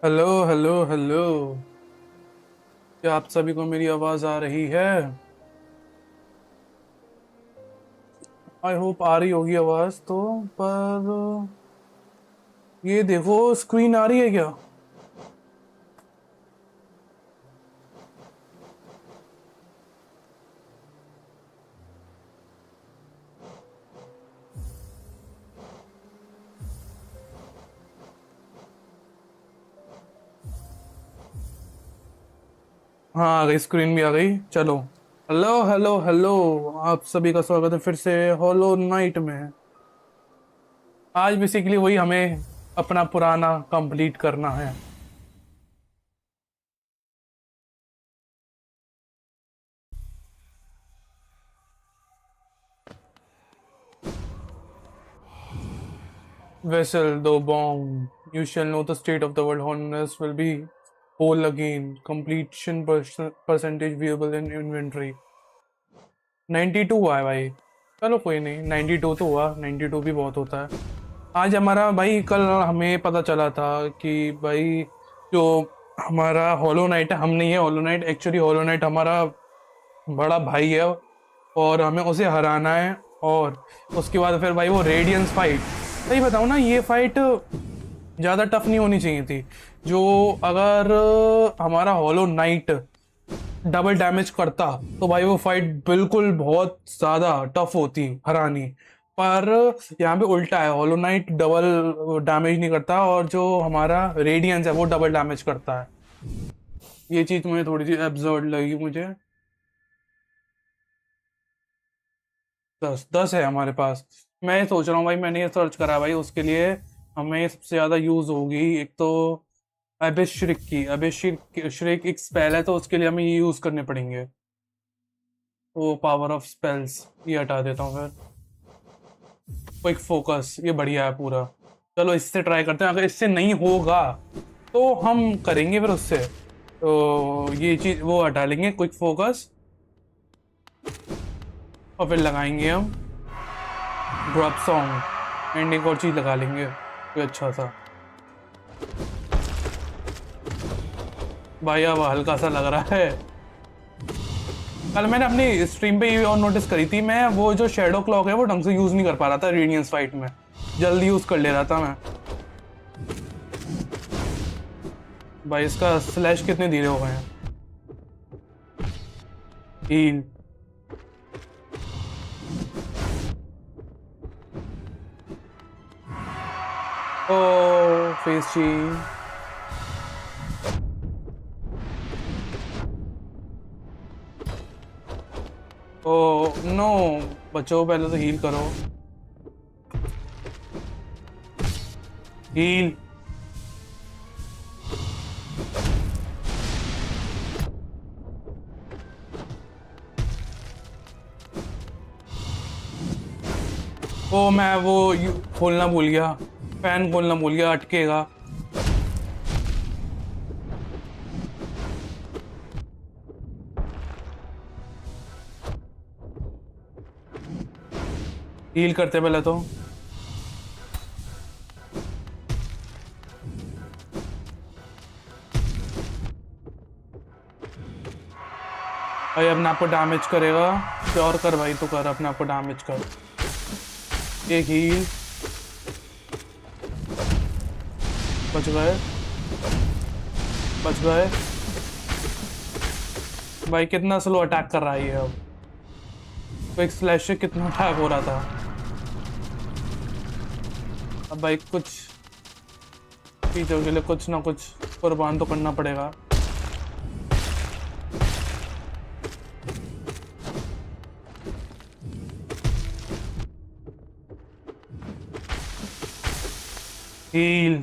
Hello hello hello. क्या आप सभी को मेरी आवाज आ रही है? आई होप आ रही होगी आवाज तो। पर ये देखो, स्क्रीन आ रही है क्या? हाँ, आ गई, स्क्रीन भी आ गई। चलो। Hello hello hello. आप सभी का स्वागत है फिर से हॉलो नाइट में। आज बेसिकली वही हमें अपना पुराना कंप्लीट करना है। Vessel, though bomb, you shall know the state of the world. Honest will be whole again. Completion percentage viewable in inventory. 92 हुआ है भाई। चलो कोई नहीं, 92 तो हुआ, 92 भी बहुत होता है। आज हमारा भाई, कल हमें पता चला था कि भाई जो हमारा हॉलो नाइट है, हम नहीं है hollow night, actually hollow night हमारा बड़ा भाई है और हमें उसे हराना है। और उसके बाद फिर भाई वो रेडियंस फाइट, सही बताऊँ ना, ये फाइट ज़्यादा टफ नहीं होनी चाहिए थी। जो अगर हमारा हॉलो नाइट डबल डैमेज करता तो भाई वो फाइट बिल्कुल बहुत ज़्यादा टफ होती हरानी। पर यहाँ पे उल्टा है, हॉलो नाइट डबल डैमेज नहीं करता और जो हमारा रेडियंस है वो डबल डैमेज करता है। ये चीज़ मुझे थोड़ी सी एब्जर्ड लगी मुझे। 10 10 है हमारे पास। मैं ये सोच रहा हूँ भाई, मैंने ये सर्च करा भाई, उसके लिए हमें सबसे ज़्यादा यूज़ होगी एक तो अभिश्रिक की। अभिश्रिक श्रिक एक स्पेल है तो उसके लिए हमें ये यूज़ करने पड़ेंगे। वो पावर ऑफ स्पेल्स ये हटा देता हूँ फिर। क्विक फोकस ये बढ़िया है पूरा। चलो इससे ट्राई करते हैं, अगर इससे नहीं होगा तो हम करेंगे फिर उससे। तो ये चीज़ वो हटा लेंगे, क्विक फोकस, और फिर लगाएंगे हम ड्रॉप सॉन्ग एंड एक और चीज़ लगा लेंगे कोई अच्छा सा। भाई अब हल्का सा लग रहा है। कल मैंने अपनी स्ट्रीम पे ये और नोटिस करी थी, मैं वो जो शेडो क्लॉक है वो ढंग से यूज़ नहीं कर पा रहा था रेडियंस फाइट में। जल्दी यूज़ कर ले रहा था मैं। भाई इसका स्लैश कितने धीरे हो गए हैं। Heal. Oh face change. Oh no. बचो, पहले तो हील करो। हील। ओ मैं वो खोलना भूल गया, फैन खोलना भूल गया, अटकेगा। हील करते पहले तो। भाई अपने आप को डैमेज करेगा। श्योर कर भाई, तो कर, अपने आप को डैमेज कर। एक हील। बच गए, बच गए। भाई कितना स्लो अटैक कर रहा है ये अब। क्विक स्लैश से कितना अटैक हो रहा था। अब भाई कुछ चीज़ों के लिए कुछ ना कुछ कुर्बान तो करना पड़ेगा। हील।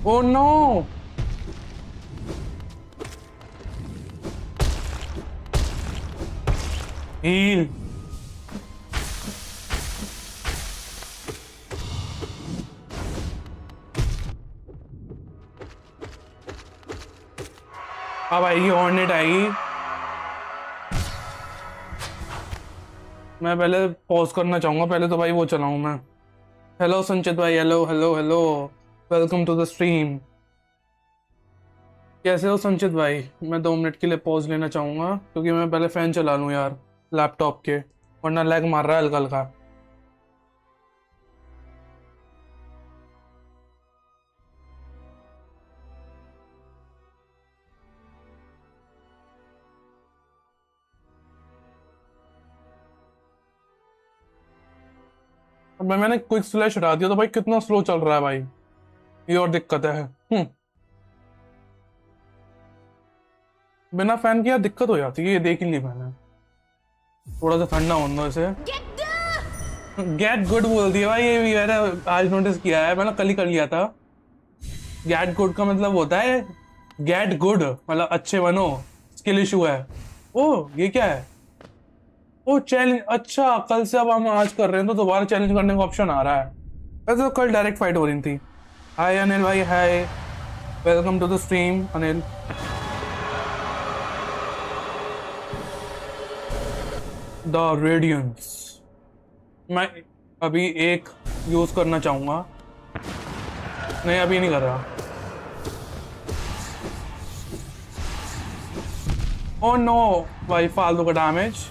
Oh no. हील। अब आएगी हॉर्नेट आएगी। मैं पहले पॉज करना चाहूंगा, पहले तो भाई वो चलाऊं मैं। हेलो संचित भाई, hello hello hello, welcome to the stream. कैसे हो संचित भाई? मैं 2 मिनट के लिए पॉज लेना चाहूंगा क्योंकि मैं पहले फैन चला लूं यार लैपटॉप के, वरना लैग मार रहा है हल्का हल्का। अब मैंने क्विक स्लैश हटा दिया तो भाई कितना स्लो चल रहा है भाई, ये और दिक्कत है। बिना फैन के यार दिक्कत हो जाती है, ये देख ही नहीं मैंने। थोड़ा सा ठंडा होना इसे। गेट गुड बोल दिया भाई, ये भी मैंने आज नोटिस किया है, मैंने कल ही कर लिया था। गेट गुड का मतलब होता है गेट गुड, मतलब अच्छे बनो, स्किल इशू है। ओ ये क्या है? ओ चैलेंज, अच्छा कल से अब हम आज कर रहे हैं तो दोबारा चैलेंज करने का ऑप्शन आ रहा है। वैसे तो कल डायरेक्ट फाइट हो रही थी। हाय अनिल भाई, hi, welcome to the stream Anil. The radiance, मैं अभी एक यूज करना चाहूंगा। नहीं अभी नहीं कर रहा। ओ नो भाई, फालतू का डैमेज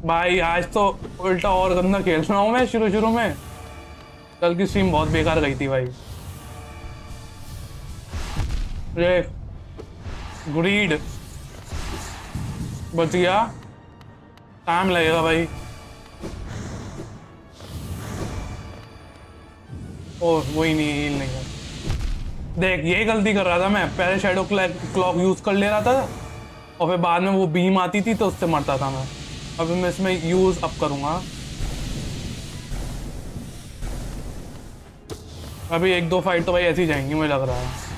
भाई। आज तो उल्टा और गंदा खेल रहा हूँ मैं शुरू शुरू में। कल की स्ट्रीम बहुत बेकार गई थी भाई। रे ग्रीड बच गया, टाइम लगेगा भाई। ओ वही नहीं, हील नहीं है। देख ये गलती कर रहा था मैं, पहले शैडो क्लॉक यूज कर ले रहा था और फिर बाद में वो बीम आती थी तो उससे मरता था मैं। अभी मैं इसमें यूज अप करूंगा। अभी 1-2 फाइट तो भाई ऐसी जाएंगी मुझे लग रहा है।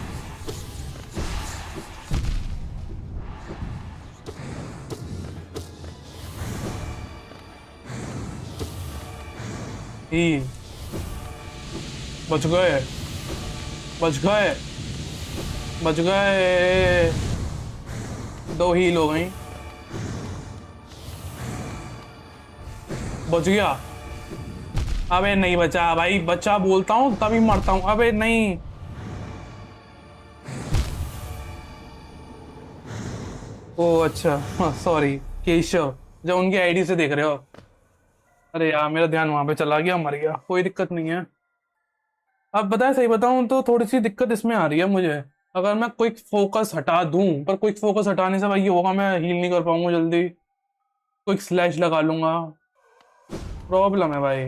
ही बच गए, बच गए, बच गए। 2 हील हो गई, बच गया। अबे नहीं बचा भाई, बचा बोलता हूँ तभी मरता हूँ। अबे नहीं, ओ अच्छा, सॉरी केशव, जब उनकी आईडी से देख रहे हो। अरे यार मेरा ध्यान वहां पे चला गया, मर गया, कोई दिक्कत नहीं है। अब बताए सही बताऊं तो थोड़ी सी दिक्कत इसमें आ रही है मुझे। अगर मैं क्विक फोकस हटा दूं, पर क्विक फोकस हटाने से भाई ये होगा मैं हील नहीं कर पाऊंगा जल्दी। क्विक स्लैश लगा लूंगा, प्रॉब्लम है भाई।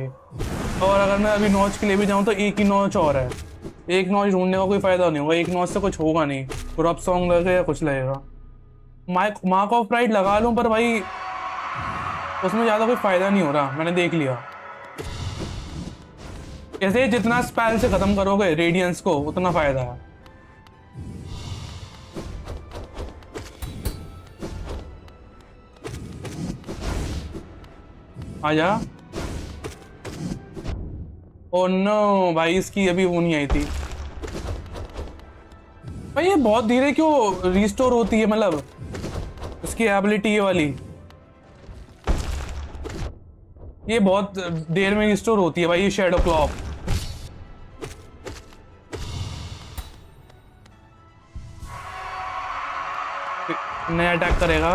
और अगर मैं अभी नॉच के लिए भी जाऊं तो एक ही नॉच और है, एक नॉच ढूंढने का कोई फायदा नहीं होगा, एक नॉच से कुछ होगा नहीं। ड्रॉप सॉन्ग लगेगा या कुछ लगेगा। मार्क ऑफ प्राइड लगा लूं पर भाई उसमें ज़्यादा कोई फायदा नहीं हो रहा, मैंने देख लिया। कैसे जितना स्पेल से खत्म करोगे रेडियंस को उतना फायदा है। आजा। ओ नो भाई, इसकी अभी वो नहीं आई थी भाई। ये बहुत धीरे क्यों रिस्टोर होती है, मतलब इसकी एबिलिटी ये वाली, ये बहुत देर में रिस्टोर होती है भाई ये शैडो क्लॉक। नया अटैक करेगा,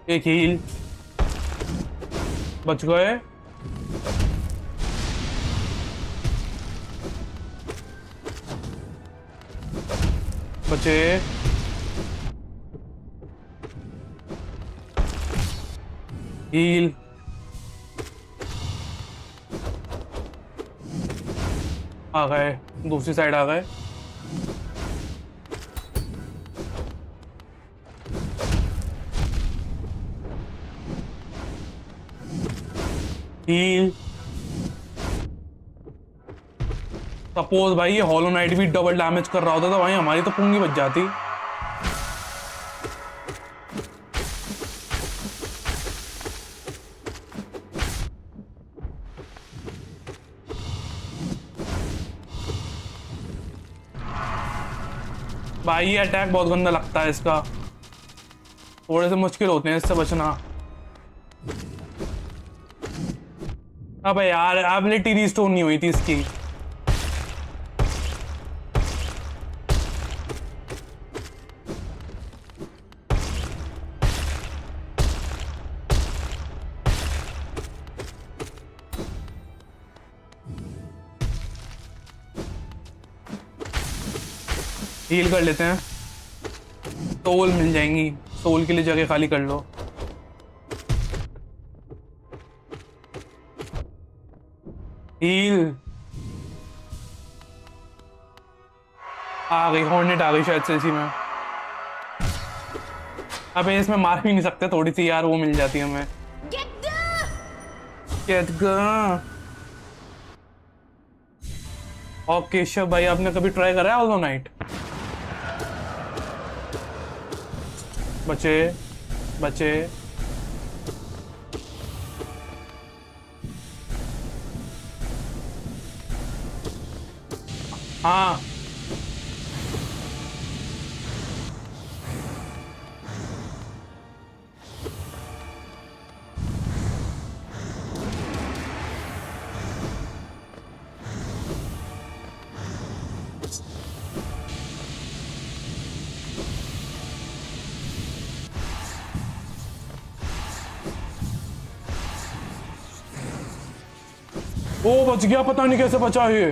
एक हील, बच गए। बचे, हील, आ गए, दूसरी साइड आ गए। हील। सपोज भाई ये हॉलो नाइट भी डबल डैमेज कर रहा होता तो भाई हमारी तो पूंगी बच जाती। भाई ये अटैक बहुत गंदा लगता है इसका। थोड़े से मुश्किल होते हैं इससे बचना। अबे यार एबिलिटी रिस्टोर नहीं हुई थी इसकी। हील कर लेते हैं, सोल मिल जाएंगी, सोल के लिए जगह खाली कर लो। हील आ गई, हॉर्नेट आ गई शायद से इसी में। अबे इसमें मार भी नहीं सकते, थोड़ी सी यार वो मिल जाती है हमें। गेट ग और केशव भाई, आपने कभी ट्राई करा है हॉलो नाइट? बचे बचे। हाँ वो बच गया, पता नहीं कैसे बचा ये।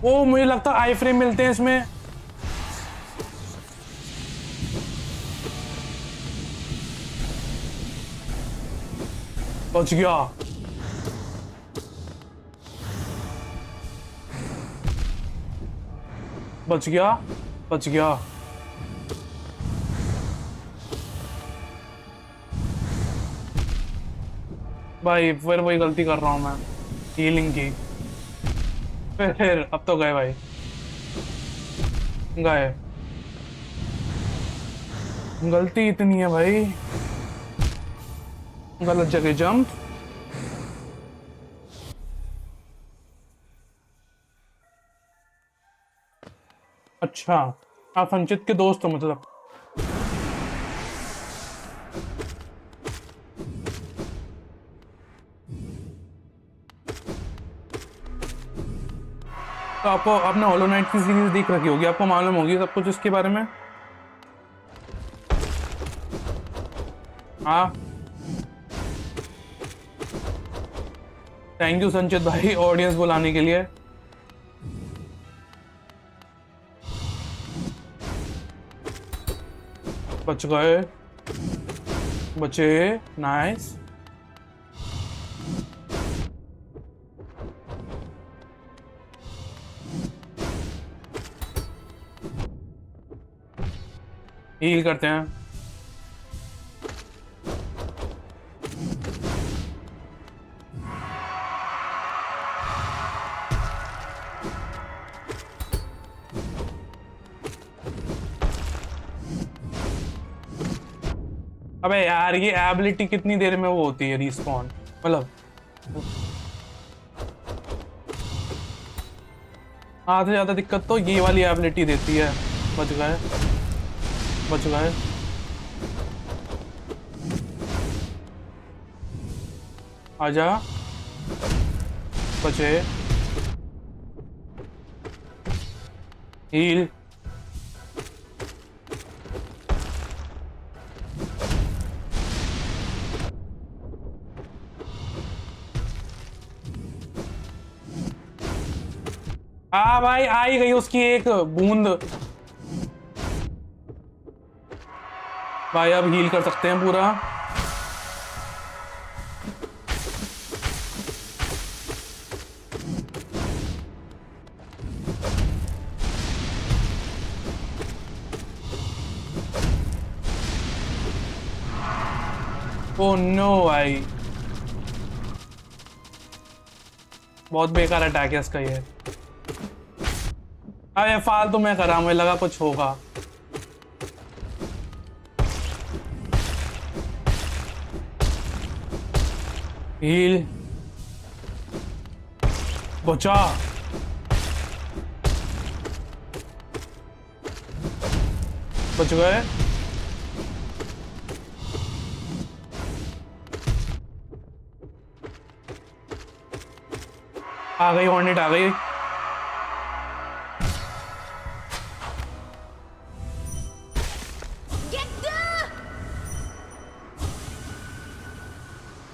वो मुझे लगता है आई फ्रेम मिलते हैं इसमें। बच गया। बच गया बच गया। भाई फिर वही गलती कर रहा हूं मैं, हीलिंग की। फिर अब तो गए भाई, गए। गलती इतनी है भाई, गलत जगह जंप। अच्छा आप संचित के दोस्त हो मतलब। तो आपको आपने हॉलो नाइट की सीरीज देख रखी होगी, आपको मालूम होगी सब कुछ इसके बारे में। हाँ थैंक यू संचित भाई ऑडियंस बुलाने के लिए। बच गए, बचे, नाइस। हील करते हैं। अबे यार ये एबिलिटी कितनी देर में वो होती है रिस्पॉन, मतलब आधे ज्यादा दिक्कत तो ये वाली एबिलिटी देती है। बच गए बच गए। आजा, बचे, हील। हाँ भाई आ ही गई उसकी एक बूंद। भाई अब हील कर सकते हैं पूरा। ओह नो भाई, बहुत बेकार अटैक है इसका ये। अरे फालतू मैं करा, मुझे लगा कुछ होगा। हील, बचा। बच गए। आ गई हॉर्नेट, आ गई।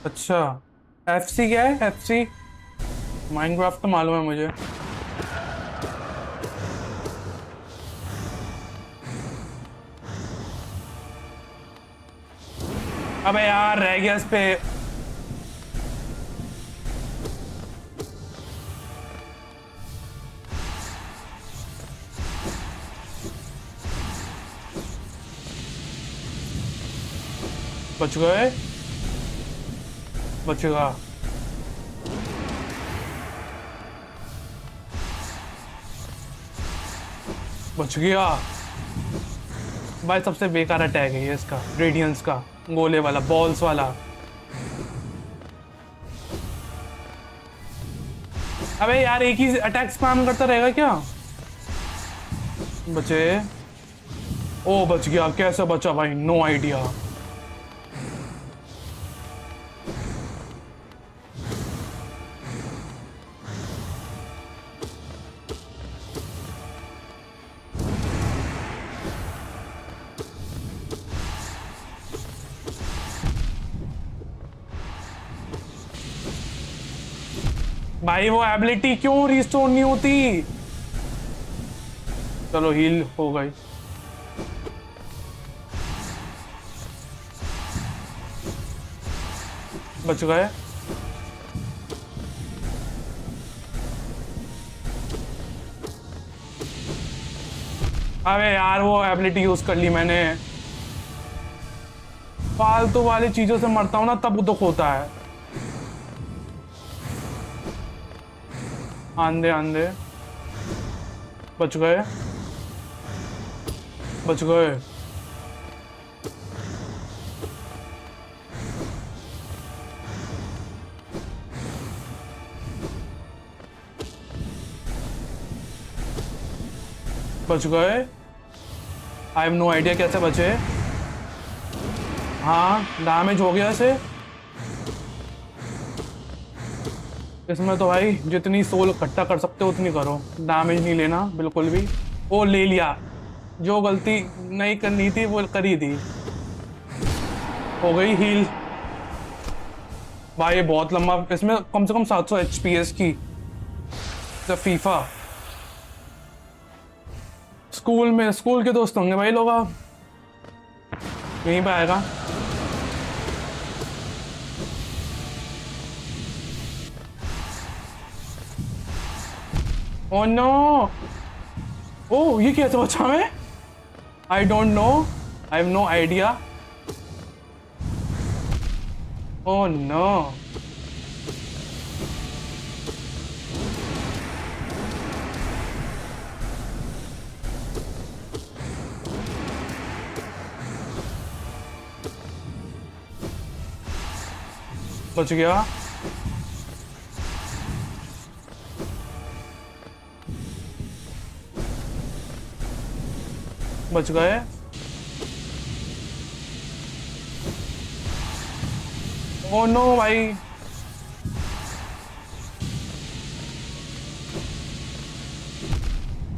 अच्छा, FC क्या है? FC माइनक्राफ्ट तो मालूम है मुझे। अबे यार रह गया इस पे। बच गए, बचेगा। बच गया भाई। सबसे बेकार अटैक है ये इसका, रेडियंस का, गोले वाला, बॉल्स वाला। अबे यार एक ही अटैक स्पैम करता रहेगा क्या? बचे। ओ बच गया। कैसे बचा भाई? No idea. भाई वो एबिलिटी क्यों रिस्टोर नहीं होती? चलो हील हो गई। बच गए। अबे यार वो एबिलिटी यूज कर ली मैंने। फालतू वाली चीजों से मरता हूं ना तब दुख होता है। आंधे आंधे। बच गए, बच गए। बच गए। आई हैव नो आइडिया कैसे बचे। हाँ डैमेज हो गया इसे। इसमें तो भाई जितनी सोल इकट्ठा कर सकते हो उतनी करो, डैमेज नहीं लेना बिल्कुल भी। वो ले लिया, जो गलती नहीं करनी थी वो करी थी। हो गई हील। भाई ये बहुत लंबा, इसमें कम से कम 700 FPS की। जब फीफा स्कूल में, स्कूल के दोस्त होंगे भाई लोग। आप यहीं पे आएगा। Oh no. ओह ये कैसे बचा मैं? I don't know, I have no idea. Oh no. बच गया। बच गए। ओह नो भाई।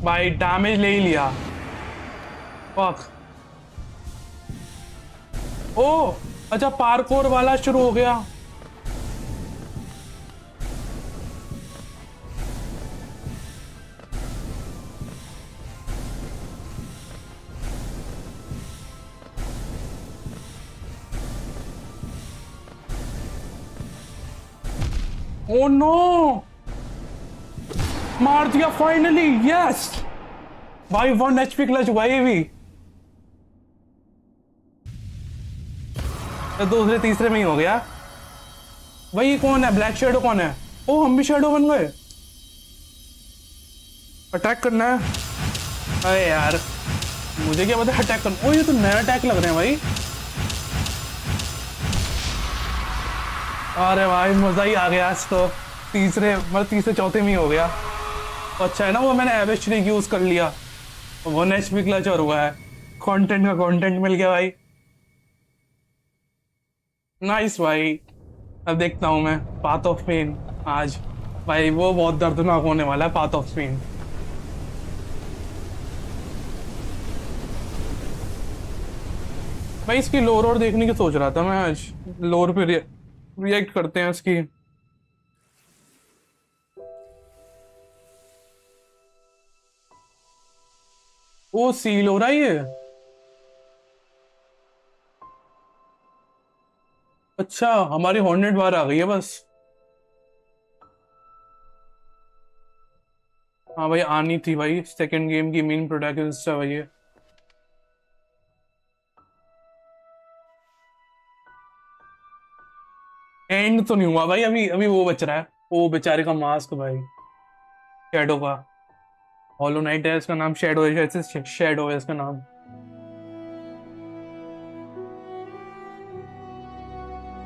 भाई डैमेज ले ही लिया। फक। ओह अच्छा, पार्कोर वाला शुरू हो गया। ओह नो, मार दिया फाइनली। यस भाई 1 HP क्लच हुआ ये भी। तो दूसरे तीसरे में ही हो गया। भाई ये कौन है? ब्लैक शेडो कौन है? ओ हम भी शेडो बन गए। अटैक करना है। अरे यार मुझे क्या पता अटैक करना। ओ ये तो नया अटैक लग रहे हैं भाई। अरे भाई मजा ही आ गया आज तो। तीसरे चौथे में ही हो गया। तो अच्छा है ना वो मैंने एवेश ट्रिक यूज कर लिया। 1 HP क्लच और हुआ है। कंटेंट का कंटेंट मिल गया भाई। नाइस भाई। अब देखता हूँ मैं पाथ ऑफ पेन आज। भाई वो बहुत दर्दनाक होने वाला है पाथ ऑफ पेन। भाई इसकी लोर और देखने की सोच रहा था मैं आज। लोर पे रिएक्ट करते हैं इसकी। वो सील हो रहा है ये। अच्छा हमारी हॉर्नेट बाहर आ गई है बस। हाँ भाई आनी थी भाई, सेकंड गेम की मेन प्रोटैगनिस्ट है भाई ये। एंड तो नहीं हुआ भाई, अभी अभी वो बच रहा है। वो बेचारे का मास्क भाई, शैडो का। हॉलो नाइट है इसका नाम, शैडो है, ऐसे शैडो है इसका नाम।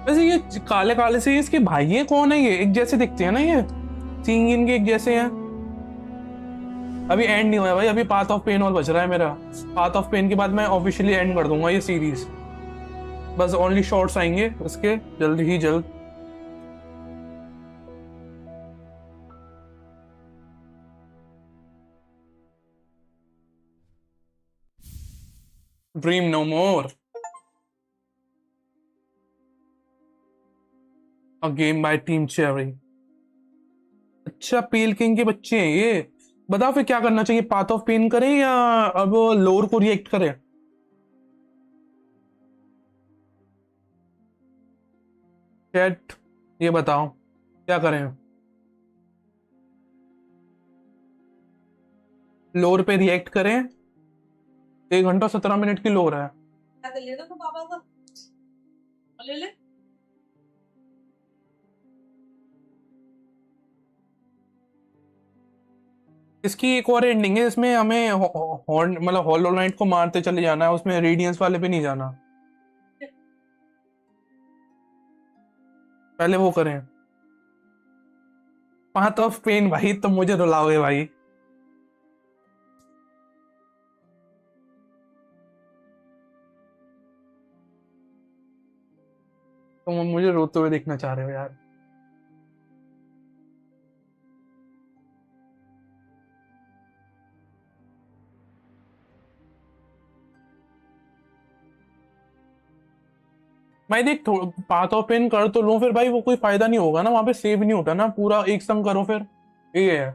वैसे ये काले काले से इसके भाई ये कौन है? ये एक जैसे दिखते हैं ना ये, सींग इनके एक जैसे हैं। अभी एंड नहीं हुआ भाई, अभी पाथ ऑफ पेन और बच रहा है मेरा। पाथ ऑफ पेन के बाद मैं ऑफिशियली एंड कर दूंगा ये सीरीज। बस ओनली शॉर्ट्स आएंगे उसके जल्द ही जल्द। Dream no more. A game by Team Cherry. अच्छा पेल किंग के बच्चे हैं ये। बताओ फिर क्या करना चाहिए, पाथ ऑफ पेन करें या अब लोर को रिएक्ट करें? चैट ये बताओ क्या करें। लोर पे रिएक्ट करें? 1 घंटा 17 मिनट की लोर है। ले लो तो पापा को ले ले। इसकी एक और एंडिंग है, इसमें हमें हॉर्न मतलब हॉलो नाइट को मारते चले जाना है, उसमें रेडियंस वाले पे नहीं जाना। पहले वो करें। पाथ ऑफ पेन भाई तुम मुझे रुलाओगे भाई। तुम मुझे रोते हुए देखना चाह रहे हो यार। भाई देख पाथ ऑफ पेन कर तो लूं, फिर भाई वो कोई फायदा नहीं होगा ना, वहां पे सेव नहीं होता ना, पूरा एक संग करो फिर। ये है।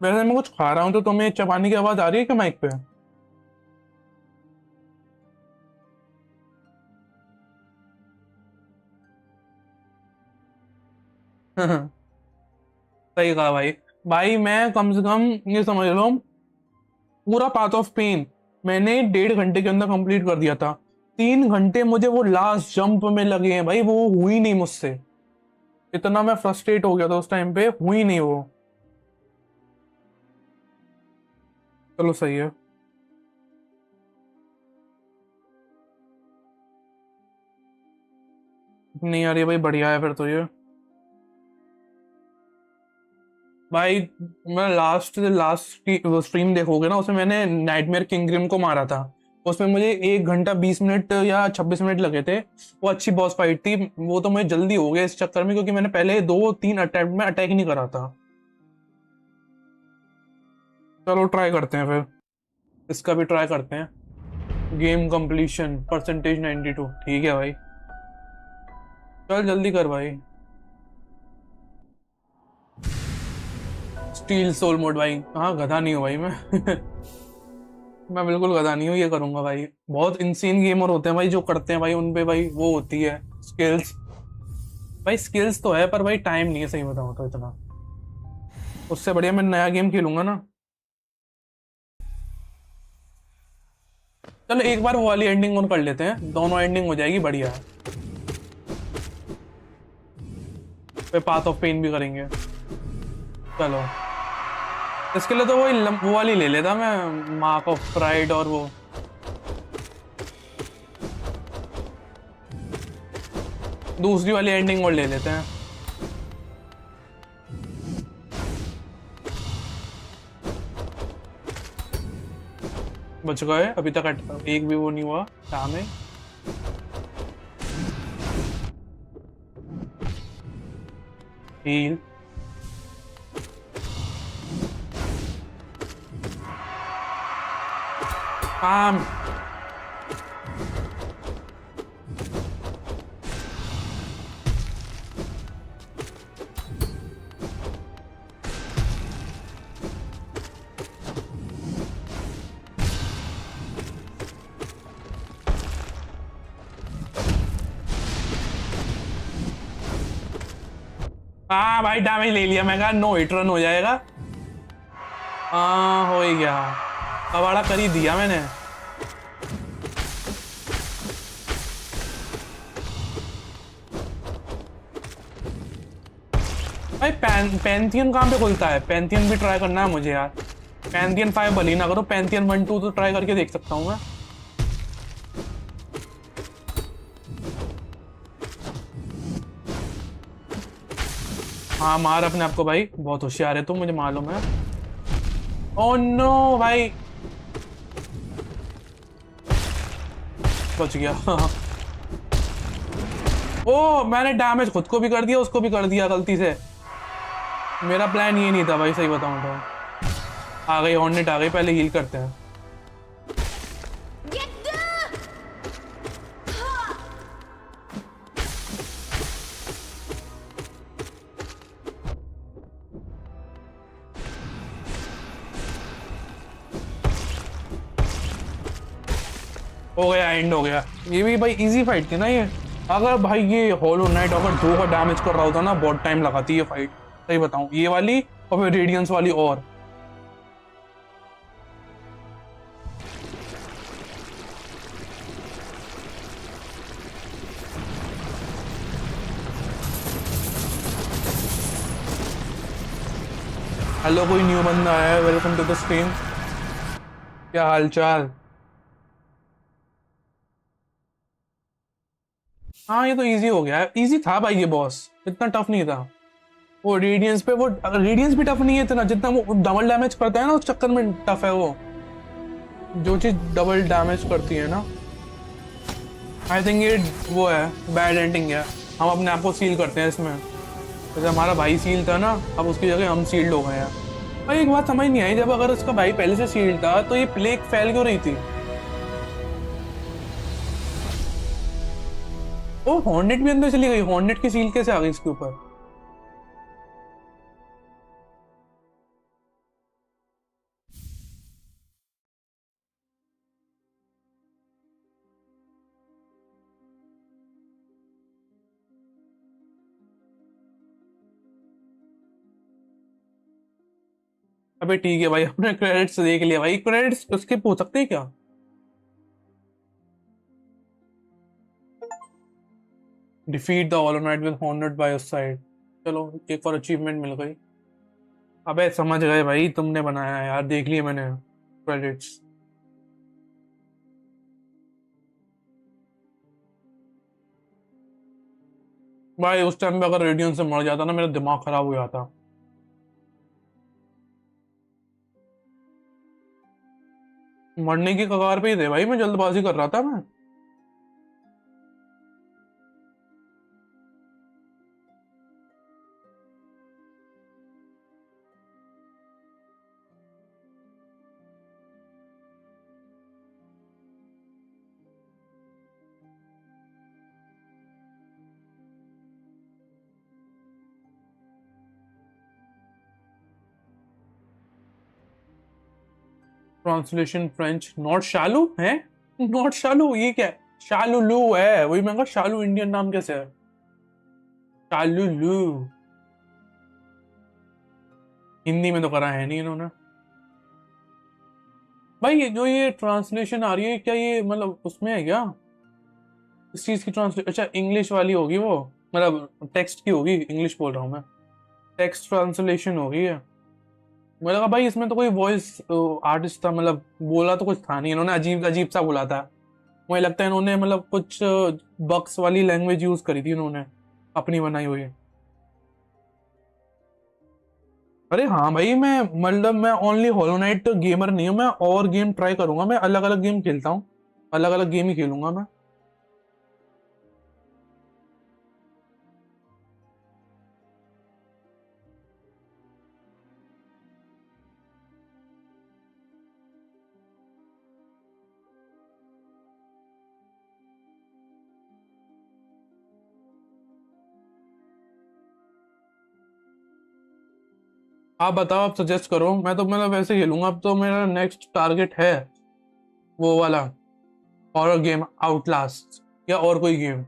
वैसे मैं कुछ खा रहा हूँ तो तुम्हें चबाने की आवाज आ रही है क्या माइक पे? सही कहा भाई। भाई मैं कम से कम ये समझ लो, पूरा पाथ ऑफ पेन मैंने 1.5 घंटे के अंदर कंप्लीट कर दिया था। 3 घंटे मुझे वो लास्ट जंप में लगे हैं भाई, वो हुई नहीं मुझसे। इतना मैं फ्रस्ट्रेट हो गया था उस टाइम पे, हुई नहीं वो। चलो सही है। नहीं यार ये भाई बढ़िया है फिर तो ये। भाई मैं लास्ट लास्ट की वो स्ट्रीम देखोगे ना, उसमें मैंने नाइटमेयर किंगग्रिम को मारा था। उसमें मुझे 1 घंटा 20 मिनट या 26 मिनट लगे थे। वो अच्छी बॉस फाइट थी। वो तो मुझे जल्दी हो गया इस चक्कर में, क्योंकि मैंने पहले 2-3 अटेम्प्ट में अटैक नहीं करा था। चलो ट्राई करते हैं फिर, इसका भी ट्राई करते हैं। गेम कंप्लीशन परसेंटेज 92, ठीक है भाई। चल जल्दी कर भाई। स्टील सोल मोड भाई, हाँ गधा नहीं हूँ भाई मैं। मैं बिल्कुल गधा नहीं हूँ, ये करूंगा भाई। बहुत इंसेन गेमर होते हैं भाई जो करते हैं भाई, उन पे भाई वो होती है स्किल्स। भाई स्किल्स तो है पर भाई टाइम नहीं है, सही बताऊँ तो इतना। उससे बढ़िया मैं नया गेम खेलूंगा ना। चलो एक बार वो वाली एंडिंग ऑन कर लेते हैं, दोनों एंडिंग हो जाएगी बढ़िया। पे पाथ ऑफ पेन भी करेंगे। चलो इसके लिए तो वो वाली ले लेता मैं, मार्क ऑफ प्राइड, और वो दूसरी वाली एंडिंग वर्ड ले लेते हैं। बच गए अभी तक, एक भी वो नहीं हुआ डैमेज। हील। काम। हाँ भाई डैमेज ले लिया, मैं कहा नो हिट रन हो जाएगा। हाँ हो ही गया, कबाड़ा कर ही दिया मैंने। भाई पैंथियन कहाँ पे खुलता है? पैंथियन भी ट्राई करना है मुझे यार। पैंथियन 5 भली ना करो, पैंथियन 1-2 तो ट्राई करके देख सकता हूँ मैं। हाँ मार अपने आप को भाई, बहुत होशियार है तू, मुझे मालूम है। ओह नो भाई, बच गया। ओ मैंने डैमेज खुद को भी कर दिया, उसको भी कर दिया गलती से। मेरा प्लान ये नहीं था भाई, सही बताऊं तो। आ गई हॉर्नेट आ गई, पहले हील करते हैं। हो गया, एंड हो गया। ये भी भाई इजी फाइट थी ना ये। अगर भाई ये हॉलो नाइट अगर 2 का डैमेज कर रहा होता ना, बहुत टाइम लगाती है फाइट, सही बताऊं। ये वाली और फिर रेडियंस वाली। और हेलो, कोई न्यू बंदा आया है, वेलकम टू द स्ट्रीम। क्या हाल चाल? हाँ ये तो इजी हो गया है, इजी था भाई ये बॉस, इतना टफ नहीं था। वो रेडियंस पे, वो रेडियंस भी टफ नहीं है इतना, जितना वो डबल डैमेज करता है ना, उस चक्कर में टफ है वो। जो चीज डबल डैमेज करती है ना। आई थिंक ये वो है, बैड एंडिंग है। हम अपने आप को सील करते हैं इसमें, जैसे हमारा भाई सील था ना, अब उसकी जगह हम सील्ड हो गए हैं। भाई एक बात समझ नहीं आई, जब अगर उसका भाई पहले से सील्ड था तो ये प्लेग फैल क्यों रही थी? ओ हॉर्नेट भी अंदर चली गई, हॉर्नेट की सील कैसे आ गई इसके ऊपर? अबे ठीक है भाई, अपने क्रेडिट्स देख लिया भाई, क्रेडिट्स उसके हो सकते हैं क्या? Defeat the hollow night with hornet by your side. चलो एक और अचीवमेंट मिल गई। अबे समझ गए भाई, तुमने बनाया है यार, देख लिए मैंने क्रेडिट्स। भाई उस टाइम पे अगर रेडियन से मर जाता ना, मेरा दिमाग खराब हो जाता। मरने की कगार पे ही थे भाई, मैं जल्दबाजी कर रहा था मैं। ट्रांसलेशन फ्रेंच, नॉट शालू है। नॉट शालू ये क्या है? शालू लू है, वही मैं कहा शालू इंडियन नाम कैसे है? शालू लू। हिंदी में तो करा है नहीं इन्होंने। भाई ये जो ये ट्रांसलेशन आ रही है, क्या ये मतलब उसमें है क्या? इस चीज की ट्रांसलेशन, अच्छा इंग्लिश वाली होगी वो। मतलब टेक्स्ट की होगी, इंग्लिश बोल रहा हूँ मैं, टेक्स्ट ट्रांसलेशन होगी है। मुझे लगा भाई इसमें तो कोई वॉइस आर्टिस्ट था, मतलब बोला तो कुछ था नहीं, इन्होंने अजीब अजीब सा बोला था। मुझे लगता है इन्होंने मतलब कुछ बक्स वाली लैंग्वेज यूज करी थी इन्होंने, अपनी बनाई हुई। अरे हाँ भाई, मैं मतलब मैं ओनली हॉलो नाइट गेमर नहीं हूँ, मैं और गेम ट्राई करूंगा, मैं अलग अलग गेम खेलता हूँ, अलग अलग गेम ही खेलूंगा मैं। आप बताओ, आप सजेस्ट करो, मैं तो मतलब वैसे खेलूंगा। अब तो मेरा नेक्स्ट टारगेट है वो वाला हॉरर गेम आउटलास्ट, या और कोई गेम।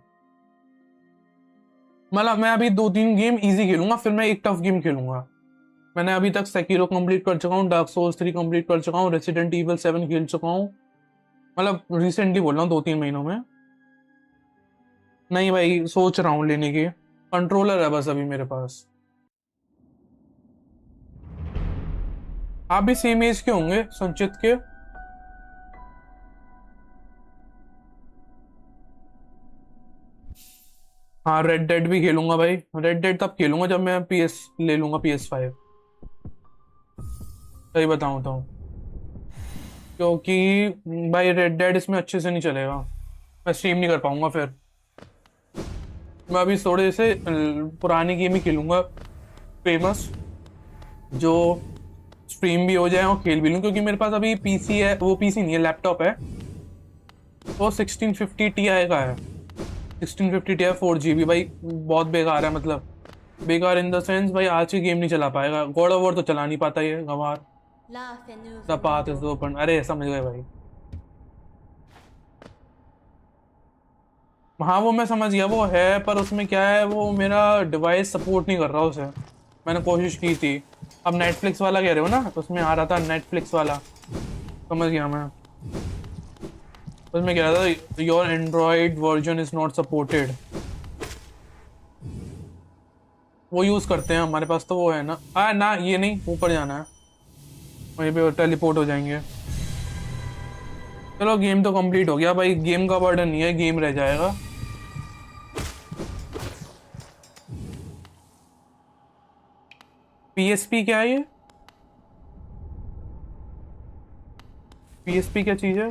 मतलब मैं अभी 2-3 गेम इजी खेलूंगा, फिर मैं एक टफ गेम खेलूंगा। मैंने अभी तक सेकिरो कंप्लीट कर चुका हूँ, डार्क सोल्स 3 कंप्लीट कर चुका हूँ, रेसिडेंट इवल 7 खेल चुका हूँ। मतलब रिसेंटली बोल रहा हूँ, 2-3 महीनों में। नहीं भाई, सोच रहा हूँ लेने की। कंट्रोलर है बस अभी मेरे पास। आप भी सेम एज के होंगे संचित के। हाँ, रेड डेड भी खेलूंगा भाई। रेड डेड तब खेलूंगा जब मैं PS ले लूंगा, PS5। सही बताऊं तो, क्योंकि भाई रेड डेड इसमें अच्छे से नहीं चलेगा, मैं स्ट्रीम नहीं कर पाऊंगा फिर। मैं अभी थोड़े से पुरानी गेम ही खेलूंगा, फेमस, जो स्ट्रीम भी हो जाए और खेल भी लूँ, क्योंकि मेरे पास अभी PC है, वो PC नहीं है, लैपटॉप है। वो 1650 Ti का है। 1650 Ti 4 GB भाई, बहुत बेकार है। मतलब बेकार इन द सेंस भाई, आज की गेम नहीं चला पाएगा। गॉड ऑफ वॉर तो चला नहीं पाता ये गंवार। द पाथ इज ओपन, अरे समझ गए भाई। हाँ वो मैं समझ गया, वो है, पर उसमें क्या है, वो मेरा डिवाइस सपोर्ट नहीं कर रहा उसे। मैंने कोशिश की थी। अब नेटफ्लिक्स वाला कह रहे हो ना, उसमें आ रहा था नेटफ्लिक्स वाला, समझ गया मैं। उसमें कह रहा था your Android version is not supported. वो यूज करते हैं हमारे पास, तो वो है ना। ना ये नहीं, ऊपर जाना है, वहीं पे टेलीपोर्ट हो जाएंगे। चलो गेम तो कंप्लीट हो गया भाई, गेम का बर्डन नहीं है, गेम रह जाएगा। PSP क्या है ये? PSP क्या चीज है?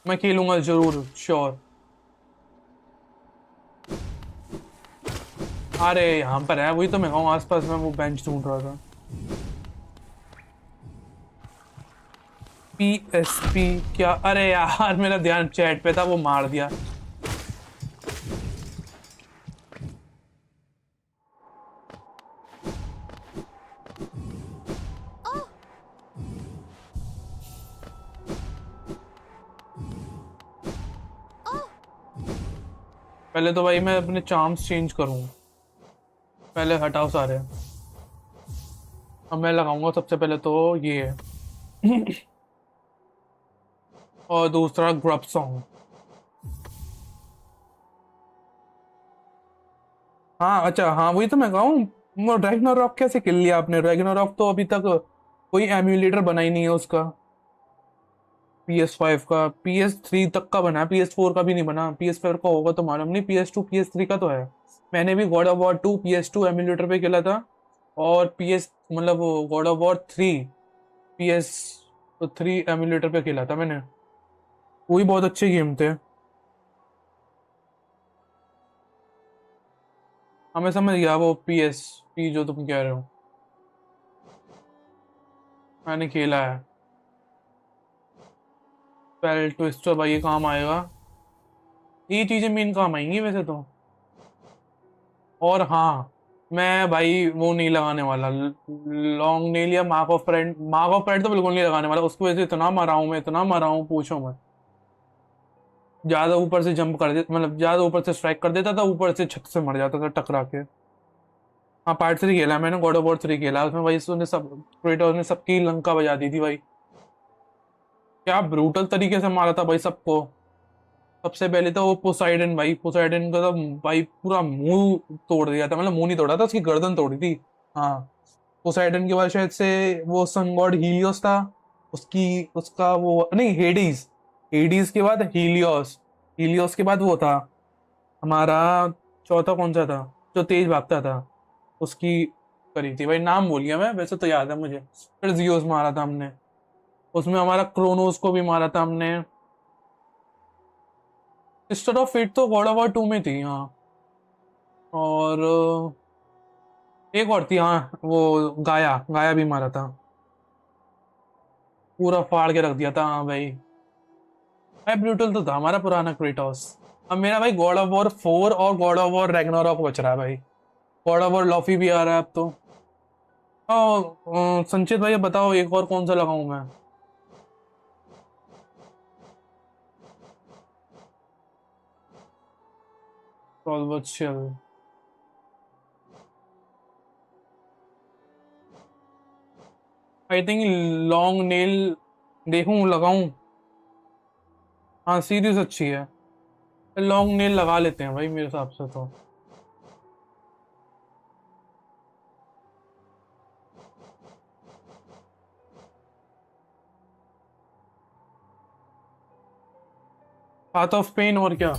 मैं खेलूंगा जरूर, श्योर। अरे यहाँ पर है, वही तो मैं कहूँ, आसपास में वो बेंच ढूंढ रहा था। PSP क्या? अरे यार मेरा ध्यान चैट पे था, वो मार दिया। पहले तो भाई मैं अपने चार्म्स चेंज करूँ, पहले हटाओ सारे। अब मैं लगाऊंगा सबसे पहले तो ये और दूसरा ग्रब सॉन्ग। हाँ अच्छा, हाँ वही तो मैं कहूँ। वो रैग्नारॉक कैसे किल लिया आपने? रैग्नारॉक तो अभी तक कोई एम्यूलेटर बना ही नहीं है उसका। PS5 का, PS3 तक का बना है, PS4 का भी नहीं बना। PS5 का होगा तो मालूम नहीं, PS2 PS3 का तो है। मैंने भी God of war 2 PS2 emulator पे खेला था। और मतलब God of war 3 PS3 emulator पे खेला था मैंने। वही बहुत अच्छे गेम थे। हाँ मैं समझ गया, वो PSP जो तुम कह रहे हो, मैंने खेला है। पैरल ट्विस्टर भाई, ये काम आएगा। ये चीजें मेन काम आएंगी वैसे तो। और हाँ, मैं भाई वो नहीं लगाने वाला, लॉन्ग नेल या मार्क ऑफ प्राइड तो बिल्कुल नहीं लगाने वाला। उसको वैसे इतना मारा हूं मैं, इतना मारा हूं, पूछो मत। ज्यादा ऊपर से जंप कर दे, मतलब ज्यादा ऊपर से स्ट्राइक कर देता था, ऊपर से छत से मर जाता था टकरा के। हाँ पार्ट 3 खेला है मैंने, गॉड ऑफ वॉर 3 खेला, उसमें भाई उसने सब, क्रेटोस ने सबकी लंका बजा दी थी भाई। क्या ब्रूटल तरीके से मारा था भाई सबको। सबसे पहले तो वो पोसाइडन भाई, पोसाइडन का तो भाई पूरा मुंह तोड़ दिया था, मतलब मुंह नहीं तोड़ा था, उसकी गर्दन तोड़ी थी। हाँ, पोसाइडन के बाद शायद से वो सन गॉड हीलियोस था, उसकी उसका वो नहीं, हेडीज। हेडीज के बाद हीलियोस। हीलियोस के बाद वो था हमारा, चौथा कौन सा था जो तेज भागता था, उसकी करी थी भाई, नाम भूल गया मैं, वैसे तो याद है मुझे। फिर जियोस मारा था हमने, उसमें हमारा क्रोनोस को भी मारा था हमने। सिस्टर ऑफ फेट तो गॉड ऑफ वॉर 2 में थी, हाँ। और एक और थी, हाँ, वो गाया, गाया भी मारा था, पूरा फाड़ के रख दिया था, हाँ भाई। भाई ब्रूटल तो था हमारा पुराना क्रेटोस। अब मेरा भाई गॉड ऑफ वॉर 4 और गॉड ऑफ वॉर रैग्नारॉक बच रहा है भाई। गॉड ऑफ वॉर लॉफी भी आ रहा है अब तो। संचित भाई अब बताओ एक और कौन सा लगाऊं मैं। Chill. I think long nail देखूं लगाऊं। हाँ, सीरीज अच्छी है। लॉन्ग नेल लगा लेते हैं भाई मेरे हिसाब से तो। हाथ ऑफ पेन और क्या।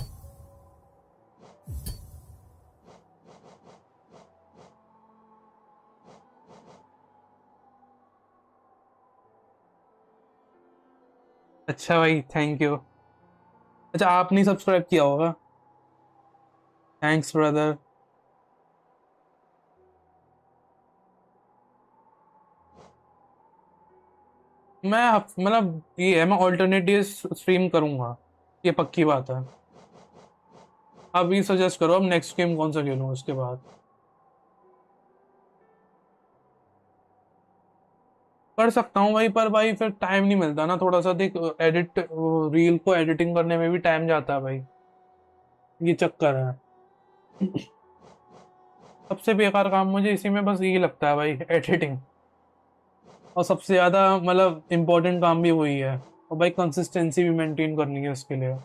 अच्छा भाई, थैंक यू। अच्छा, आपने सब्सक्राइब किया होगा। Thanks brother. मैं मतलब ये है, मैं ऑल्टरनेट डेज स्ट्रीम करूंगा, ये पक्की बात है। आप ये सजेस्ट करो अब नेक्स्ट गेम कौन सा खेलूं उसके बाद। कर सकता हूँ भाई, पर भाई फिर टाइम नहीं मिलता ना, थोड़ा सा देख, एडिट रील को एडिटिंग करने में भी टाइम जाता है भाई, ये चक्कर है। सबसे बेकार काम मुझे इसी में बस यही लगता है भाई, एडिटिंग। और सबसे ज्यादा मतलब इम्पोर्टेंट काम भी वही है, और भाई कंसिस्टेंसी भी मेंटेन करनी है उसके लिए।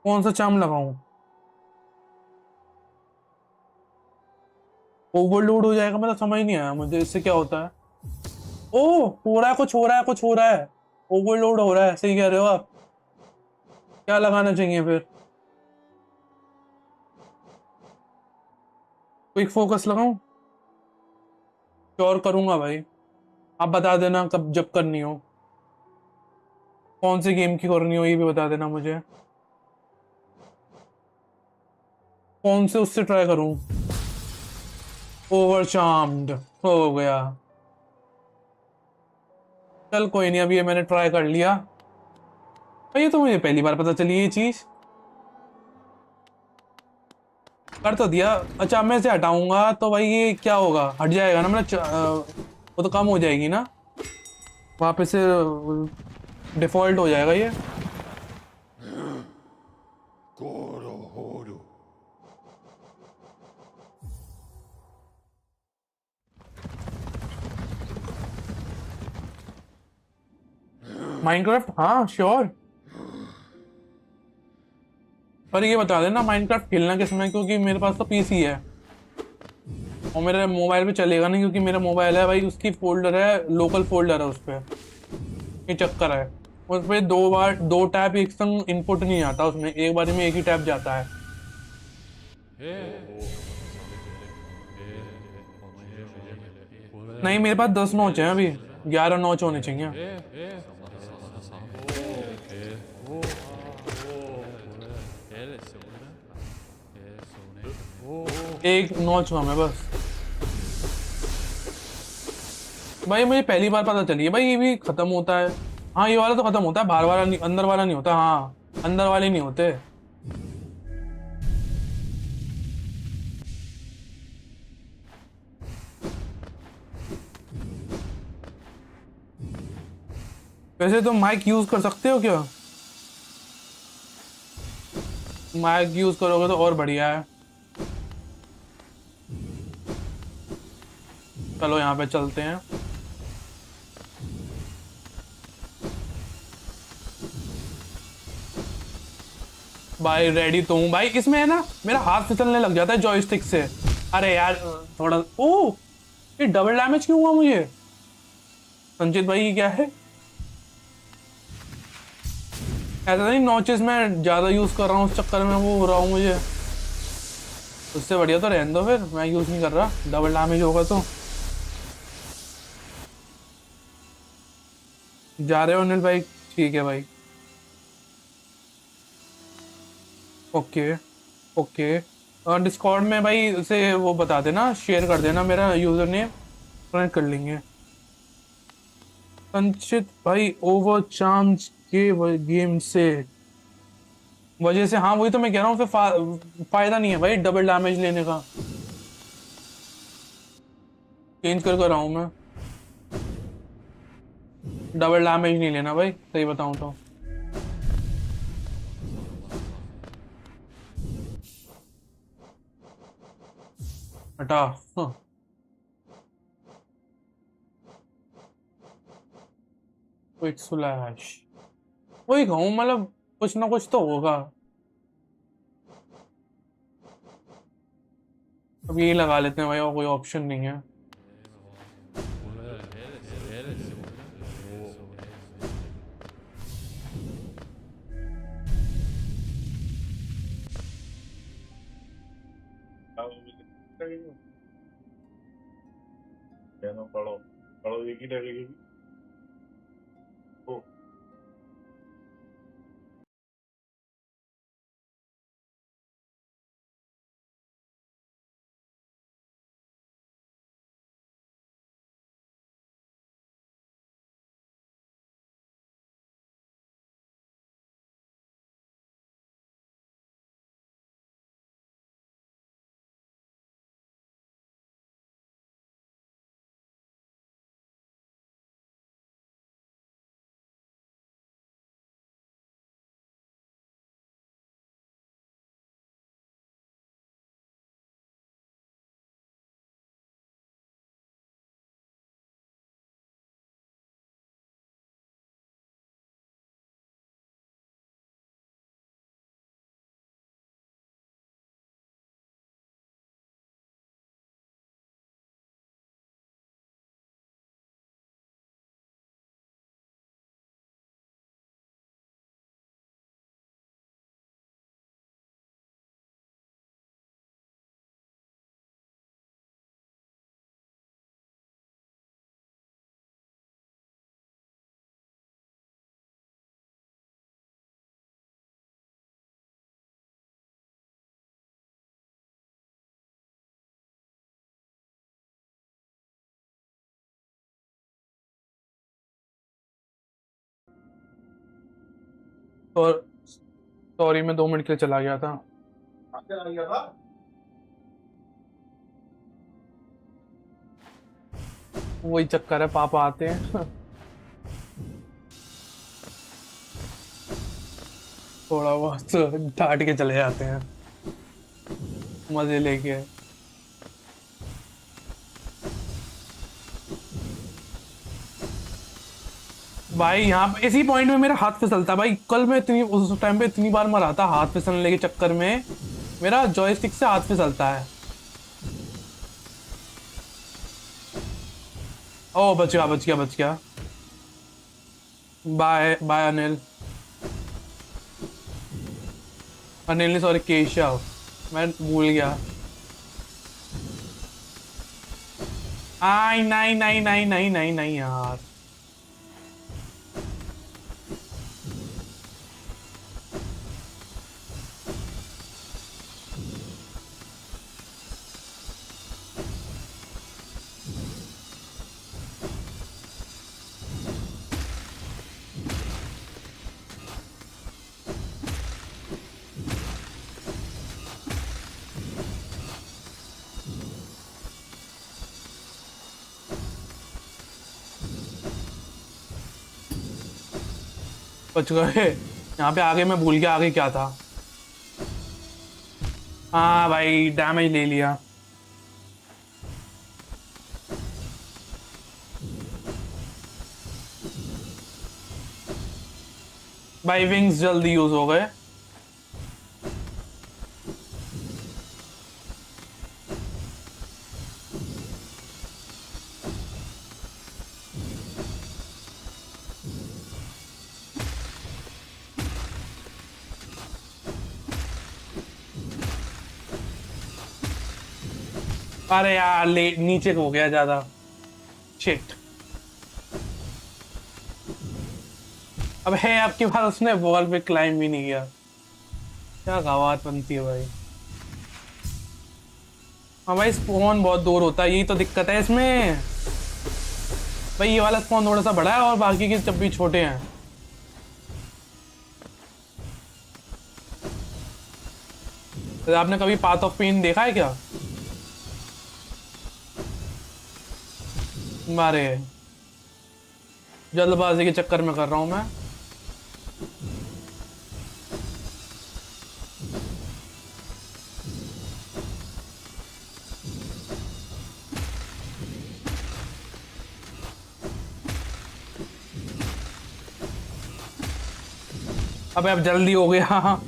कौन सा चाम लगाऊं। ओवरलोड हो जाएगा, मतलब समझ नहीं आया मुझे, इससे क्या होता है। ओ, हो रहा है, कुछ हो रहा है, कुछ हो रहा है। ओवरलोड हो रहा है, सही कह रहे हो आप। क्या लगाना चाहिए फिर। क्विक फोकस लगाऊं। श्योर करूंगा भाई। आप बता देना कब जब करनी हो, कौन सी गेम की करनी हो ये भी बता देना मुझे, कौन से उससे ट्राई करूं। ओवर चार्म्ड हो गया। चल कोई नहीं, अभी ये मैंने ट्राई कर लिया। भाई ये तो मुझे पहली बार पता चली ये चीज। कर तो दिया। अच्छा, मैं से हटाऊंगा तो भाई ये क्या होगा, हट जाएगा ना, मतलब वो तो कम हो जाएगी ना, वापस से डिफॉल्ट हो जाएगा ये। माइनक्राफ्ट, हाँ श्योर। पर ये बता देना माइनक्राफ्ट खेलना किस में, क्योंकि मेरे पास तो पीसी है, और मेरे मोबाइल पे चलेगा नहीं, क्योंकि मेरा मोबाइल है भाई, उसकी फोल्डर है, लोकल फोल्डर है उस पर, ये चक्कर है। उस पर दो बार दो टैब एक संग इनपुट नहीं आता, उसमें एक बार में एक ही टैब जाता है। नहीं, मेरे पास 10 नॉच है अभी, 11 नॉच होने चाहिए। एक नॉच हुआ मैं बस। भाई मुझे पहली बार पता चली है भाई, ये भी खत्म होता है। हाँ, ये वाला तो खत्म होता है, बाहर वाला नहीं, अंदर वाला नहीं होता, हाँ अंदर वाले नहीं होते। वैसे तो माइक यूज कर सकते हो क्या। माइक यूज करोगे तो और बढ़िया है। चलो यहाँ पे चलते हैं। भाई रेडी तो हूँ भाई। इसमें है ना मेरा हाथ फिसलने लग जाता है जॉयस्टिक से। अरे यार थोड़ा ओ, ये डबल डैमेज क्यों हुआ मुझे? संचित भाई ये क्या है? ऐसा नहीं नॉचेस मैं ज्यादा यूज कर रहा हूँ उस चक्कर में वो हो रहा हूँ मुझे। उससे बढ़िया तो रहने दो, फिर मैं यूज नहीं कर रहा, डबल डैमेज होगा तो। जा रहे हो अनिल भाई? ठीक है भाई। Okay okay. और डिस्कॉर्ड में भाई उसे वो बता देना, शेयर कर देना मेरा यूजर नेम, कनेक्ट कर लेंगे। संचित भाई ओवर चार्म्स के गेम से वजह से, हाँ वही तो मैं कह रहा हूँ, फिर फायदा नहीं है भाई डबल डैमेज लेने का। चेंज कर रहा हूँ मैं। डबल डैमेज नहीं लेना भाई, सही बताऊँ तो। हटा। हाँ, क्विक स्लैश वही कहूँ, मतलब कुछ ना कुछ तो होगा। अब यही लगा लेते हैं भाई, और कोई ऑप्शन नहीं है। Ya no kalau Vicky dari Vicky. Oh, और सॉरी मैं 2 मिनट के लिए चला गया था। apa lagi apa? वही चक्कर है, पापा आते हैं थोड़ा बहुत डांट के चले जाते हैं मजे लेके। भाई यहाँ पे इसी पॉइंट में मेरा हाथ फिसलता है भाई। कल मैं इतनी उस टाइम पे इतनी बार मरा था हाथ फिसलने के चक्कर में, मेरा जॉयस्टिक से हाथ फिसलता है। ओ बच गया बच गया बच गया। Bye bye Anil. अनिल नहीं सॉरी, केशव, मैं भूल गया। आई नहीं नहीं नहीं नहीं नहीं नहीं यार। बच गए। यहाँ पे आगे मैं भूल गया आगे क्या था। हाँ भाई डैमेज ले लिया। भाई विंग्स जल्दी यूज हो गए। अरे यार नीचे को हो गया ज्यादा। शिट। अब है आपकी बात, उसने वॉल पे क्लाइंब भी नहीं किया। क्या गवात बनती है भाई। हाँ भाई, स्पॉन बहुत दूर होता है, यही तो दिक्कत है इसमें। भाई ये वाला स्पॉन थोड़ा सा बड़ा है और बाकी के चब्बी छोटे हैं। तो आपने कभी पाथ ऑफ पेन देखा है क्या? मारे, जल्दबाजी के चक्कर में कर रहा हूं मैं। अबे अब जल्दी हो गया।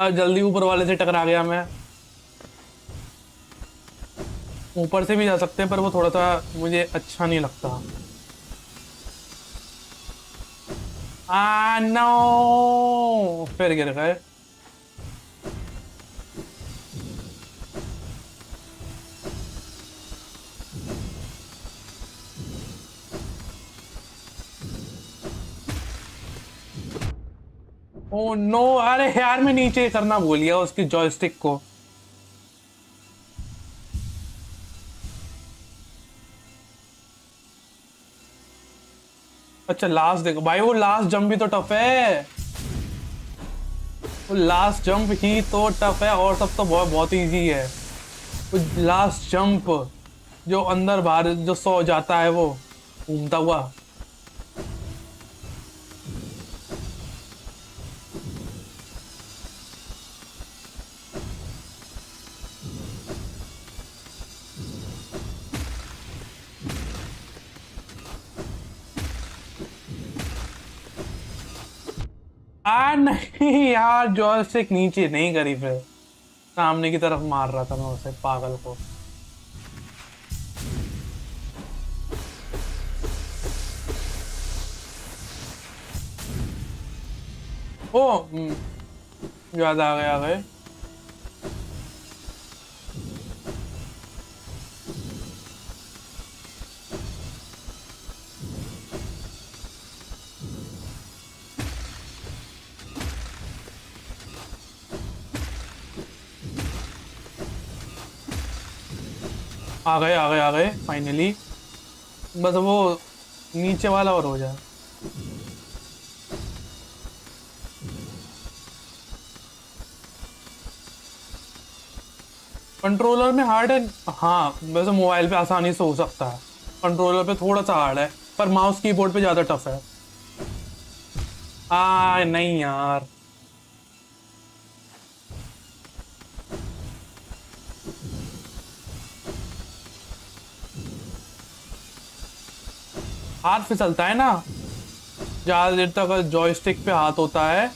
अब जल्दी ऊपर वाले से टकरा गया मैं। ऊपर से भी जा सकते हैं पर वो थोड़ा सा मुझे अच्छा नहीं लगता। नो, फिर गिर गए। ओ नो, अरे यार मैं नीचे करना भूल गया उसकी जॉयस्टिक को। अच्छा लास्ट देखो भाई, वो लास्ट जंप भी तो टफ है। वो लास्ट जंप ही तो टफ है, और सब तो बहुत बहुत इजी है। वो लास्ट जंप जो अंदर बाहर जो सो जाता है वो घूमता हुआ। नहीं यार, जॉयस्टिक नीचे नहीं करी, फिर सामने की तरफ मार रहा था मैं उसे, पागल को। ओ याद आ गए आ गए। आ गए आ गए आ गए फाइनली। बस वो नीचे वाला और हो जाए। कंट्रोलर में हार्ड है। हाँ वैसे मोबाइल पे आसानी से हो सकता है, कंट्रोलर पे थोड़ा सा हार्ड है, पर माउस कीबोर्ड पे ज्यादा टफ है। नहीं यार। हाथ फिसलता है ना, ज्यादा देर तक जॉयस्टिक पे हाथ होता है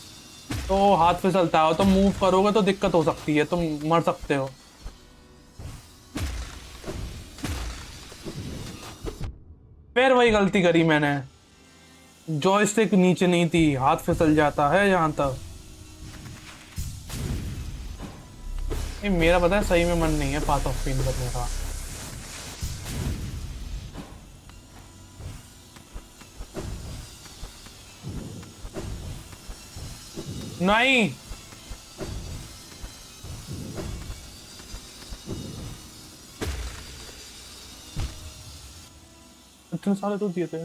तो हाथ फिसलता है, और तुम मूव करोगे तो दिक्कत हो सकती है, तुम मर सकते हो। फिर वही गलती करी मैंने, जॉयस्टिक नीचे नहीं थी, हाथ फिसल जाता है यहाँ तक। ये मेरा पता है सही में मन नहीं है पाथ ऑफ पेन करने का। नहीं, इतने सारे तो दिए थे।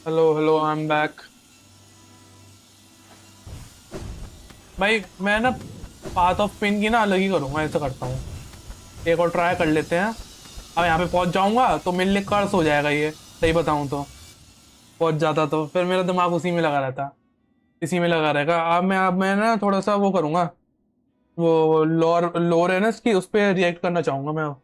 Hello hello, I am back. भाई मैं ना पाथ ऑफ पेन की ना अलग ही करूंगा, ऐसा करता हूँ। एक और ट्राई कर लेते हैं। अब यहाँ पे पहुंच जाऊंगा तो मेरे लिए कर्स हो जाएगा ये, सही बताऊं तो। पहुंच जाता तो फिर मेरा दिमाग उसी में लगा रहता, इसी में लगा रहेगा। अब मैं ना थोड़ा सा वो करूंगा, वो लोर लोर है ना इसकी, उस पर रिएक्ट करना चाहूंगा मैं।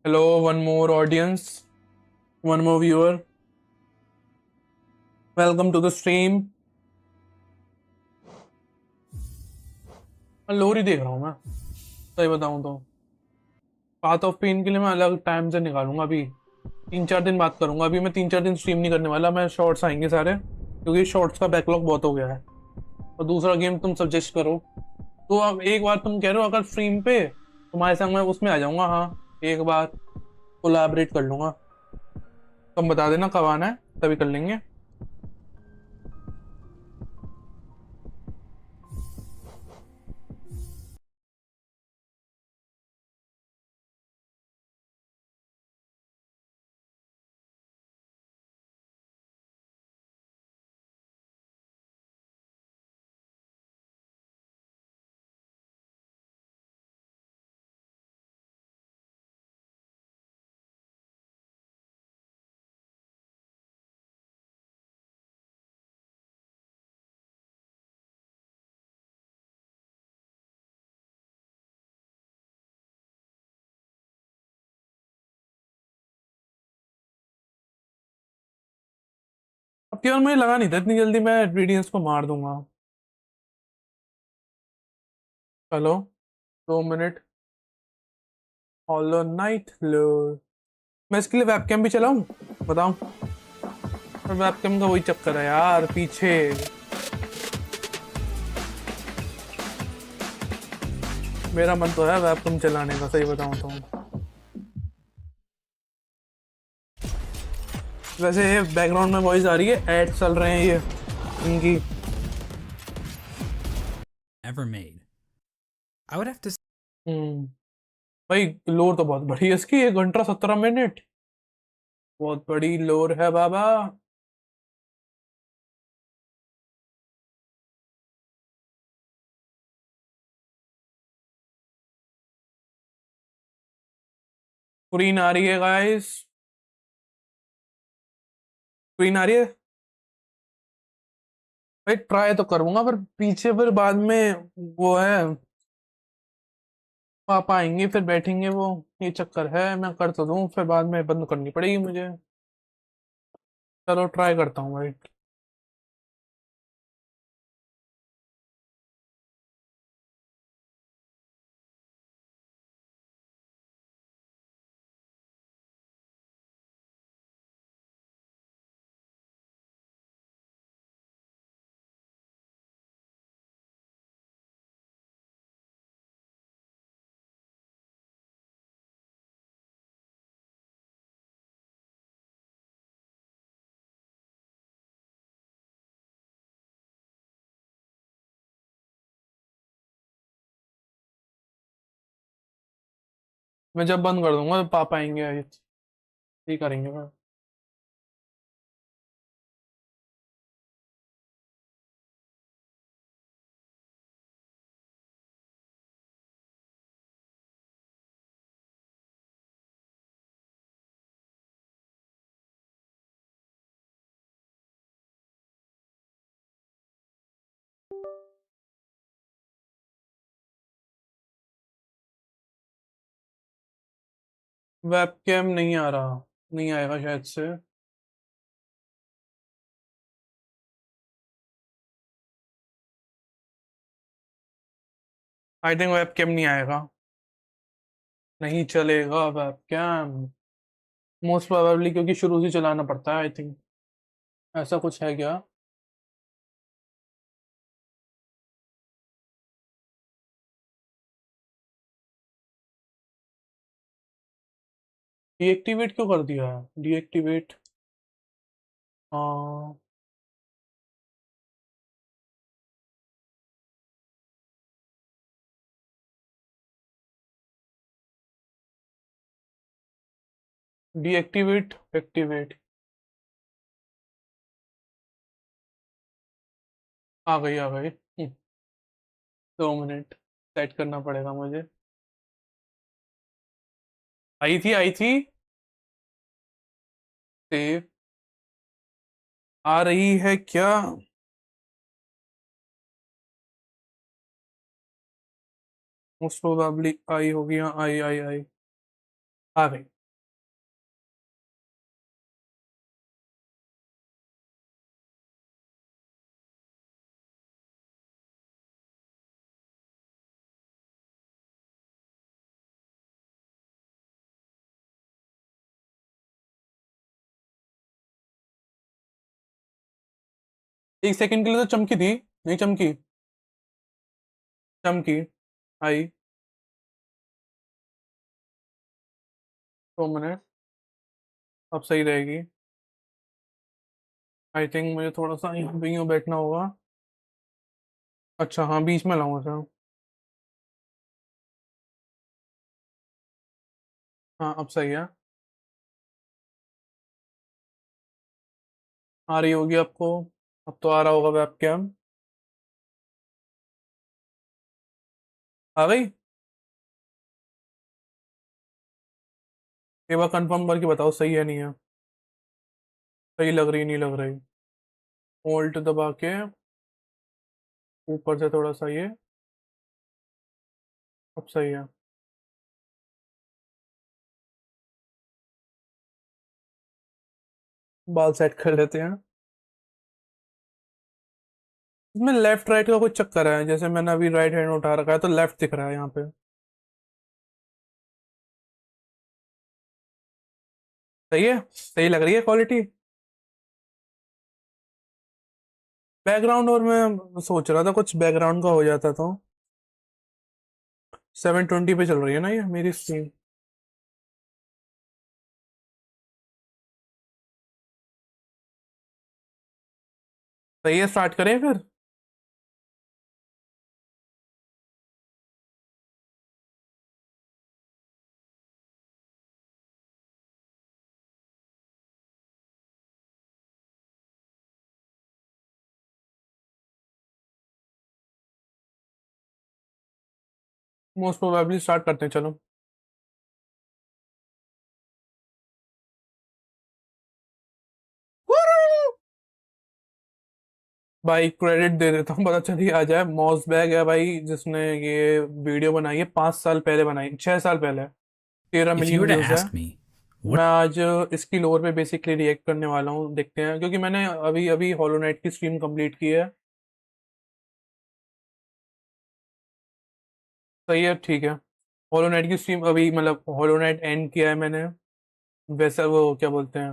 Hello, one more audience, one more viewer, welcome to the stream. लोरी देख रहा हूँ मैं, सही बताऊँ तो। पाथ ऑफ पेन के लिए मैं अलग टाइम से निकालूंगा अभी, 3-4 दिन बात करूंगा। अभी मैं 3-4 दिन स्ट्रीम नहीं करने वाला, मैं शॉर्ट्स आएंगे सारे, क्योंकि शॉर्ट्स का बैकलॉग बहुत हो गया है। और दूसरा गेम तुम सजेस्ट करो। तो अब एक बार तुम कह रहे हो अगर स्ट्रीम पे तुम्हारे संग मैं उसमें आ जाऊंगा, हाँ, एक बार कोलैबोरेट कर लूंगा। तुम बता देना कब आना है, तभी कर लेंगे। अब केवल मुझे लगा नहीं था इतनी जल्दी मैं रेडियंस को मार दूंगा। चलो, 2 मिनट। हॉलो नाइट लो। मैं इसके लिए वेबकैम भी चलाऊं, बताऊं? पर वेबकैम का वही चक्कर है यार पीछे। मेरा मन तो है वेबकैम चलाने का, सही बताऊं तो। वैसे बैकग्राउंड में वॉइस आ रही है, एड चल रहे हैं ये इनकी। ever made. I would have to हम्म। भाई लोर तो बहुत बड़ी है इसकी, 1 घंटा 17 मिनट। बहुत बड़ी लोर है बाबा। क्वीन आ रही है गाइस, क्वीन आ रही है। भाई ट्राई तो करूंगा, पर पीछे फिर बाद में वो है, पापा आएंगे फिर बैठेंगे वो, ये चक्कर है। मैं कर तो दूं, फिर बाद में बंद करनी पड़ेगी मुझे। चलो ट्राई करता हूँ भाई। मैं जब बंद कर दूंगा तो पापा आएंगे, ये करेंगे मैं। वेबकैम नहीं आ रहा, नहीं आएगा शायद से। आई थिंक वेबकैम नहीं आएगा, नहीं चलेगा वेबकैम। मोस्ट प्रोबेबली क्योंकि शुरू से चलाना पड़ता है, आई थिंक ऐसा कुछ है क्या। डीएक्टिवेट क्यों कर दिया है, डीएक्टिवेट। हाँ, डीएक्टिवेट एक्टिवेट। आ गई आ गई। 2 मिनट, सेट करना पड़ेगा मुझे। आई थी आई थी। सेव। आ रही है क्या? मोस्ट प्रोबेबली आई होगी, हाँ आई आई आई। आ गई। एक सेकंड के लिए तो चमकी थी, नहीं चमकी, चमकी आई। 2 मिनट, अब सही रहेगी। आई थिंक मुझे थोड़ा सा यहाँ पे यूँ बैठना होगा। अच्छा हाँ, बीच में लाऊंगा सर। हाँ अब सही है। आ रही होगी आपको, अब तो आ रहा होगा वेब कैम। आ गई। एक बार कंफर्म करके बताओ सही है नहीं है। सही लग रही नहीं लग रही। ऑल्ट दबा के ऊपर से थोड़ा सा ये, अब सही है। बाल सेट कर लेते हैं। इसमें लेफ्ट राइट का कुछ चक्कर है, जैसे मैंने अभी राइट हैंड उठा रखा है तो लेफ्ट दिख रहा है यहाँ पे। सही है, सही लग रही है क्वालिटी। बैकग्राउंड, और मैं सोच रहा था कुछ बैकग्राउंड का हो जाता तो। 720 पे चल रही है ना ये मेरी स्क्रीन। सही है, स्टार्ट करें फिर। मोस्ट प्रोबेबली स्टार्ट करते हैं, चलो। भाई क्रेडिट दे देता हूँ, पता चली आ जाए। मॉस बैग है भाई जिसने ये वीडियो बनाई है, 5 साल पहले बनाई, 6 साल पहले। तेरह If you were million to views है। ask me, what मैं आज इसकी लोर पे बेसिकली रिएक्ट करने वाला हूँ, देखते हैं, क्योंकि मैंने अभी अभी हॉलो नाइट की स्ट्रीम कंप्लीट की है। सही है, ठीक है। हॉलो नाइट की स्ट्रीम अभी, मतलब हॉलो नाइट एंड किया है मैंने। वैसा वो क्या बोलते हैं,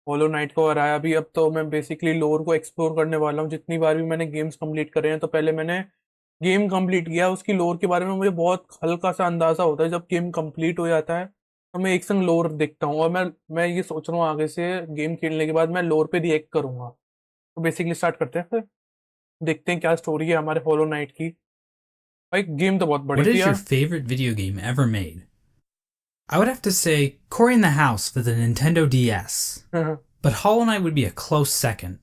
हॉलो नाइट को हराया भी। अब तो मैं बेसिकली लोर को एक्सप्लोर करने वाला हूँ। जितनी बार भी मैंने गेम्स कंप्लीट करे हैं, तो पहले मैंने गेम कंप्लीट किया, उसकी लोर के बारे में मुझे बहुत हल्का सा अंदाजा होता है। जब गेम कंप्लीट हो जाता है तो मैं एक संग लोर देखता हूँ, और मैं ये सोच रहा हूँ आगे से गेम खेलने के बाद मैं लोर पे रिएक्ट करूंगा। तो बेसिकली स्टार्ट करते हैं फिर, देखते हैं क्या स्टोरी है हमारे हॉलो नाइट की। भाई गेम तो बहुत बड़ी what थी is your यार। favorite video game ever made? I would have to say Cory in the House for the Nintendo DS, but Hollow Knight would be a close second.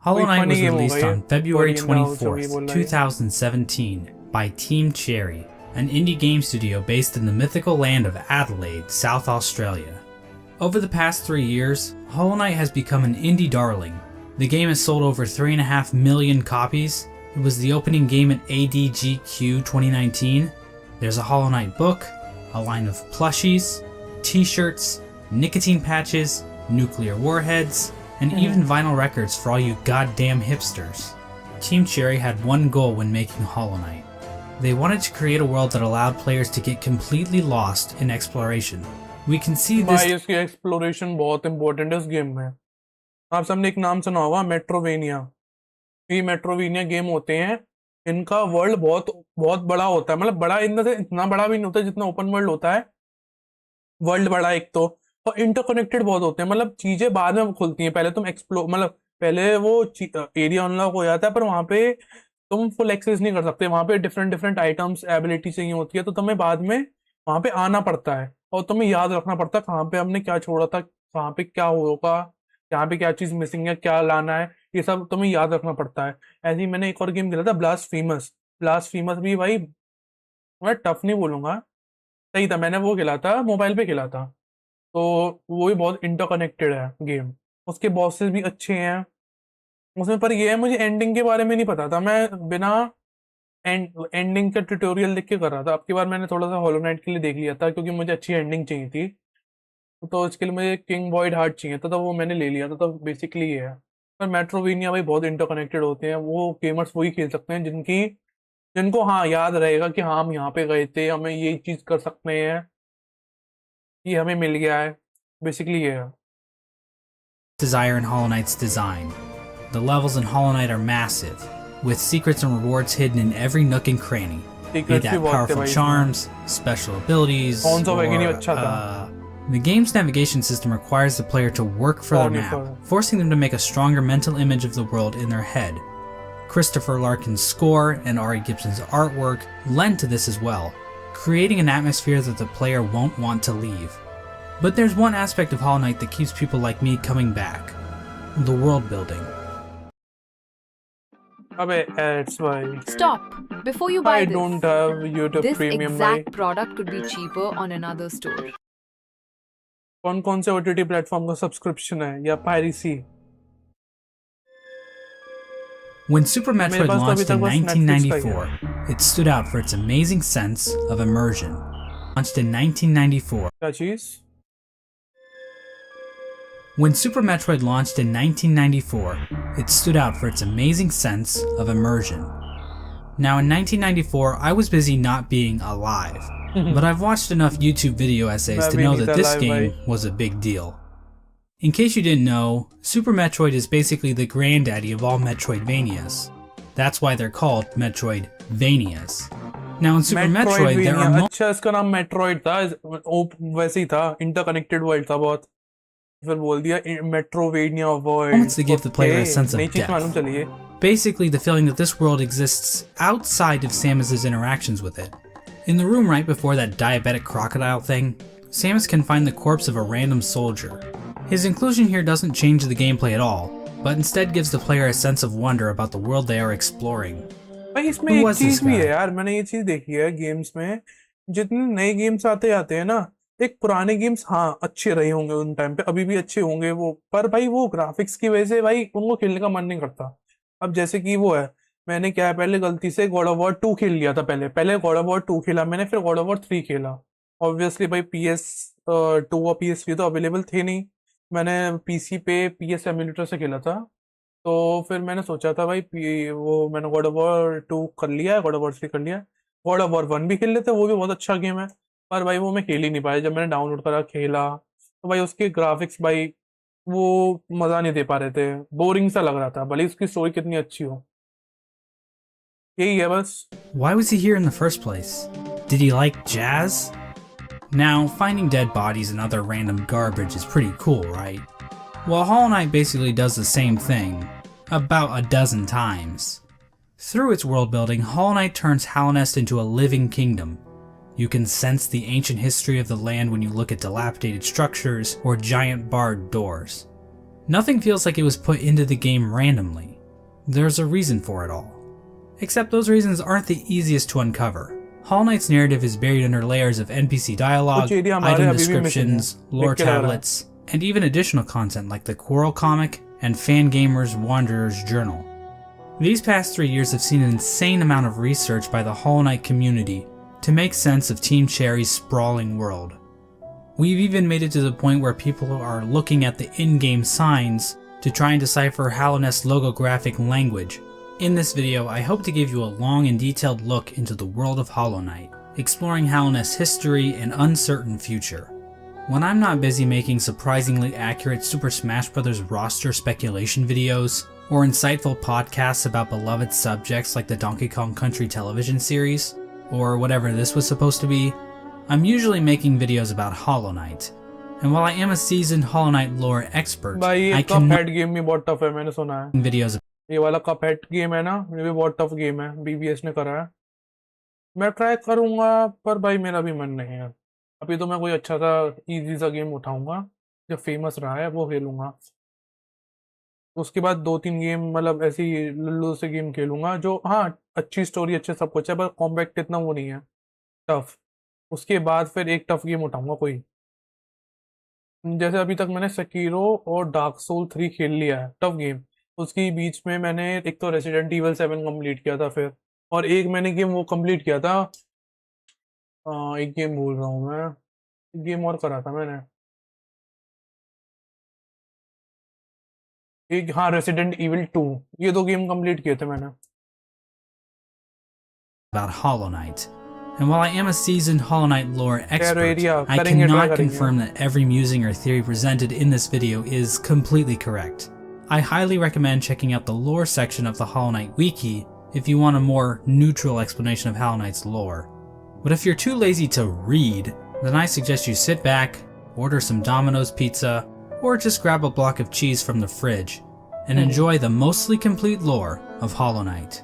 Hollow कोई Knight funny was game होगा released ये, on February कोरी in the house जो भी 24th, बोल रहा है ये। 2017 by Team Cherry, an indie game studio based in the mythical land of Adelaide, South Australia. Over the past 3 years, Hollow Knight has become an indie darling. The game has sold over 3.5 million copies. It was the opening game at ADGQ 2019. There's a Hollow Knight book, a line of plushies, t-shirts, nicotine patches, nuclear warheads, and even vinyl records for all you goddamn hipsters. Team Cherry had one goal when making Hollow Knight. They wanted to create a world that allowed players to get completely lost in exploration. We can see this भाई इसकी exploration बहुत important है इस game में। आप सबने एक नाम सुना होगा, मेट्रोवेनिया। ये मेट्रोवेनिया गेम होते हैं, इनका वर्ल्ड बहुत बहुत बड़ा होता है। मतलब बड़ा इन से इतना बड़ा भी नहीं होता जितना ओपन वर्ल्ड होता है। वर्ल्ड बड़ा एक तो, और इंटरकनेक्टेड बहुत होते हैं। मतलब चीजें बाद में खुलती हैं, पहले तुम एक्सप्लोर, मतलब पहले वो एरिया अनलॉक हो जाता है, पर वहां पे तुम फुल एक्सेस नहीं कर सकते। वहां पे डिफरेंट डिफरेंट आइटम्स एबिलिटी चाहिए होती है, तो तुम्हें बाद में वहां पे आना पड़ता है, और तुम्हें याद रखना पड़ता है कहाँ पे हमने क्या छोड़ा था, कहाँ पे क्या होगा, यहाँ पे क्या चीज मिसिंग है, क्या लाना है। ये सब तुम्हें याद रखना पड़ता है। ऐसे ही मैंने एक और गेम खेला था, ब्लास्ट फेमस। ब्लास्ट फेमस भी भाई, मैं टफ नहीं बोलूंगा, सही था। मैंने वो खेला था, मोबाइल पे खेला था। तो वो भी बहुत इंटरकनेक्टेड है गेम। उसके बॉसेस भी अच्छे हैं उसमें, पर ये है मुझे एंडिंग के बारे में नहीं पता था। मैं बिना एंडिंग का ट्यूटोरियल देख के कर रहा था। अब की बार मैंने थोड़ा सा हॉलो नाइट के लिए देख लिया था, क्योंकि मुझे अच्छी एंडिंग चाहिए थी। तो इसके लिए मुझे किंग वॉइड हार्ट चाहिए था, तो वो मैंने ले लिया था। तो बेसिकली ये है। पर मेट्रोवीनिया भाई बहुत इंटरकनेक्टेड होते हैं। वो गेमर्स वही खेल सकते हैं जिनको हाँ याद रहेगा कि हाँ हम यहाँ पे गए थे, हमें ये चीज कर सकते हैं, ये हमें मिल गया है। बेसिकली ये है। desire in Hollow Knight's design. The levels in Hollow Knight are massive, with secrets and rewards hidden in every nook and cranny. Be Secrets that भी बहुत थे powerful भाई इसमें। charms, special abilities, कौन सा wagon ही or, अच्छा था? the game's navigation system requires the player to work for their Only map, for- forcing them to make a stronger mental image of the world in their head. Christopher Larkin's score and Ari Gibson's artwork lend to this as well, creating an atmosphere that the player won't want to leave. But there's one aspect of Hollow Knight that keeps people like me coming back: the world building. अबे ads भाई। Stop! Before you buy I this, don't have YouTube this Premium भाई। exact product could be cheaper on another store. कौन से OTT platform का subscription है या piracy? When Super Metroid पास तो अभी launched in तक बस Netflix का ही है। 1994, it stood out for its amazing sense of immersion. Launched in 1994. क्या चीज? When Super Metroid launched in 1994, it stood out for its amazing sense of immersion. Now in 1994, I was busy not being alive, but I've watched enough YouTube video essays to know that this game was a big deal. In case you didn't know, Super Metroid is basically the granddaddy of all Metroidvanias. That's why they're called Metroidvanias. Now in Super Metroid, there are अच्छा इसका नाम Metroid था, वैसे ही था, interconnected world था बहुत। फिर बोल दिया Metrovania world. moments that give the player a sense of नई चीज मालूम depth. चली है। Basically the feeling that this world exists outside of Samus's interactions with it. In the room right before that diabetic crocodile thing, Samus can find the corpse of a random soldier. His inclusion here doesn't change the gameplay at all, but instead gives the player a sense of wonder about the world they are exploring. भाई इसमें Who एक was this चीज भी है guy? यार, मैंने ये चीज देखी है गेम्स में, जितने नए गेम्स आते जाते हैं ना, एक पुराने गेम्स हाँ अच्छे रहे होंगे उन टाइम पे, अभी भी अच्छे होंगे वो, पर भाई वो ग्राफिक्स की वजह से भाई उनको खेलने का मन नहीं करता। अब जैसे कि वो है, मैंने क्या है, पहले गलती से गॉड ऑफ वॉर 2 खेल लिया था, पहले गॉड ऑफ वॉर 2 खेला मैंने, फिर गॉड ऑफ वॉर 3 खेला। ऑब्वियसली भाई PS2 और PS3 तो अवेलेबल थे नहीं, मैंने पीसी पे PS एमुलेटर से खेला था। तो फिर मैंने सोचा था भाई वो मैंने गॉड ऑफ वॉर 2 कर लिया है, गॉड ऑफ वॉर 3 कर लिया है, गॉड ऑफ वॉर 1 भी खेल लेते, वो भी बहुत अच्छा गेम है, पर भाई वो मैं खेल ही नहीं पाया। जब मैंने डाउनलोड करा खेला तो भाई उसके ग्राफिक्स भाई वो मजा नहीं दे पा रहे थे, बोरिंग सा लग रहा था, भले उसकी स्टोरी कितनी अच्छी हो। यही है बस। Why was he here in the first place? Did he like jazz? Now, finding dead bodies and other random garbage is pretty cool, right? Well, Hollow Knight basically does the same thing, about a dozen times. Through its world building, Hollow Knight turns Hallownest into a living kingdom. You can sense the ancient history of the land when you look at dilapidated structures or giant barred doors. Nothing feels like it was put into the game randomly. There's a reason for it all. Except those reasons aren't the easiest to uncover. Hollow Knight's narrative is buried under layers of NPC dialogue, कुछ area हमारे item अभी भी missing है, descriptions, lore देख के लग रहा है। tablets, and even additional content like the Quarrel comic and Fangamer's Wanderer's Journal. These past 3 years have seen an insane amount of research by the Hollow Knight community to make sense of Team Cherry's sprawling world. We've even made it to the point where people are looking at the in-game signs to try and decipher Hallownest's logographic language. In this video, I hope to give you a long and detailed look into the world of Hollow Knight, exploring Hallownest's history and uncertain future. When I'm not busy making surprisingly accurate Super Smash Bros. Roster speculation videos, or insightful podcasts about beloved subjects like the Donkey Kong Country television series, or whatever this was supposed to be, I'm usually making videos about Hollow Knight. And while I am a seasoned Hollow Knight lore expert, भाई ये I cannot कपहेड game भी बहुत tough है, मैंने सुना है। videos ये वाला कपहेड गेम है ना, ये भी बहुत टफ गेम है, BBS ने करा है। मैं ट्राई करूंगा, पर भाई मेरा भी मन नहीं है। अभी तो मैं कोई अच्छा सा इजी सा गेम उठाऊंगा जो फेमस रहा है, वो खेलूंगा। उसके बाद 2-3 गेम मतलब ऐसी लुल्लू से गेम खेलूंगा जो हाँ अच्छी स्टोरी, अच्छे सब कुछ है, पर कॉम्बैक्ट इतना वो नहीं है, टफ। उसके बाद फिर एक टफ गेम उठाऊंगा कोई, जैसे अभी तक मैंने सकीरो और डार्क सोल 3 खेल लिया है, टफ गेम। उसकी बीच में मैंने एक तो रेसिडेंट इवल 7 कंप्लीट किया था, फिर और एक मैंने गेम वो कंप्लीट किया था, एक गेम भूल रहा हूँ मैं, एक गेम और करा था मैंने, एक हाँ रेसिडेंट इवल 2, ये 2 गेम कंप्लीट किए थे मैंने। about Hollow Knight. And while I am a seasoned Hollow Knight lore expert, area, I करेंगे, try cannot करेंगे। confirm that every musing or theory presented in this video is completely correct. I highly recommend checking out the lore section of the Hollow Knight wiki if you want a more neutral explanation of Hollow Knight's lore. But if you're too lazy to read, then I suggest you sit back, order some Domino's pizza, or just grab a block of cheese from the fridge and enjoy the mostly complete lore of Hollow Knight.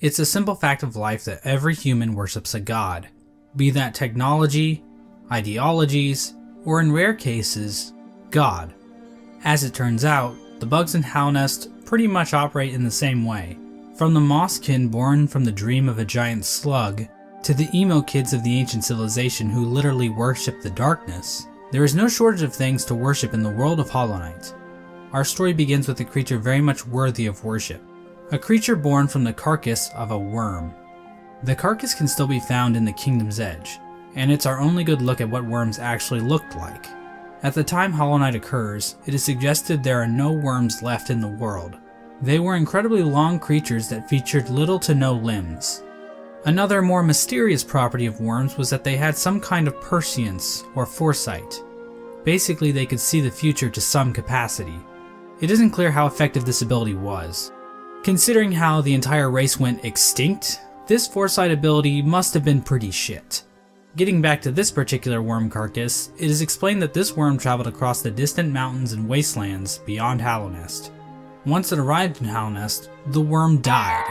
It's a simple fact of life that every human worships a god, be that technology, ideologies, or in rare cases, God. As it turns out, the bugs in Hallownest pretty much operate in the same way. From the mosskin born from the dream of a giant slug, to the emo kids of the ancient civilization who literally worship the darkness, there is no shortage of things to worship in the world of Hollow Knight. Our story begins with a creature very much worthy of worship, a creature born from the carcass of a worm. The carcass can still be found in the Kingdom's Edge, and it's our only good look at what worms actually looked like. At the time Hollow Knight occurs, it is suggested there are no worms left in the world. They were incredibly long creatures that featured little to no limbs. Another more mysterious property of worms was that they had some kind of prescience or foresight. Basically, they could see the future to some capacity. It isn't clear how effective this ability was. Considering how the entire race went extinct, this foresight ability must have been pretty shit. Getting back to this particular worm carcass, it is explained that this worm traveled across the distant mountains and wastelands beyond Hallownest. Once it arrived in Hallownest, the worm died.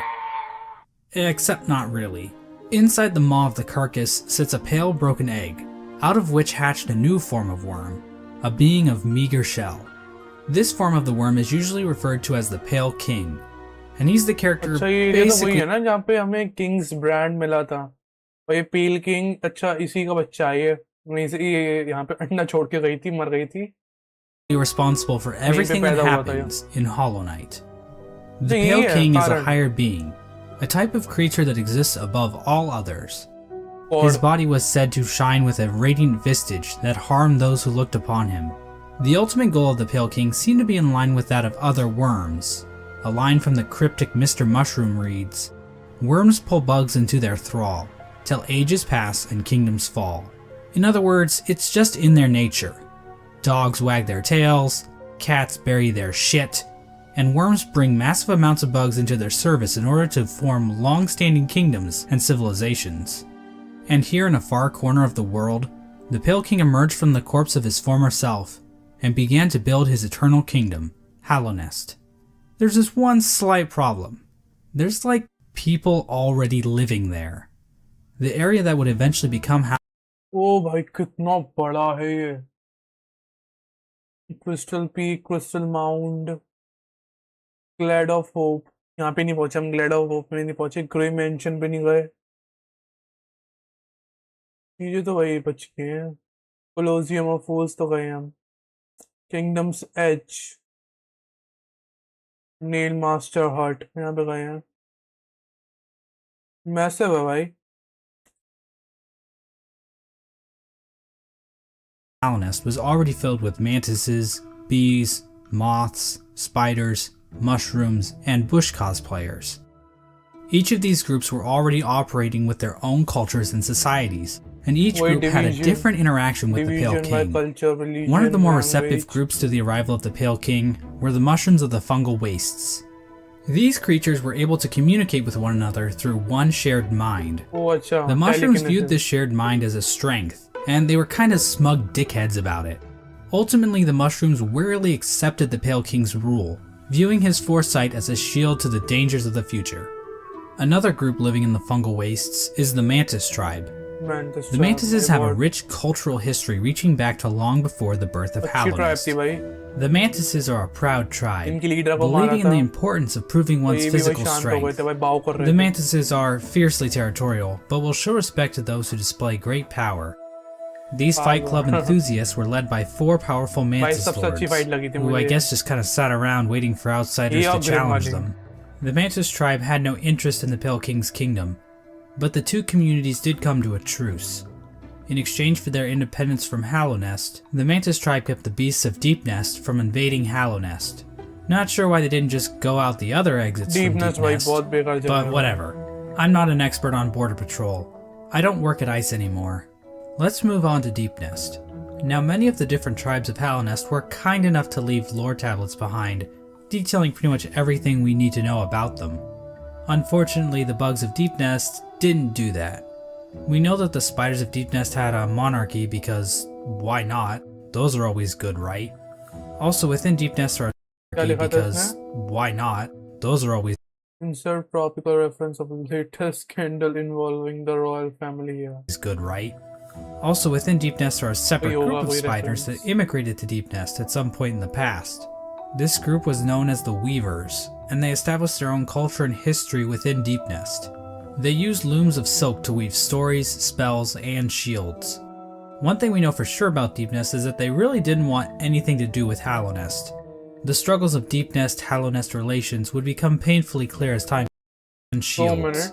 Except not really. Inside the maw of the carcass sits a pale broken egg, out of which hatched a new form of worm, a being of meager shell. This form of the worm is usually referred to as the Pale King, and he's the character अच्छा ये तो वही basically है ना जहाँ पे हमें Kings brand मिला था और ये पेल किंग अच्छा इसी का बच्चा है ये वहीं से ये यहाँ पे अंडा छोड़ के गई थी मर गई थी responsible for everything that happens in Hollow Knight. The यही Pale है King is a कारण higher being, a type of creature that exists above all others. और His body was said to shine with a radiant visage that harmed those who looked upon him. The ultimate goal of the Pale King seemed to be in line with that of other worms. A line from the cryptic Mr. Mushroom reads, "Worms pull bugs into their thrall, till ages pass and kingdoms fall." In other words, it's just in their nature. Dogs wag their tails, cats bury their shit, and worms bring massive amounts of bugs into their service in order to form long-standing kingdoms and civilizations. And here in a far corner of the world, the Pale King emerged from the corpse of his former self and began to build his eternal kingdom, Hallownest. There's just one slight problem. There's like people already living there. The area that would eventually become ओ भाई कितना बड़ा है ये crystal peak crystal mount glad of hope यहाँ पे नहीं पहुंचे हम ग्लैड ऑफ होप में नहीं पहुंचे ग्रे मेंशन पे नहीं गए चीजें तो वही बच गए हैं कोलोसियम ऑफ फूल्स तो गए हम किंगडम्स एज नेल मास्टर हट यहाँ पे गए हैं मैसिव है भाई Hallownest was already filled with mantises, bees, moths, spiders, mushrooms, and bush cosplayers. Each of these groups were already operating with their own cultures and societies, and each Wait, group had a division- different interaction with the Pale division by King. culture religion One of the more receptive language groups to the arrival of the Pale King were the mushrooms of the fungal wastes. These creatures were able to communicate with one another through one shared mind. ओ अच्छा The mushrooms viewed telekinesis. this shared mind as a strength, and they were kind of smug dickheads about it. Ultimately, the mushrooms wearily accepted the Pale King's rule, viewing his foresight as a shield to the dangers of the future. Another group living in the fungal wastes is the Mantis tribe. Mantis The tribe, Mantises my have a God. rich cultural history reaching back to long before the birth of अच्छी tribe थी Hallownest. भाई The Mantises are a proud tribe, इनकी leader को मारा believing in था the importance of proving तो one's ये भी भाई physical शांत हो गए strength. थे भाई बाव कर रहे The थे Mantises are fiercely territorial, but will show respect to those who display great power. These Fight Club enthusiasts were led by 4 powerful भाई Mantis सबसे अच्छी lords, फाइट लगी थी who I मुझे guess just kind of sat around waiting for outsiders Yeah, to Grim challenge Martin. them. The Mantis tribe had no interest in the Pale King's kingdom, but the two communities did come to a truce. In exchange for their independence from Hallownest, the Mantis tribe kept the beasts of Deepnest from invading Hallownest. Not sure why they didn't just go out the other exits from deepness भाई Deepnest, बहुत बेकार जगह but है whatever. I'm not an expert on border patrol. I don't work at ICE anymore. Let's move on to Deepnest. Now, many of the different tribes of Hallownest were kind enough to leave lore tablets behind, detailing pretty much everything we need to know about them. Unfortunately, the bugs of Deepnest didn't do that. We know that the spiders of Deepnest had a monarchy because why not? Those are always good, right? Also within Deepnest are क्या लिखा था because इसमें? why not? Those are always Insert topical reference of latest scandal involving the royal family here. good, right? Also within Deepnest are a separate कोई group होगा of कोई spiders reference. that immigrated to Deepnest at some point in the past. This group was known as the Weavers, and they established their own culture and history within Deepnest. They used looms of silk to weave stories, spells, and shields. One thing we know for sure about Deepnest is that they really didn't want anything to do with Hallownest. The struggles of Deepnest-Hallownest relations would become painfully clear as time and 2 shields. minutes.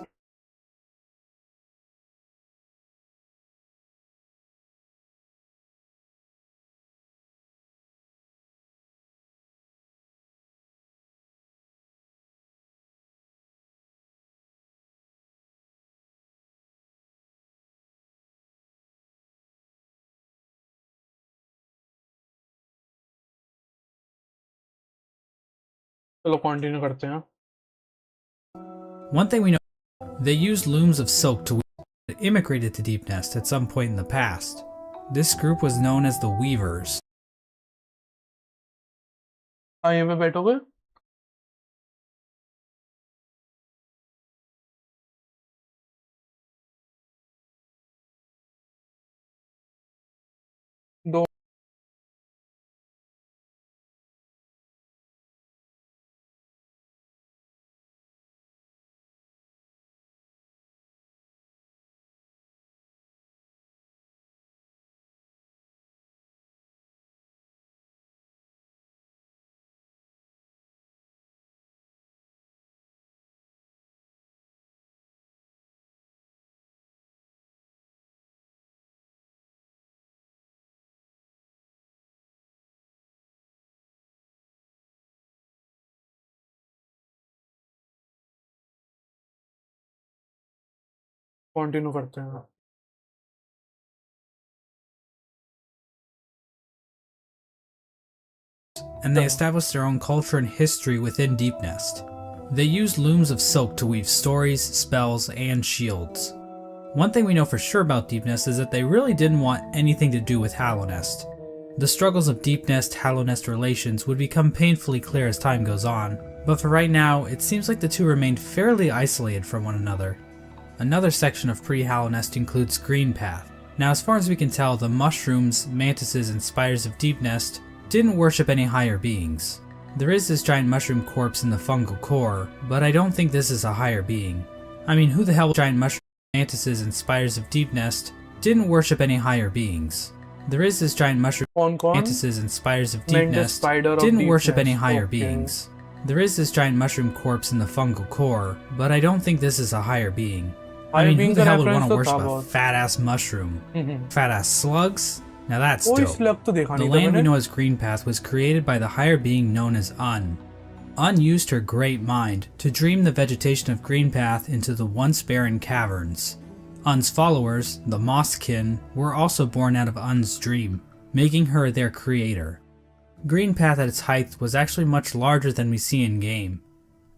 चलो continue करते हैं. One thing we know, they used looms of silk to weave that immigrated to Deepnest at some point in the past. This group was known as the Weavers. हाँ यहीं पे बैठोगे? दो continue करते हैं. And they established their own culture and history within Deepnest. They used looms of silk to weave stories, spells, and shields. One thing we know for sure about Deepnest is that they really didn't want anything to do with Hallownest. The struggles of Deepnest-Hallownest relations would become painfully clear as time goes on, but for right now, it seems like the two remained fairly isolated from one another. Another section of pre-Hallownest includes Green Path. Now, as far as we can tell, the mushrooms, mantises, and spiders of Deepnest didn't worship any higher beings. There is this giant mushroom corpse in the fungal core, but I don't think this is a higher being. I mean, who the hell giant mushroom mantises and spiders of Deepnest didn't worship any higher beings. There is this giant mushroom कौन mantises and spiders of Mantis Deepnest spider of didn't worship any Deepnest, higher okay. beings. There is this giant mushroom corpse in the fungal core, but I don't think this is a higher being. I Higher mean, who being the का hell would reference want to तो worship था a बहुत. fat ass mushroom? Fat ass slugs? Now that's कोई dope. slug तो देखा The नहीं था land we मैंने. know as Green Path was created by the higher being known as Un. Un used her great mind to dream the vegetation of Green Path into the once barren caverns. Un's followers, the Mosskin, were also born out of Un's dream, making her their creator. Green Path at its height was actually much larger than we see in game.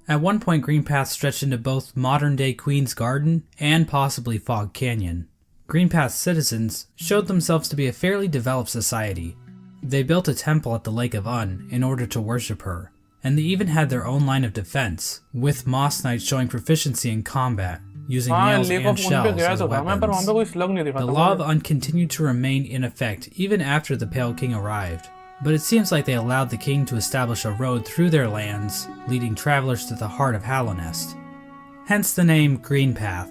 At one point, Green Path stretched into both modern-day Queen's Garden and possibly Fog Canyon. Green Path's citizens showed themselves to be a fairly developed society. They built a temple at the Lake of Un in order to worship her, and they even had their own line of defense, with Moss Knights showing proficiency in combat, using हाँ nails lake and of उन पे shells गया as तो था मैं, पर वहाँ पे weapons. कोई slug नहीं दिखा The था. Law of Un continued to remain in effect even after the Pale King arrived, but it seems like they allowed the king to establish a road through their lands, leading travelers to the heart of Hallownest. Hence the name Green Path.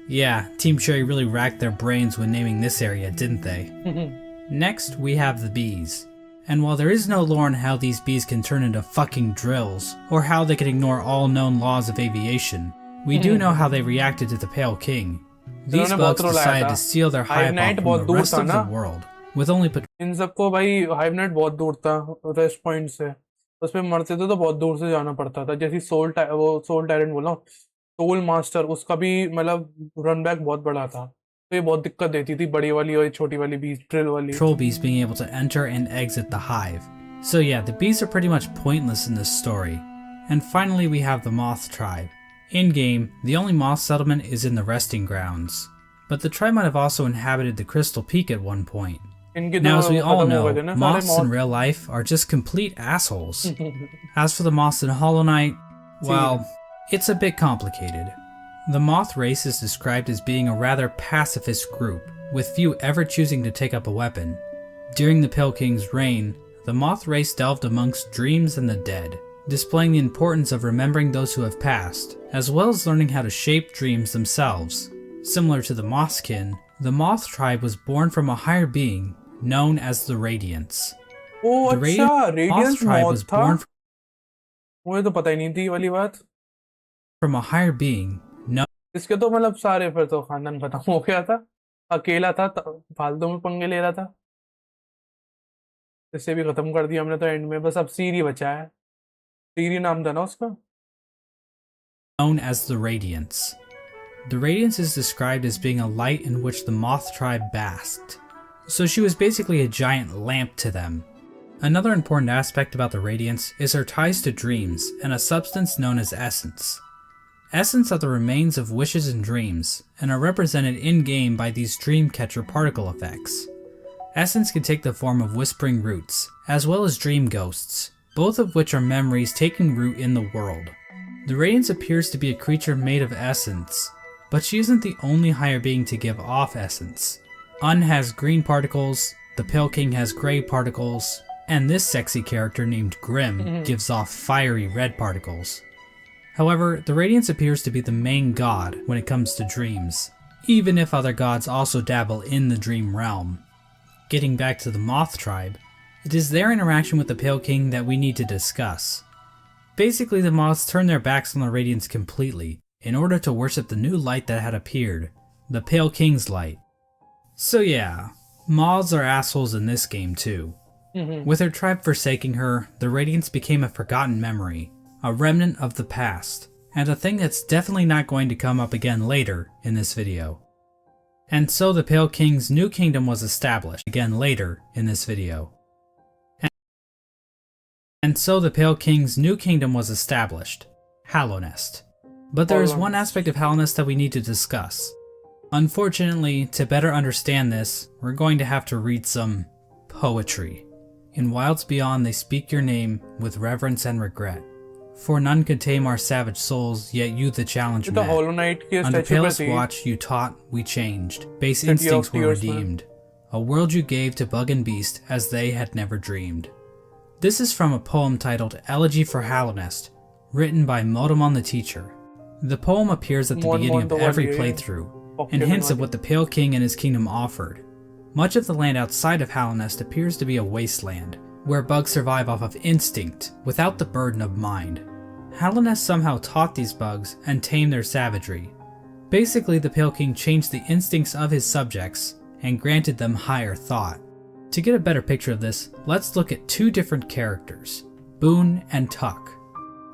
Yeah, Team Cherry really racked their brains when naming this area, didn't they? Next, we have the bees. And while there is no lore on how these bees can turn into fucking drills, or how they can ignore all known laws of aviation, we do know how they reacted to the Pale King. These इन्होंने bugs बहुत रुलाया decided था. to steal their Hive Night hive बहुत from the दूर rest था of the ना. world, with only इन सबको भाई hive night बहुत दूर था रेस्ट पॉइंट से. उस पे मरते थे तो बहुत दूर से जाना पड़ता था. जैसे वो सोल टायरेंट बोला, सोल मास्टर, उसका भी मतलब रन बैक बहुत बड़ा था. तो ये बहुत दिक्कत देती थी, बड़ी वाली और छोटी वाली बीज, ड्रिल वाली. Control bees being able to enter and exit the hive. So yeah, the bees are pretty much pointless in this story. And finally we have the moth tribe. In-game, the only moth settlement is in the resting grounds. But the tribe might have also inhabited the Crystal Peak at one point. इनके Now, as we खत्म all हो know, गए थे ना moths सारे in real life are just complete assholes. As for the moths in Hollow Knight, well, it's a bit complicated. The moth race is described as being a rather pacifist group, with few ever choosing to take up a weapon. During the Pale King's reign, the moth race delved amongst dreams and the dead, displaying the importance of remembering those who have passed, as well as learning how to shape dreams themselves. Similar to the Mothkin, the moth tribe was born from a higher being known as the Radiance. Oh The अच्छा, moth Radiance tribe moth was था. born मुझे तो पता ही नहीं थी ये वाली बात. from a higher being known इसके तो मतलब सारे फिर तो खानदान खत्म हो गया था. अकेला था, फालतू में पंगे ले रहा था. इसे भी खत्म कर दिया हमने तो एंड में. बस अब सीरी बचा है. सीरी नाम था ना उसका. as the Radiance. The Radiance is described as being a light in which the moth tribe basked, so she was basically a giant lamp to them. Another important aspect about the Radiance is her ties to dreams and a substance known as essence. Essence are the remains of wishes and dreams, and are represented in-game by these dreamcatcher particle effects. Essence can take the form of whispering roots, as well as dream ghosts, both of which are memories taking root in the world. The Radiance appears to be a creature made of essence, but she isn't the only higher being to give off essence. Un has green particles, the Pale King has grey particles, and this sexy character named Grim gives off fiery red particles. However, the Radiance appears to be the main god when it comes to dreams, even if other gods also dabble in the dream realm. Getting back to the Moth tribe, it is their interaction with the Pale King that we need to discuss. Basically, the Moths turned their backs on the Radiance completely in order to worship the new light that had appeared, the Pale King's light. So yeah, Moths are assholes in this game too. With her tribe forsaking her, the Radiance became a forgotten memory, a remnant of the past, and a thing that's definitely not going to come up again later in this video. And so the Pale King's new kingdom was established again later in this video. And so the Pale King's new kingdom was established, Hallownest. But there is one aspect of Hallownest that we need to discuss. Unfortunately, to better understand this, we're going to have to read some poetry. In wilds beyond they speak your name with reverence and regret. For none could tame our savage souls, yet you the challenge ये तो met. Hollow night के Under statue पे Palest थी. watch you taught, we changed. Base City of instincts were Tears, man. redeemed. A world you gave to bug and beast as they had never dreamed. This is from a poem titled Elegy for Hallownest, written by Motomon the Teacher. The poem appears at the beginning of every playthrough, and hints at what the Pale King and his kingdom offered. Much of the land outside of Hallownest appears to be a wasteland, where bugs survive off of instinct, without the burden of mind. Hallownest somehow taught these bugs and tamed their savagery. Basically, the Pale King changed the instincts of his subjects and granted them higher thought. To get a better picture of this, let's look at two different characters, Boone and Tuck.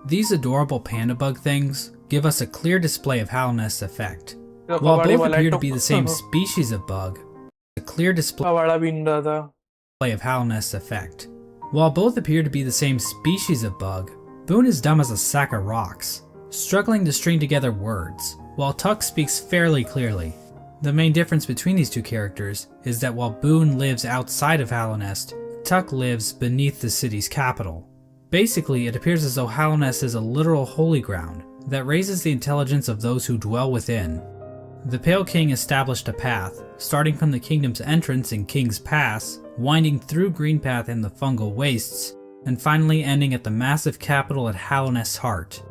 These adorable panda bug things give us a clear display of Hallownest's effect. While both appear to be the same species of bug, a clear display वाड़ा बीन रहा था. of Hallownest's effect. While both appear to be the same species of bug, Boone is dumb as a sack of rocks, struggling to string together words, while Tuck speaks fairly clearly. The main difference between these two characters is that while Boone lives outside of Hallownest, Tuck lives beneath the city's capital. Basically, it appears as though Hallownest is a literal holy ground that raises the intelligence of those who dwell within. The Pale King established a path, starting from the kingdom's entrance in King's Pass, winding through Greenpath and the fungal wastes, and finally ending at the massive capital at Hallownest's heart.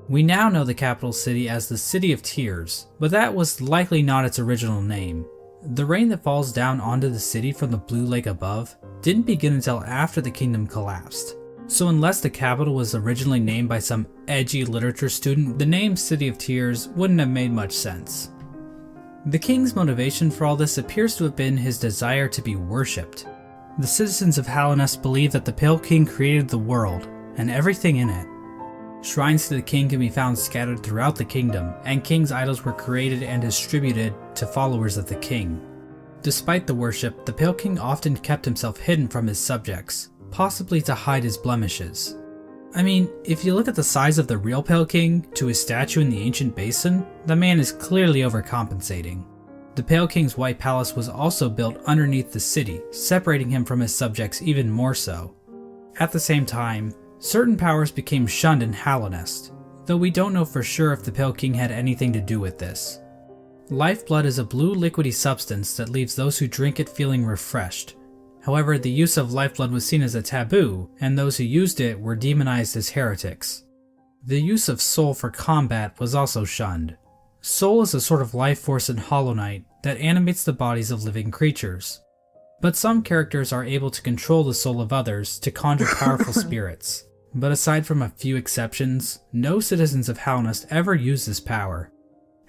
We now know the capital city as the City of Tears, but that was likely not its original name. The rain that falls down onto the city from the blue lake above didn't begin until after the kingdom collapsed. So unless the capital was originally named by some edgy literature student, the name City of Tears wouldn't have made much sense. The king's motivation for all this appears to have been his desire to be worshipped. The citizens of Hallownest believe that the Pale King created the world and everything in it. Shrines to the king can be found scattered throughout the kingdom, and king's idols were created and distributed to followers of the king. Despite the worship, the Pale King often kept himself hidden from his subjects, possibly to hide his blemishes. I mean, if you look at the size of the real Pale King to his statue in the ancient basin, the man is clearly overcompensating. The Pale King's White Palace was also built underneath the city, separating him from his subjects even more so. At the same time, certain powers became shunned in Hallownest, though we don't know for sure if the Pale King had anything to do with this. Lifeblood is a blue liquidy substance that leaves those who drink it feeling refreshed. However, the use of lifeblood was seen as a taboo, and those who used it were demonized as heretics. The use of soul for combat was also shunned. Soul is a sort of life force in Hollow Knight that animates the bodies of living creatures. But some characters are able to control the soul of others to conjure powerful spirits. But aside from a few exceptions, no citizens of Hallownest ever use this power.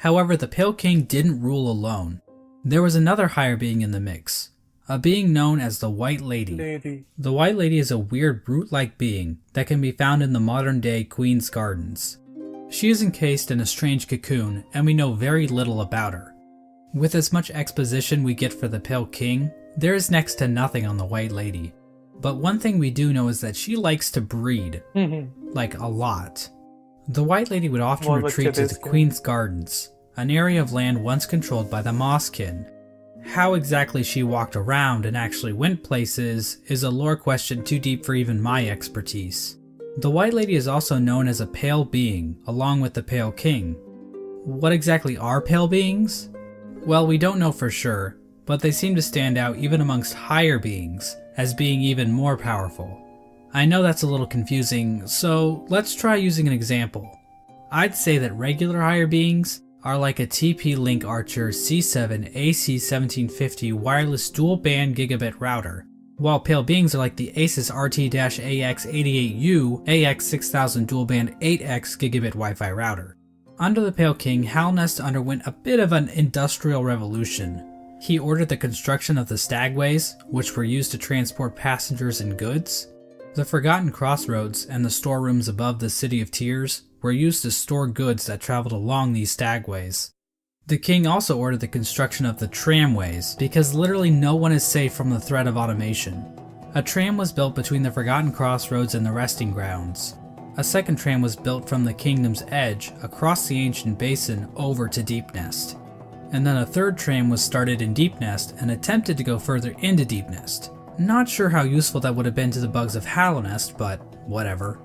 However, the Pale King didn't rule alone. There was another higher being in the mix, a being known as the White Lady. The White Lady is a weird brute-like being that can be found in the modern-day Queen's Gardens. She is encased in a strange cocoon, and we know very little about her. With as much exposition we get for the Pale King, there is next to nothing on the White Lady. But one thing we do know is that she likes to breed. Like a lot. The White Lady would often retreat to the Queen's Gardens, an area of land once controlled by the Mosskin. How exactly she walked around and actually went places is a lore question too deep for even my expertise. The White Lady is also known as a pale being, along with the Pale King. What exactly are pale beings? Well, we don't know for sure, but they seem to stand out even amongst higher beings, as being even more powerful. I know that's a little confusing, so let's try using an example. I'd say that regular higher beings are like a TP-Link Archer C7 AC1750 wireless dual-band gigabit router, while pale beings are like the Asus RT-AX88U AX6000 dual-band 8X gigabit Wi-Fi router. Under the Pale King, Hallownest underwent a bit of an industrial revolution. He ordered the construction of the stagways, which were used to transport passengers and goods. The Forgotten Crossroads and the storerooms above the City of Tears were used to store goods that traveled along these stagways. The king also ordered the construction of the tramways, because literally no one is safe from the threat of automation. A tram was built between the Forgotten Crossroads and the resting grounds. A second tram was built from the kingdom's edge across the ancient basin over to Deepnest. And then a third tram was started in Deepnest and attempted to go further into Deepnest. Not sure how useful that would have been to the bugs of Hallownest, but whatever.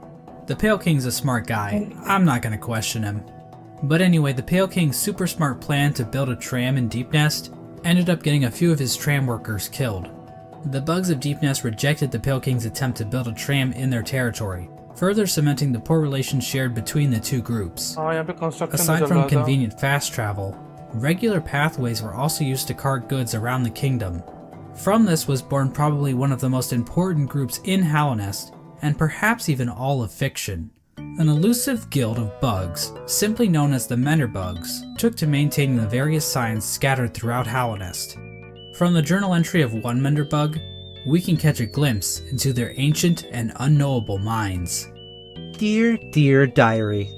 The Pale King's a smart guy, I'm not gonna question him. But anyway, the Pale King's super smart plan to build a tram in Deepnest ended up getting a few of his tram workers killed. The bugs of Deepnest rejected the Pale King's attempt to build a tram in their territory, further cementing the poor relations shared between the two groups. Aside from convenient fast travel, regular pathways were also used to cart goods around the kingdom. From this was born probably one of the most important groups in Hallownest, and perhaps even all of fiction. An elusive guild of bugs, simply known as the Menderbugs, took to maintaining the various signs scattered throughout Hallownest. From the journal entry of one Menderbug, we can catch a glimpse into their ancient and unknowable minds. Dear, dear diary,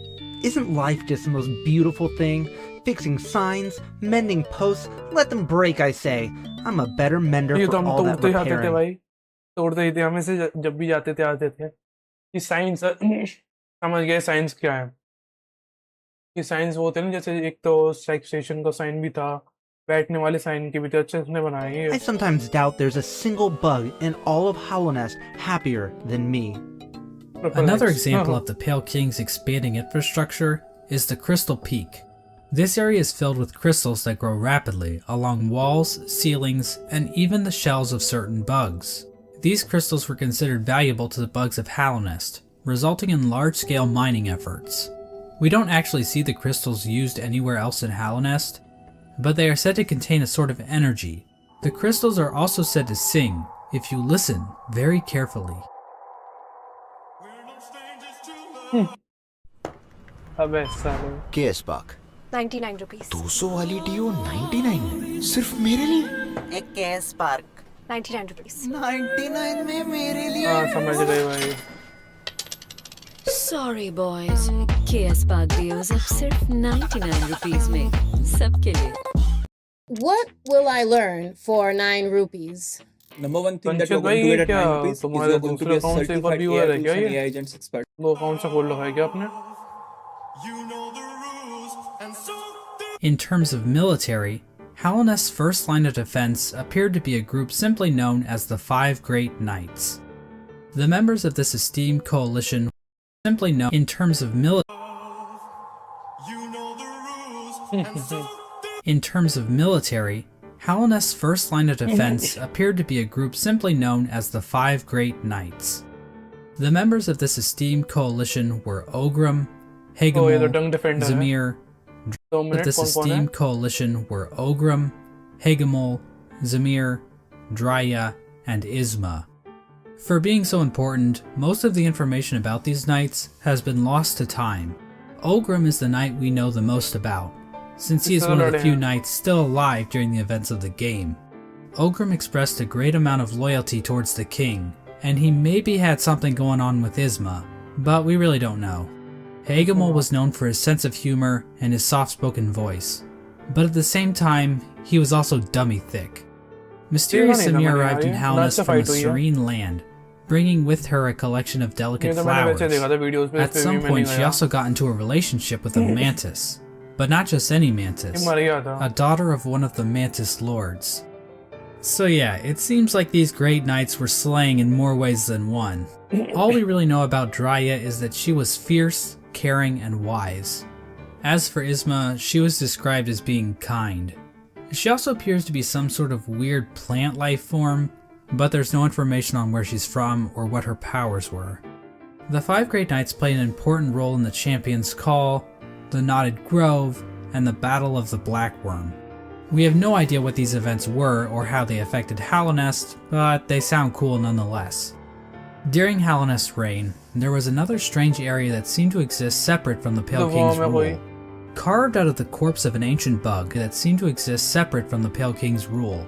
isn't life just the most beautiful thing? Fixing signs, mending posts, let them break, I say. I'm a better mender ये for तो हम all that तोड़ते जाते थे repairing. भाई, तोड़ते ही थे हमें से जब भी जाते थे आते थे। ये साइंस समझ गए साइंस क्या है। ये साइंस वो होते हैं ना, जैसे एक तो स्ट्राइक स्टेशन का साइन भी था, बैठने वाले साइन की भी थे, अच्छे उसने बनाए I ये। sometimes doubt there's a single bug in all of Hallownest happier than me. Another example of the Pale King's expanding infrastructure is the Crystal Peak. This area is filled with crystals that grow rapidly along walls, ceilings, and even the shells of certain bugs. These crystals were considered valuable to the bugs of Hallownest, resulting in large-scale mining efforts. We don't actually see the crystals used anywhere else in Hallownest, but they are said to contain a sort of energy. The crystals are also said to sing if you listen very carefully. अबे साले। Case पाक 99 rupees. 200 वाली do 99 में सिर्फ मेरे लिए एक case park 99 rupees. 99 में मेरे लिए हाँ समझ गए भाई। Sorry boys, KS Park deals अब सिर्फ 99 rupees में सबके लिए. What will I learn for 9 rupees? Number one thing that पंचित you're going to भाई get at क्या 9 rupees is तुम्हारे you're going to be दूसरे a अकाउंट से एक और certified व्यूअर है AI क्या tools and ये AI agents expert. वो अकाउंट से खोल रखा है क्या आपने In terms of military, Hallownest's first line of defense appeared to be a group simply known as the Five Great Knights. The members of this esteemed coalition were simply known in terms of military, Hallownest's first line of defense appeared to be a group simply known as the Five Great Knights. The members of this esteemed coalition were Ogrim, तो ये तो Hagamol, टंग defender है Zamir. 2 Of minute this कौन कौन है esteemed coalition were Ogrim, Hagamol, Zamir, Drya, and Isma. For being so important, most of the information about these knights has been lost to time. Ogrim is the knight we know the most about, since he is one of the few knights still alive during the events of the game. Ogrim expressed a great amount of loyalty towards the king, and he maybe had something going on with Isma, but we really don't know. Hagamol was known for his sense of humor and his soft-spoken voice, but at the same time, he was also dummy thick. Mysterious Samir arrived in Hallownest from a serene land, bringing with her a collection of ये delicate तो मैंने flowers. वैसे देखा था videos पे At इस पे some भी point, मैंने she गया also got into a relationship with a mantis, but not just any ये mantis, मर गया था a daughter of one of the mantis lords. So yeah, it seems like these great knights were slaying in more ways than one. All we really know about Drya is that she was fierce, caring, and wise. As for Isma, she was described as being kind. She also appears to be some sort of weird plant life form, but there's no information on where she's from or what her powers were. The Five Great Knights played an important role in the Champion's Call, the Knotted Grove, and the Battle of the Black Worm. We have no idea what these events were or how they affected Hallownest, but they sound cool nonetheless. During Hallownest's reign, there was another strange area that seemed to exist separate from the Pale King's rule. Carved out of the corpse of an ancient bug that seemed to exist separate from the Pale King's rule.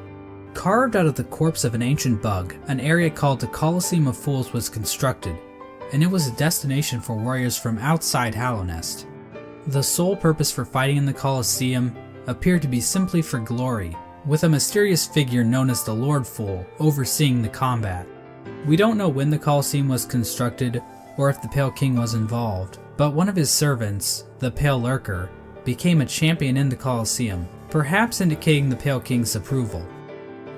Carved out of the corpse of an ancient bug, an area called the Colosseum of Fools was constructed, and it was a destination for warriors from outside Hallownest. The sole purpose for fighting in the Colosseum appeared to be simply for glory, with a mysterious figure known as the Lord Fool overseeing the combat. We don't know when the Colosseum was constructed or if the Pale King was involved, but one of his servants, the Pale Lurker, became a champion in the Colosseum, perhaps indicating the Pale King's approval.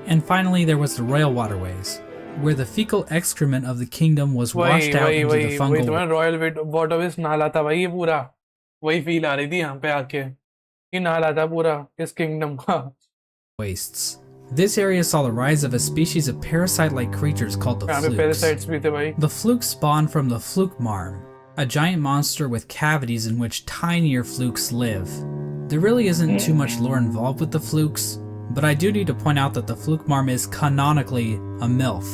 And finally there was the Royal Waterways, where the fecal excrement of the kingdom was washed out into the fungal तुम्हें royal waterways नहाला था भाई ये पूरा वही feel आ रही थी यहाँ पे आके ये नहाला था पूरा इस किंगडम का wastes. This area saw the rise of a species of parasite-like creatures called the यहाँ पे flukes. पैरासाइट्स भी थे भाई The flukes spawned from the fluke marm, a giant monster with cavities in which tinier flukes live. There really isn't too much lore involved with the flukes, but I do need to point out that the fluke marm is canonically a MILF.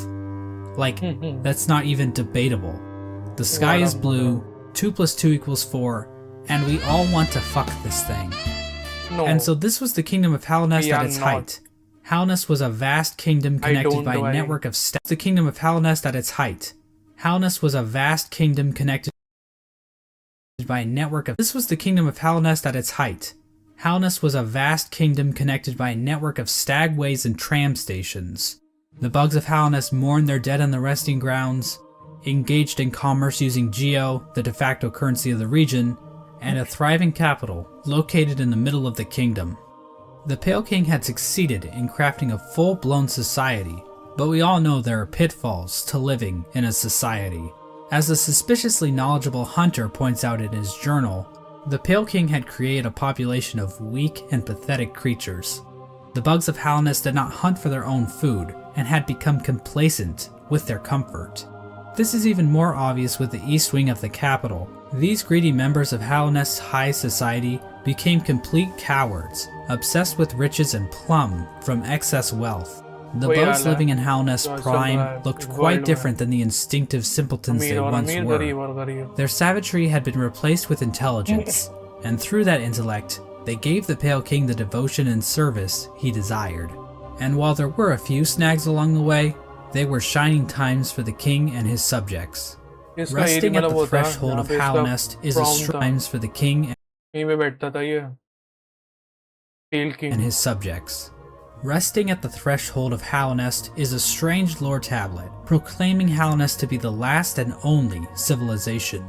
Like, that's not even debatable. The sky is blue, 2 + 2 = 4, and we all want to fuck this thing. No, And so this was the kingdom of Hallownest We at are its not. height. Hallownest was a vast kingdom I connected don't by know a any. network of the kingdom of Hallownest at its height. Hallownest was a vast kingdom connected by a network of this was the kingdom of Hallownest at its height. Hallownest was a vast kingdom connected by a network of stagways and tram stations. The bugs of Hallownest mourned their dead in the resting grounds, engaged in commerce using Geo, the de facto currency of the region, and a thriving capital located in the middle of the kingdom. The Pale King had succeeded in crafting a full-blown society, but we all know there are pitfalls to living in a society. As the suspiciously knowledgeable Hunter points out in his journal, the Pale King had created a population of weak and pathetic creatures. The bugs of Hallownest did not hunt for their own food, and had become complacent with their comfort. This is even more obvious with the east wing of the capital. These greedy members of Hallownest's high society became complete cowards, obsessed with riches and plumb from excess wealth. The Wait, bugs Allah. living in Hallownest Just Prime survive. looked World quite war. different than the instinctive simpletons they once अमीर were. गरीब और गरीब Their savagery had been replaced with intelligence, and through that intellect, they gave the Pale King the devotion and service he desired. And while there were a few snags along the way, they were shining times for the king and his subjects. इसका area Resting at मतलब the वो था threshold जहाँ of पे इसका Hallownest is a prom था, shrines for the king यहीं पे बैठता था ये पेल and king. his subjects. Resting at the threshold of Hallownest is a strange lore tablet, proclaiming Hallownest to be the last and only civilization.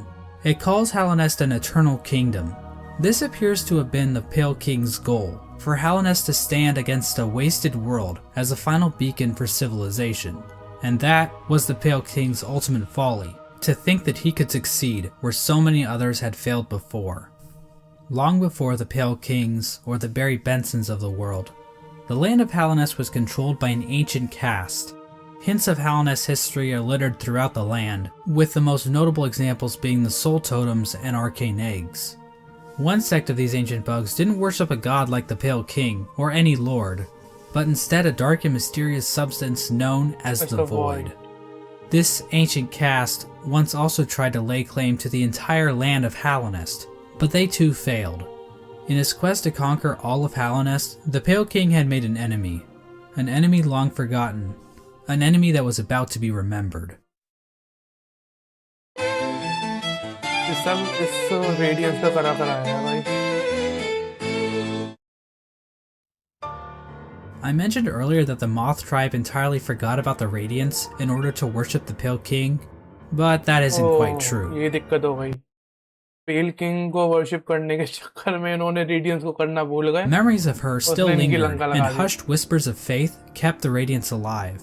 It calls Hallownest an eternal kingdom. This appears to have been the Pale King's goal, for Hallownest to stand against a wasted world as a final beacon for civilization. And that was the Pale King's ultimate folly, to think that he could succeed where so many others had failed before. Long before the Pale Kings or the Barry Bensons of the world, the land of Hallownest was controlled by an ancient caste. Hints of Hallownest's history are littered throughout the land, with the most notable examples being the soul totems and arcane eggs. One sect of these ancient bugs didn't worship a god like the Pale King or any lord, but instead a dark and mysterious substance known as It's the the Void. Void. This ancient caste once also tried to lay claim to the entire land of Hallownest, but they too failed. In his quest to conquer all of Hallownest, the Pale King had made an enemy long forgotten, an enemy that was about to be remembered. इस सब इस radiance का करा है भाई। I mentioned earlier that the Moth tribe entirely forgot about the Radiance in order to worship the Pale King, but that isn't quite true. ये दिक्कत हो गई, पेल किंग को वर्शिप करने के चक्कर में इन्होंने रेडियंस को करना भूल गए। Memories of her still उसने इनकी lingered, लंका and लगा दी। hushed whispers of faith kept the Radiance alive.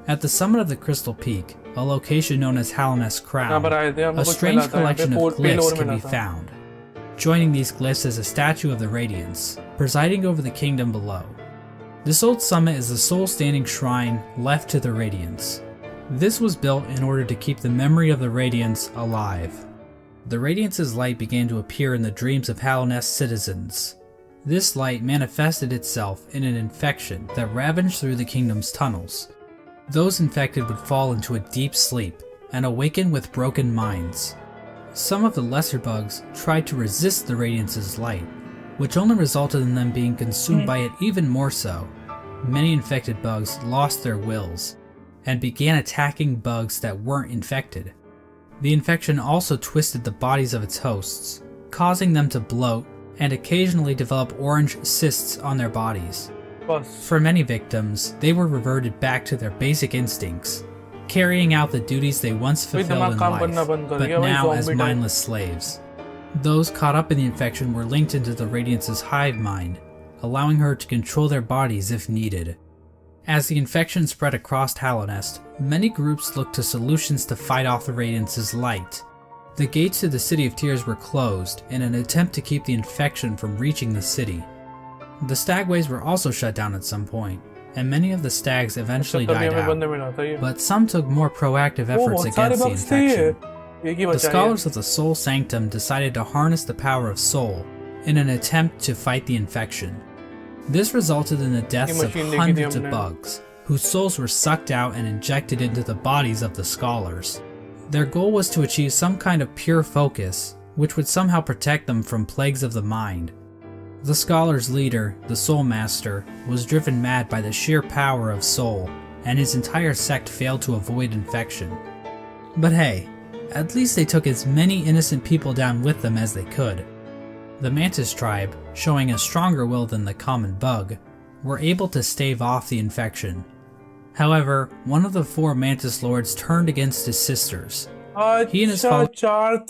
At the summit of the Crystal Peak, a location known as Hallownest यहाँ पर Crown, आए थे, हमको a कुछ strange मिला था, यहाँ पे collection of पेल glyphs और can मिला be था। found. Joining these glyphs is a statue of the Radiance, presiding over the kingdom below. This old summit is the sole standing shrine left to the Radiance. This was built in order to keep the memory of the Radiance alive. The Radiance's light began to appear in the dreams of Hallownest citizens. This light manifested itself in an infection that ravaged through the kingdom's tunnels. Those infected would fall into a deep sleep and awaken with broken minds. Some of the lesser bugs tried to resist the Radiance's light, which only resulted in them being consumed by it even more so. Many infected bugs lost their wills and began attacking bugs that weren't infected. The infection also twisted the bodies of its hosts, causing them to bloat and occasionally develop orange cysts on their bodies. For many victims, they were reverted back to their basic instincts, carrying out the duties they once fulfilled in life, but now as mindless slaves. Those caught up in the infection were linked into the Radiance's hive mind, allowing her to control their bodies if needed. As the infection spread across Hallownest, many groups looked to solutions to fight off the Radiance's light. The gates to the City of Tears were closed in an attempt to keep the infection from reaching the city. The stagways were also shut down at some point, and many of the stags eventually died out, but some took more proactive efforts against the infection. The scholars of the Soul Sanctum decided to harness the power of Soul in an attempt to fight the infection. This resulted in the deaths of hundreds of bugs, whose souls were sucked out and injected into the bodies of the scholars. Their goal was to achieve some kind of pure focus, which would somehow protect them from plagues of the mind. The scholars' leader, the Soul Master, was driven mad by the sheer power of Soul, and his entire sect failed to avoid infection. But hey, at least they took as many innocent people down with them as they could. The Mantis tribe, showing a stronger will than the common bug, were able to stave off the infection. However, one of the 4 Mantis lords turned against his sisters. He and his followers. However,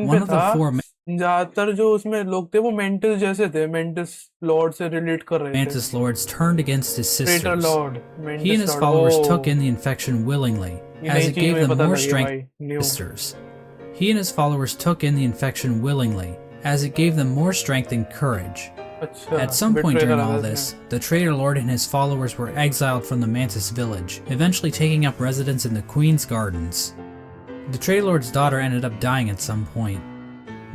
one of the 4 ज्यादातर जो उसमें लोग थे वो mantis जैसे थे, mantis Lord से relate कर रहे थे। Mantis lords turned against his sisters. Lord, He and his followers took in the infection willingly, as it gave them more strength than sisters. He and his followers took in the infection willingly, as it gave them more strength and courage. At some point during all this, the Traitor Lord and his followers were exiled from the Mantis village, eventually taking up residence in the Queen's Gardens. The Traitor Lord's daughter ended up dying at some point.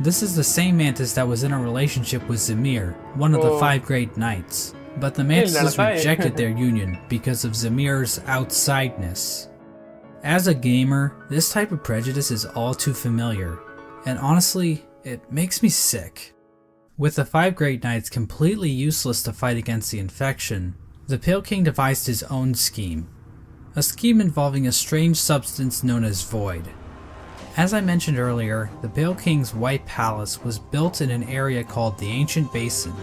This is the same Mantis that was in a relationship with Zamir, one of the 5 Great Knights. But the Mantises rejected their union because of Zamir's outsideness. As a gamer, this type of prejudice is all too familiar, and honestly, it makes me sick. With the 5 Great Knights completely useless to fight against the infection, the Pale King devised his own scheme. a scheme involving a strange substance known as void. As I mentioned earlier, the Pale King's White Palace was built in an area called the Ancient Basin,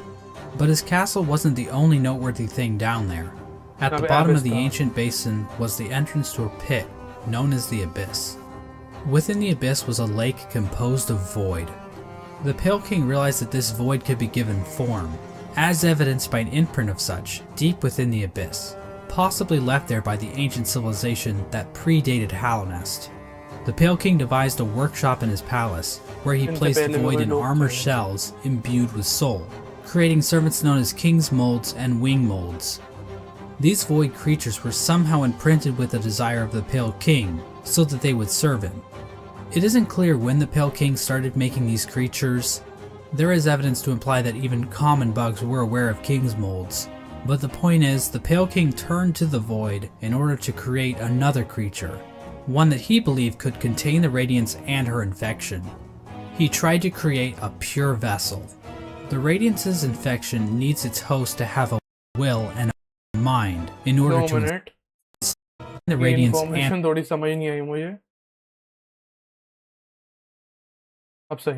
but his castle wasn't the only noteworthy thing down there. At the bottom of the Ancient Basin was the entrance to a pit known as the Abyss. Within the Abyss was a lake composed of void. The Pale King realized that this void could be given form, as evidenced by an imprint of such deep within the Abyss, possibly left there by the ancient civilization that predated Hallownest. The Pale King devised a workshop in his palace, where he placed void in armor shells imbued with soul, creating servants known as King's Molds and Wing Molds. These void creatures were somehow imprinted with the desire of the Pale King, so that they would serve him. It isn't clear when the Pale King started making these creatures. There is evidence to imply that even common bugs were aware of King's Molds, but the point is, the Pale King turned to the void in order to create another creature, one that he believed could contain the Radiance and her infection. He tried to create a pure vessel. The Radiance's infection needs its host to have a will and a mind in order to the Radiance and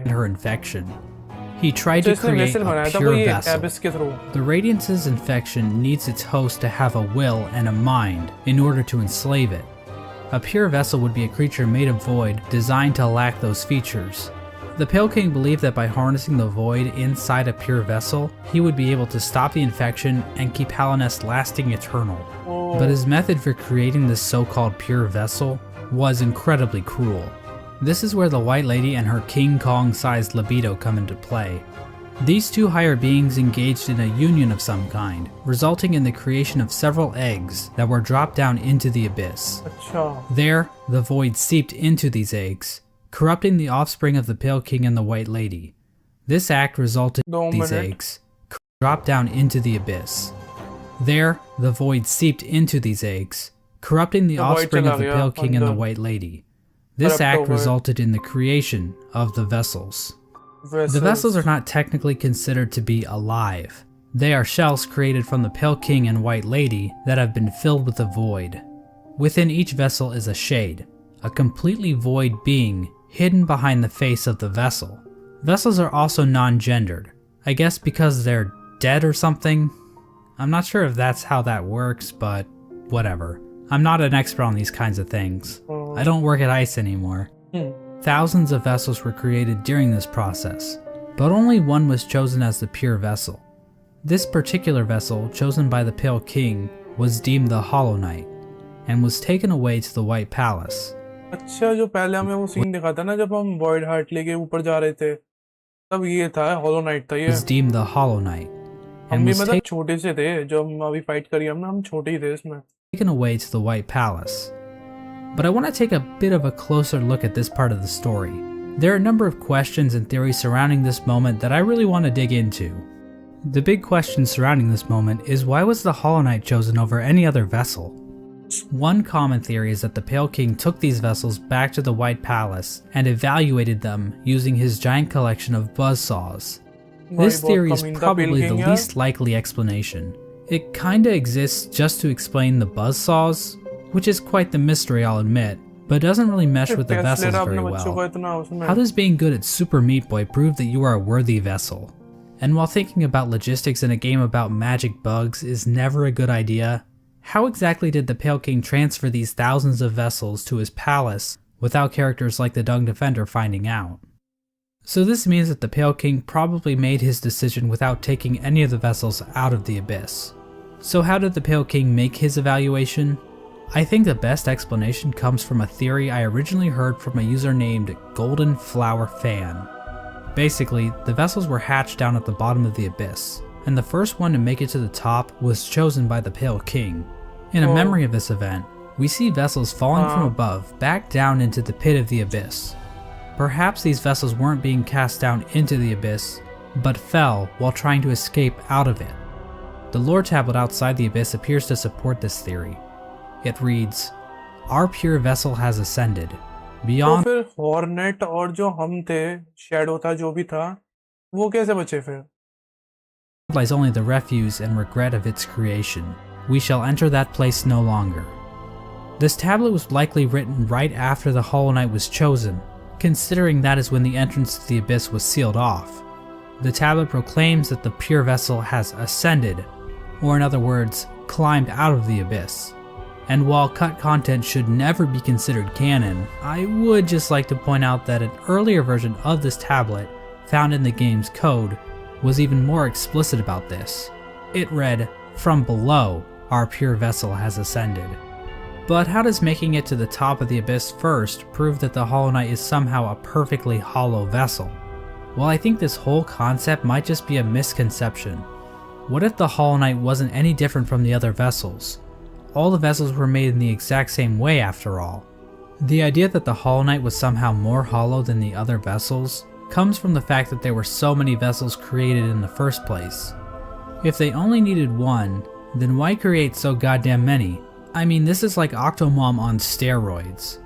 her infection. He tried to create a pure vessel. The Radiance's infection needs its host to have a will and a mind in order to enslave it. A pure vessel would be a creature made of void designed to lack those features. The Pale King believed that by harnessing the void inside a pure vessel, he would be able to stop the infection and keep Hallownest lasting eternal. But his method for creating this so-called pure vessel was incredibly cruel. This is where the White Lady and her King Kong-sized libido come into play. These two higher beings engaged in a union of some kind, resulting in the creation of several eggs that were dropped down into the abyss. There, the void seeped into these eggs, corrupting the offspring of the Pale King and the White Lady. This act resulted in these eggs dropped down into the abyss. There, the void seeped into these eggs, corrupting the offspring of the Pale King and the White Lady. This act resulted in the creation of the vessels. The vessels are not technically considered to be alive. They are shells created from the Pale King and White Lady that have been filled with the void. Within each vessel is a shade, a completely void being hidden behind the face of the vessel. Vessels are also non-gendered, I guess because they're dead or something? I'm not sure if that's how that works, but whatever. I'm not an expert on these kinds of things. I don't work at ICE anymore. Thousands of vessels were created during this process, but only one was chosen as the pure vessel. This particular vessel, chosen by the Pale King, was deemed the Hollow Knight, and was taken away to the White Palace. अच्छा, जो पहले हमें वो scene दिखा था ना जब हम वॉइड हार्ट लेके ऊपर जा रहे थे, तब ये था हॉलो नाइट था ये. Was deemed the Hollow Knight, हम भी मतलब छोटे से थे जब हम अभी फाइट करी हमने, हम छोटे ही थे इसमें. Taken away to the White Palace. But I want to take a bit of a closer look at this part of the story. There are a number of questions and theories surrounding this moment that I really want to dig into. The big question surrounding this moment is, why was the Hollow Knight chosen over any other vessel? One common theory is that the Pale King took these vessels back to the White Palace and evaluated them using his giant collection of buzzsaws. This theory is probably the least likely explanation. It kinda exists just to explain the buzzsaws, which is quite the mystery, I'll admit, but doesn't really mesh with the vessels very well. How does being good at Super Meat Boy prove that you are a worthy vessel? And while thinking about logistics in a game about magic bugs is never a good idea, how exactly did the Pale King transfer these thousands of vessels to his palace without characters like the Dung Defender finding out? So this means that the Pale King probably made his decision without taking any of the vessels out of the abyss. So how did the Pale King make his evaluation? I think the best explanation comes from a theory I originally heard from a user named Golden Flower Fan. Basically, the vessels were hatched down at the bottom of the abyss, and the first one to make it to the top was chosen by the Pale King. In a memory of this event, we see vessels falling from above back down into the pit of the abyss. Perhaps these vessels weren't being cast down into the abyss, but fell while trying to escape out of it. The lore tablet outside the abyss appears to support this theory. It reads, "Our pure vessel has ascended. Beyond..." तो फिर hornet और जो हम थे, shadow था, जो भी था, वो कैसे बचे फिर? "Lies only the refuse and regret of its creation. We shall enter that place no longer." This tablet was likely written right after the Hollow Knight was chosen, considering that is when the entrance to the Abyss was sealed off. The tablet proclaims that the pure vessel has ascended, or in other words, climbed out of the Abyss. And while cut content should never be considered canon, I would just like to point out that an earlier version of this tablet, found in the game's code, was even more explicit about this. It read, "From below, our pure vessel has ascended." But how does making it to the top of the Abyss first prove that the Hollow Knight is somehow a perfectly hollow vessel? Well, I think this whole concept might just be a misconception. What if the Hollow Knight wasn't any different from the other vessels? All the vessels were made in the exact same way after all. The idea that the Hollow Knight was somehow more hollow than the other vessels comes from the fact that there were so many vessels created in the first place. If they only needed one, then why create so goddamn many? I mean, this is like Octomom on steroids.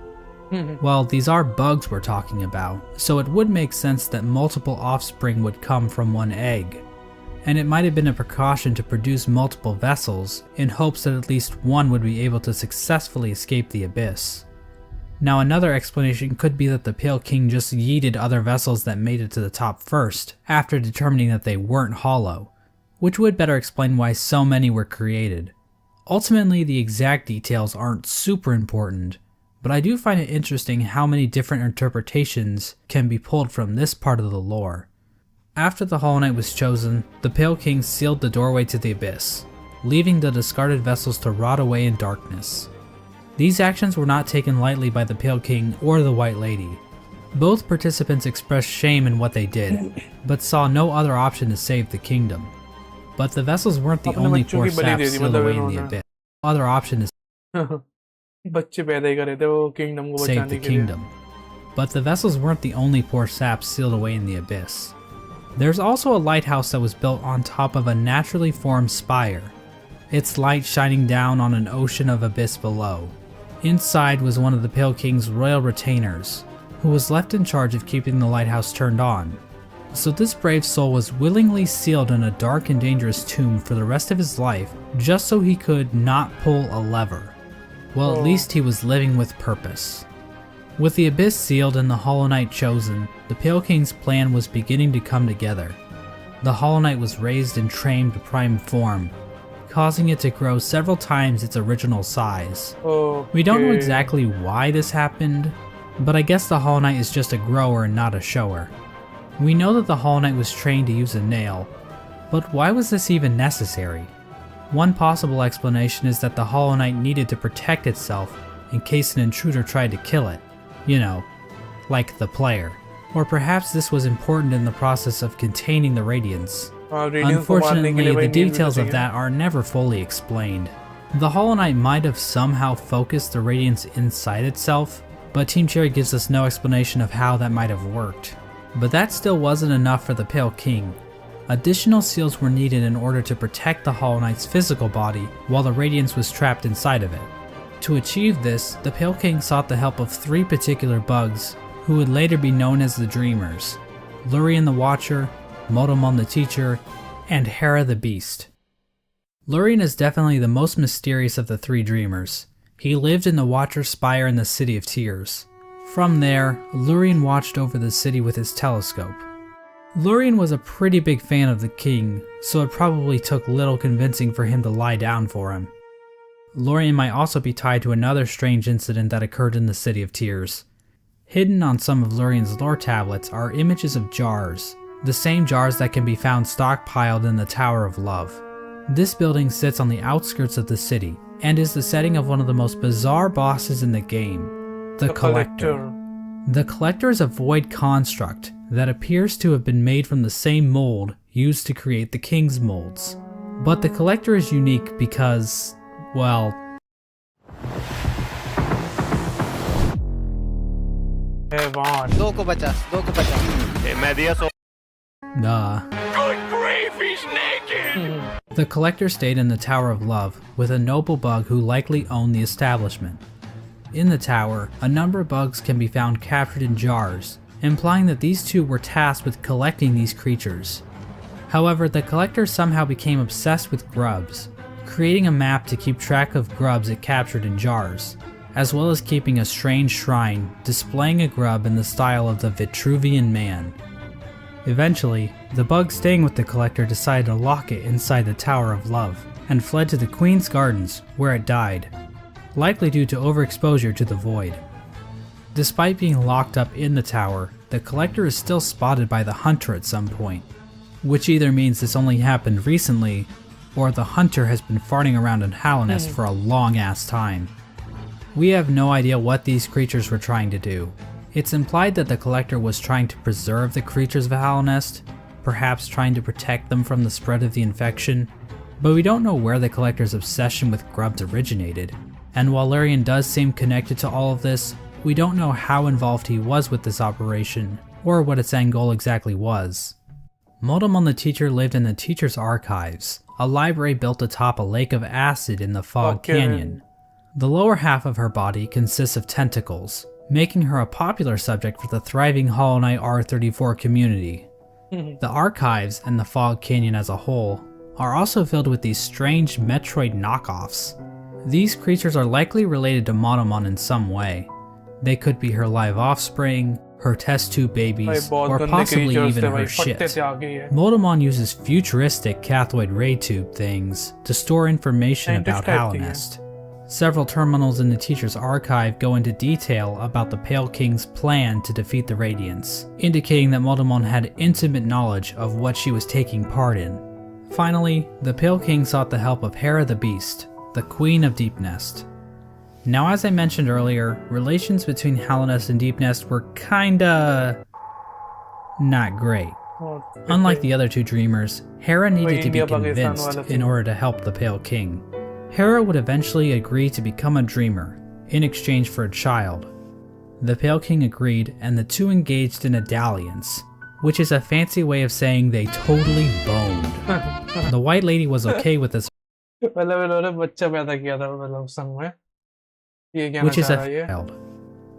Well, these are bugs we're talking about, so it would make sense that multiple offspring would come from one egg. And it might have been a precaution to produce multiple vessels in hopes that at least one would be able to successfully escape the Abyss. Now another explanation could be that the Pale King just yeeted other vessels that made it to the top first, after determining that they weren't hollow, which would better explain why so many were created. Ultimately, the exact details aren't super important, but I do find it interesting how many different interpretations can be pulled from this part of the lore. After the Hollow Knight was chosen, the Pale King sealed the doorway to the Abyss, leaving the discarded vessels to rot away in darkness. These actions were not taken lightly by the Pale King or the White Lady. Both participants expressed shame in what they did, but saw no other option to save the kingdom. But the vessels weren't the only poor saps sealed away in the Abyss. No other option is बच्चे पैदा ही करे थे वो kingdom को save बचाने the के लिए. kingdom. But the vessels weren't the only poor saps sealed away in the Abyss. There's also a lighthouse that was built on top of a naturally formed spire, its light shining down on an ocean of abyss below. Inside was one of the Pale King's royal retainers, who was left in charge of keeping the lighthouse turned on. So this brave soul was willingly sealed in a dark and dangerous tomb for the rest of his life, just so he could not pull a lever. Well, at least he was living with purpose. With the Abyss sealed and the Hollow Knight chosen, the Pale King's plan was beginning to come together. The Hollow Knight was raised and trained to prime form, causing it to grow several times its original size. We don't know exactly why this happened, but I guess the Hollow Knight is just a grower and not a shower. We know that the Hollow Knight was trained to use a nail, but why was this even necessary? One possible explanation is that the Hollow Knight needed to protect itself in case an intruder tried to kill it. You know, like the player. Or perhaps this was important in the process of containing the Radiance. Unfortunately, the details of that are never fully explained. The Hollow Knight might have somehow focused the Radiance inside itself, but Team Cherry gives us no explanation of how that might have worked. But that still wasn't enough for the Pale King. Additional seals were needed in order to protect the Hollow Knight's physical body while the Radiance was trapped inside of it. To achieve this, the Pale King sought the help of three particular bugs, who would later be known as the Dreamers: Lurien the Watcher, Motomon the Teacher, and Hera the Beast. Lurien is definitely the most mysterious of the three Dreamers. He lived in the Watcher's Spire in the City of Tears. From there, Lurien watched over the city with his telescope. Lurien was a pretty big fan of the king, so it probably took little convincing for him to lie down for him. Lurien might also be tied to another strange incident that occurred in the City of Tears. Hidden on some of Lurien's lore tablets are images of jars, the same jars that can be found stockpiled in the Tower of Love. This building sits on the outskirts of the city, and is the setting of one of the most bizarre bosses in the game, the Collector. The Collector is a void construct that appears to have been made from the same mold used to create the King's molds. But the Collector is unique because, well... Good grief, he's naked! The Collector stayed in the Tower of Love with a noble bug who likely owned the establishment. In the tower, a number of bugs can be found captured in jars, implying that these two were tasked with collecting these creatures. However, the Collector somehow became obsessed with grubs, creating a map to keep track of grubs it captured in jars. as well as keeping a strange shrine displaying a grub in the style of the Vitruvian Man. Eventually, the bug staying with the collector decided to lock it inside the Tower of Love, and fled to the Queen's Gardens, where it died, likely due to overexposure to the void. Despite being locked up in the tower, the collector is still spotted by the hunter at some point, which either means this only happened recently, or the hunter has been farting around in Hallownest for a long ass time. We have no idea what these creatures were trying to do. It's implied that the collector was trying to preserve the creatures of Hallownest, perhaps trying to protect them from the spread of the infection, but we don't know where the collector's obsession with grubs originated, and while Larian does seem connected to all of this, we don't know how involved he was with this operation, or what its end goal exactly was. Motomon the teacher lived in the teacher's archives, a library built atop a lake of acid in the Fog Canyon. The lower half of her body consists of tentacles, making her a popular subject for the thriving Hollow Knight R34 community. The archives and the Fog Canyon as a whole are also filled with these strange Metroid knockoffs. These creatures are likely related to Motomon in some way. They could be her live offspring, her test tube babies, or possibly even her shit. Motomon uses futuristic cathode ray tube things to store information about Hallownest. Several terminals in the teacher's archive go into detail about the Pale King's plan to defeat the Radiance, indicating that Motomon had intimate knowledge of what she was taking part in. Finally, the Pale King sought the help of Hera the Beast, the Queen of Deepnest. Now, as I mentioned earlier, relations between Hallownest and Deepnest were kinda not great. Unlike the other two dreamers, Hera needed to be convinced in order to help the Pale King. Hera would eventually agree to become a dreamer, in exchange for a child. The Pale King agreed, and the two engaged in a dalliance, which is a fancy way of saying they totally boned. The White Lady was okay with this, which is a child.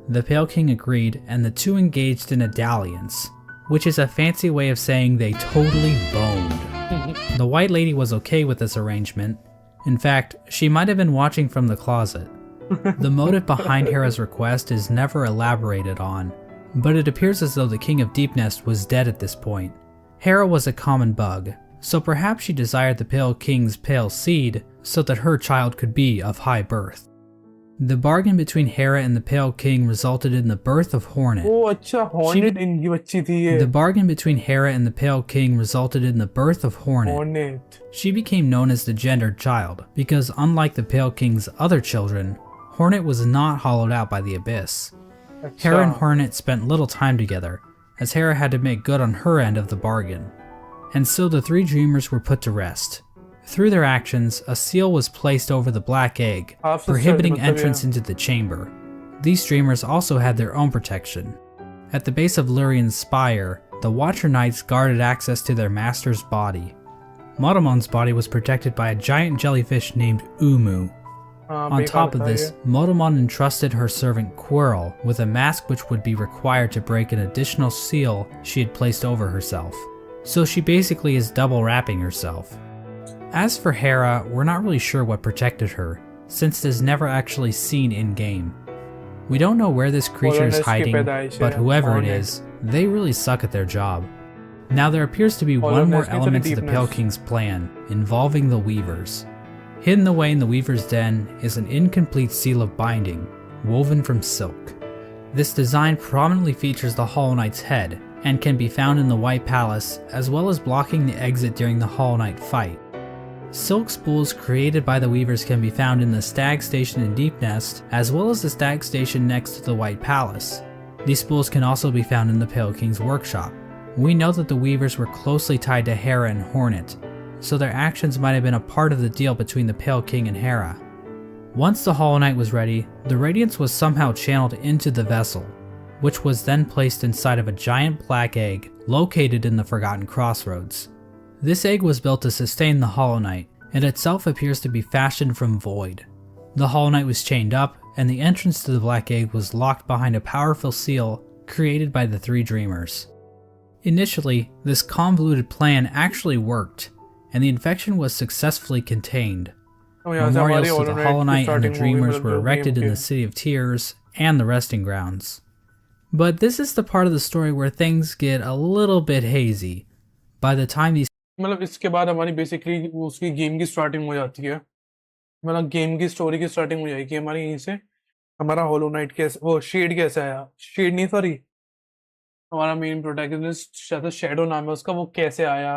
The Pale King agreed, and the two engaged in a dalliance, which is a fancy way of saying they totally boned. The White Lady was okay with this arrangement. In fact, she might have been watching from the closet. The motive behind Hera's request is never elaborated on, but it appears as though the King of Deepnest was dead at this point. Hera was a common bug, so perhaps she desired the Pale King's pale seed so that her child could be of high birth. The bargain between Hera and the Pale King resulted in the birth of Hornet. The bargain between Hera and the Pale King resulted in the birth of Hornet. She became known as the gendered child, because unlike the Pale King's other children, Hornet was not hollowed out by the Abyss. Hera and Hornet spent little time together, as Hera had to make good on her end of the bargain. And so the three dreamers were put to rest. Through their actions, a seal was placed over the black egg, prohibiting entrance into the chamber. These dreamers also had their own protection. At the base of Lurian's spire, the Watcher Knights guarded access to their master's body. Motomon's body was protected by a giant jellyfish named Umu. On top of this, Motomon entrusted her servant Quirrell with a mask which would be required to break an additional seal she had placed over herself. So she basically is double wrapping herself. As for Hera, we're not really sure what protected her, since it is never actually seen in-game. We don't know where this creature is hiding, but whoever it is, they really suck at their job. Now there appears to be one more element to the Pale King's plan, involving the Weavers. Hidden away in the Weaver's den is an incomplete seal of binding, woven from silk. This design prominently features the Hollow Knight's head, and can be found in the White Palace, as well as blocking the exit during the Hollow Knight fight. Silk spools created by the Weavers can be found in the Stag Station in Deepnest, as well as the Stag Station next to the White Palace. These spools can also be found in the Pale King's workshop. We know that the Weavers were closely tied to Hera and Hornet, so their actions might have been a part of the deal between the Pale King and Hera. Once the Hollow Knight was ready, the Radiance was somehow channeled into the vessel, which was then placed inside of a giant black egg located in the Forgotten Crossroads. This egg was built to sustain the Hollow Knight, and itself appears to be fashioned from void. The Hollow Knight was chained up, and the entrance to the black egg was locked behind a powerful seal created by the three dreamers. Initially, this convoluted plan actually worked, and the infection was successfully contained. तो यहाँ से हमारी Memorials to Hollow the Knight Hollow की Knight and the starting होगी, Dreamers मतलब were जो erected game in के the City of Tears and the Resting Grounds. But this is the part of the story where things get a little bit hazy. By the time these मतलब इसके बाद हमारी basically उसकी game की starting हो जाती है, मतलब गेम की स्टोरी की स्टार्टिंग हो जाएगी हमारी यहीं से। हमारा होलो नाइट कैसे, वो शेड कैसे आया, शेड नहीं सॉरी, हमारा मेन प्रोटैगनिस्ट शायद शैडो नाम है उसका, वो कैसे आया,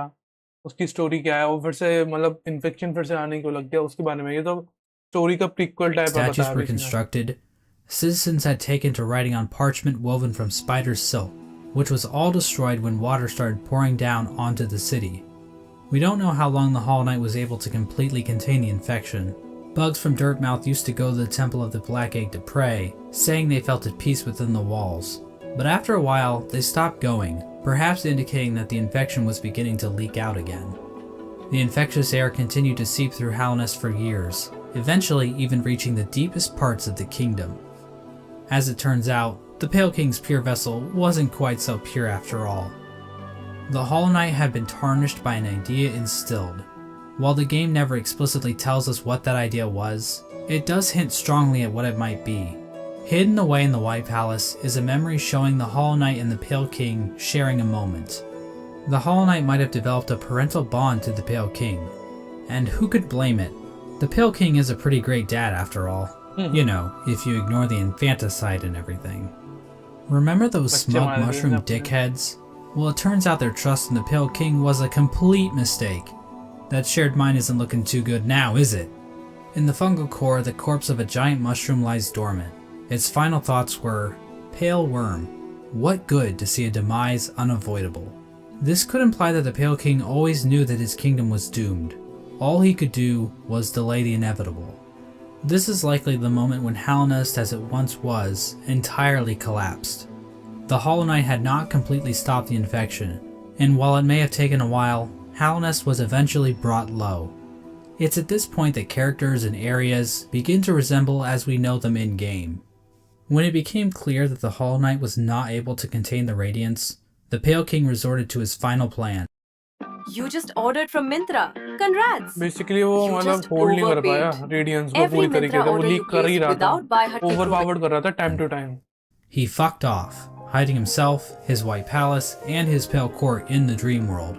उसकी स्टोरी क्या है, वो फिर से मतलब इन्फेक्शन फिर से आने को लग गया, उसके बारे में। ये तो स्टोरी का प्रीक्वल टाइप का statues बताया were अभी इसने। constructed, citizens had taken to writing on parchment woven from spider's silk, which was all destroyed when water started pouring down onto the city. We don't know how long the Hollow Knight was able to completely contain the infection. Bugs from Dirtmouth used to go to the Temple of the Black Egg to pray, saying they felt at peace within the walls. But after a while, they stopped going, perhaps indicating that the infection was beginning to leak out again. The infectious air continued to seep through Hallownest for years, eventually even reaching the deepest parts of the kingdom. As it turns out, the Pale King's pure vessel wasn't quite so pure after all. The Hollow Knight had been tarnished by an idea instilled. While the game never explicitly tells us what that idea was, it does hint strongly at what it might be. Hidden away in the White Palace is a memory showing the Hollow Knight and the Pale King sharing a moment. The Hollow Knight might have developed a parental bond to the Pale King, and who could blame it? The Pale King is a pretty great dad after all. You know, if you ignore the infanticide and everything. Remember those smug mushroom dickheads? Well, it turns out their trust in the Pale King was a complete mistake. That shared mind isn't looking too good now, is it? In the fungal core, the corpse of a giant mushroom lies dormant. Its final thoughts were, "Pale worm, what good to see a demise unavoidable?" This could imply that the Pale King always knew that his kingdom was doomed. All he could do was delay the inevitable. This is likely the moment when Hallownest as it once was entirely collapsed. The Hollow Knight had not completely stopped the infection, and while it may have taken a while, Hallownest was eventually brought low. It's at this point that characters and areas begin to resemble as we know them in-game. When it became clear that the Hollow Knight was not able to contain the Radiance, the Pale King resorted to his final plan. You just ordered from Myntra. Congrats! Basically वो You मतलब just hold नहीं कर पाया overpaid. Radiance को Every पूरी तरीके Myntra से, वो order लीक you कर ही placed रहा था, without buy had taken overpowered कर रहा था time to time. He fucked off, hiding himself, his White Palace, and his Pale Court in the Dream World.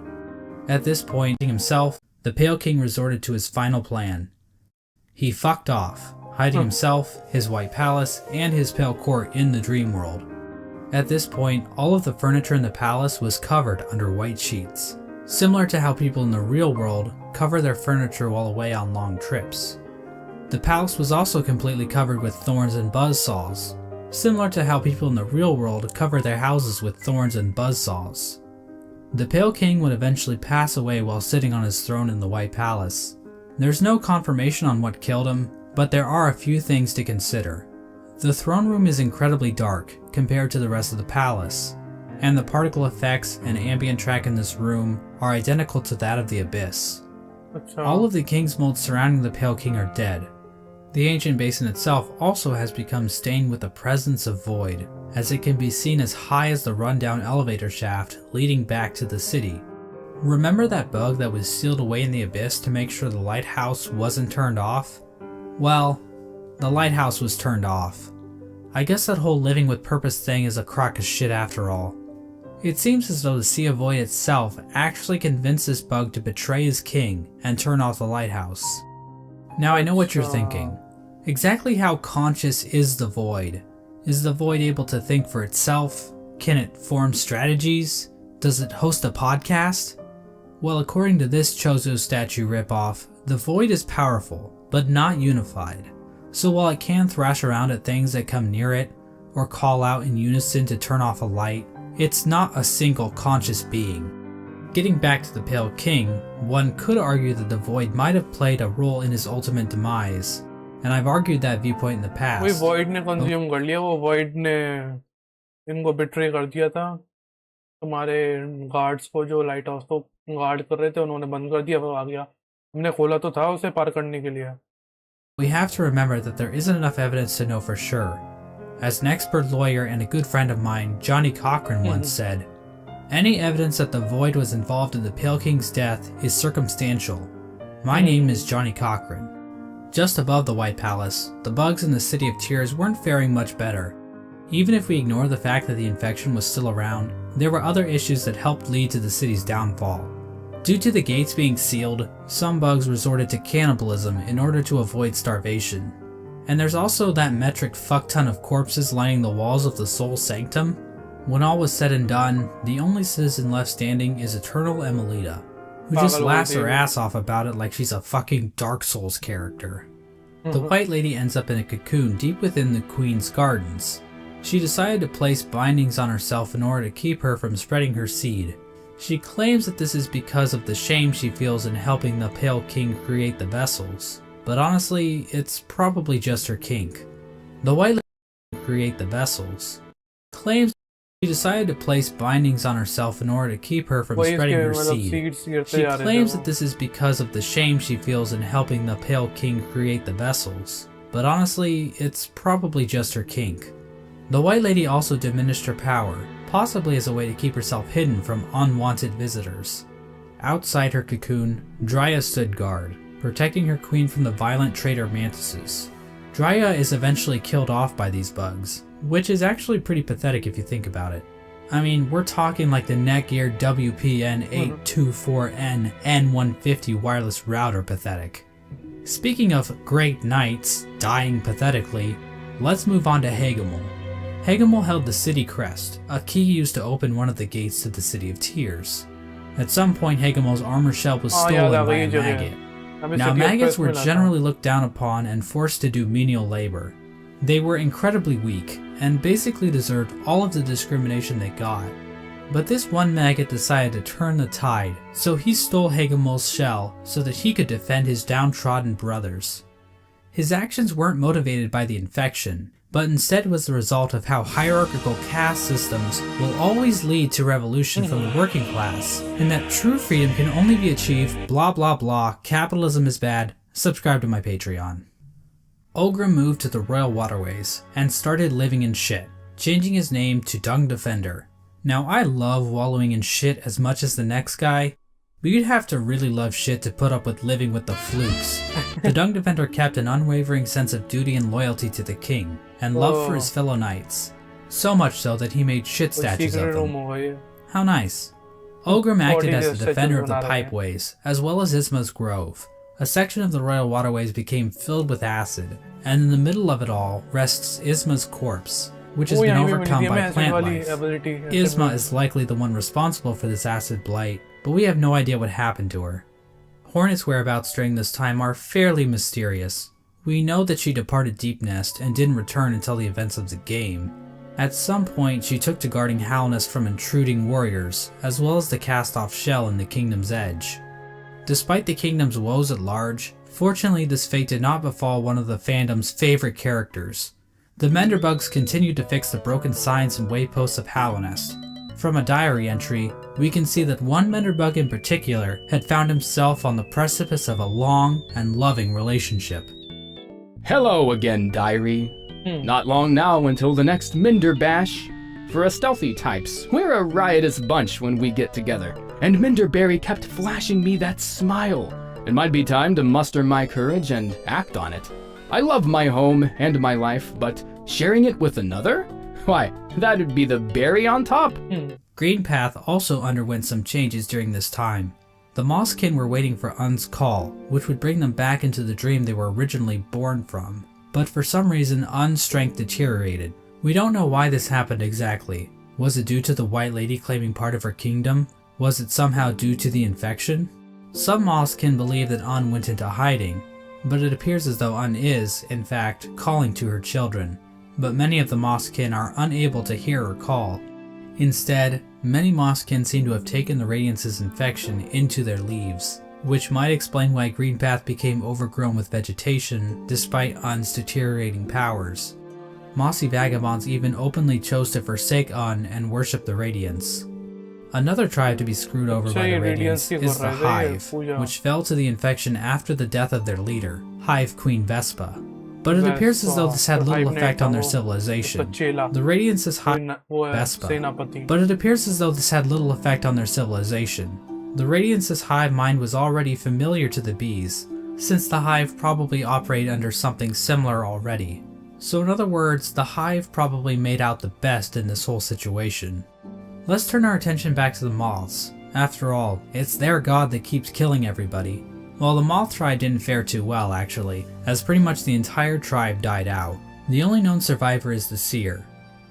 At this point, himself, the Pale King resorted to his final plan. He fucked off, hiding himself, his White Palace, and his Pale Court in the Dream World. At this point, all of the furniture in the palace was covered under white sheets, similar to how people in the real world cover their furniture while away on long trips. The palace was also completely covered with thorns and buzzsaws, similar to how people in the real world cover their houses with thorns and buzzsaws. The Pale King would eventually pass away while sitting on his throne in the White Palace. There's no confirmation on what killed him, but there are a few things to consider. The throne room is incredibly dark compared to the rest of the palace, and the particle effects and ambient track in this room are identical to that of the Abyss. All of the king's molds surrounding the Pale King are dead. The ancient basin itself also has become stained with the presence of void, as it can be seen as high as the rundown elevator shaft leading back to the city. Remember that bug that was sealed away in the Abyss to make sure the lighthouse wasn't turned off? Well, the lighthouse was turned off. I guess that whole living with purpose thing is a crock of shit after all. It seems as though the Sea of Void itself actually convinced this bug to betray his king and turn off the lighthouse. Now I know what you're thinking. Exactly how conscious is the Void? Is the Void able to think for itself? Can it form strategies? Does it host a podcast? Well, according to this Chozo statue ripoff, the Void is powerful, but not unified. So while it can thrash around at things that come near it, or call out in unison to turn off a light, it's not a single conscious being. Getting back to the Pale King, one could argue that the Void might have played a role in his ultimate demise, and I've argued that viewpoint in the past. वही void ने consume कर लिया, वो void ने इनको betray कर दिया था, तुम्हारे guards को जो light house को guard कर रहे थे उन्होंने बंद कर दिया, वो आ गया, हमने खोला तो था उसे पार करने के लिए. We have to remember that there isn't enough evidence to know for sure. As an expert lawyer and a good friend of mine, Johnny Cochran once said, "Any evidence that the Void was involved in the Pale King's death is circumstantial. My name is Johnny Cochran." Just above the White Palace, the bugs in the City of Tears weren't faring much better. Even if we ignore the fact that the infection was still around, there were other issues that helped lead to the city's downfall. Due to the gates being sealed, some bugs resorted to cannibalism in order to avoid starvation. And there's also that metric fuckton of corpses lining the walls of the Soul Sanctum. When all was said and done, the only citizen left standing is Eternal Emelita, who just laughs her ass off about it like she's a fucking Dark Souls character. The White Lady ends up in a cocoon deep within the Queen's gardens. She decided to place bindings on herself in order to keep her from spreading her seed. She claims that this is because of the shame she feels in helping the Pale King create the vessels, but honestly, it's probably just her kink. The White Lady create the vessels claims she decided to place bindings on herself in order to keep her from spreading her seed. She claims that this is because of the shame she feels in helping the Pale King create the vessels, but honestly, it's probably just her kink. The White Lady also diminished her power, possibly as a way to keep herself hidden from unwanted visitors. Outside her cocoon, Drya stood guard, protecting her queen from the violent traitor mantises. Drya is eventually killed off by these bugs, which is actually pretty pathetic if you think about it. I mean, we're talking like the Netgear WPN824N N150 wireless router pathetic. Speaking of great knights dying pathetically, let's move on to Hagemul. Hagemul held the city crest, a key used to open one of the gates to the City of Tears. At some point, Hagemul's armor shell was stolen by a maggot. Now, maggots were generally looked down upon and forced to do menial labor. They were incredibly weak, and basically deserved all of the discrimination they got. But this one maggot decided to turn the tide, so he stole Hagemul's shell so that he could defend his downtrodden brothers. His actions weren't motivated by the infection, but instead was the result of how hierarchical caste systems will always lead to revolution from the working class, and that true freedom can only be achieved blah blah blah, capitalism is bad, subscribe to my Patreon. Olgrim moved to the Royal Waterways and started living in shit, changing his name to Dung Defender. Now I love wallowing in shit as much as the next guy, but you'd have to really love shit to put up with living with the flukes. The Dung Defender kept an unwavering sense of duty and loyalty to the king, and love for his fellow knights. So much so that he made shit statues of them. How nice. Olgrim acted as the defender of the pipeways, as well as Isma's Grove. A section of the Royal Waterways became filled with acid, and in the middle of it all rests Isma's corpse, which has been overcome by plant life. Isma is likely the one responsible for this acid blight, but we have no idea what happened to her. Hornet's whereabouts during this time are fairly mysterious. We know that she departed Deep Nest and didn't return until the events of the game. At some point, she took to guarding Hallownest from intruding warriors, as well as the cast-off shell in the Kingdom's Edge. Despite the Kingdom's woes at large, fortunately this fate did not befall one of the fandom's favorite characters. The Menderbugs continued to fix the broken signs and wayposts of Hallownest. From a diary entry, we can see that one Menderbug in particular had found himself on the precipice of a long and loving relationship. Hello again, diary. Not long now until the next Minder Bash. For us stealthy types, we're a riotous bunch when we get together, and Minderberry kept flashing me that smile. It might be time to muster my courage and act on it. I love my home and my life, but sharing it with another? Why, that'd be the berry on top. Greenpath also underwent some changes during this time. The Mosskin were waiting for Un's call, which would bring them back into the dream they were originally born from. But for some reason, Un's strength deteriorated. We don't know why this happened exactly. Was it due to the White Lady claiming part of her kingdom? Was it somehow due to the infection? Some Mosskin believe that Un went into hiding, but it appears as though Un is, in fact, calling to her children. But many of the Mosskin are unable to hear her call. Instead, many Mosskin seem to have taken the Radiance's infection into their leaves, which might explain why Greenpath became overgrown with vegetation despite Un's deteriorating powers. Mossy vagabonds even openly chose to forsake Un and worship the Radiance. Another tribe to be screwed over by the Radiance is the Hive, which fell to the infection after the death of their leader, Hive Queen Vespa. But it appears as though this had little effect on their civilization. The Radiance's Hive Vespa. But it appears as though this had little effect on their civilization. The Radiance's hive mind was already familiar to the bees, since the Hive probably operate under something similar already. So in other words, the Hive probably made out the best in this whole situation. Let's turn our attention back to the moths. After all, it's their god that keeps killing everybody. Well, the moth tribe didn't fare too well actually, as pretty much the entire tribe died out. The only known survivor is the seer.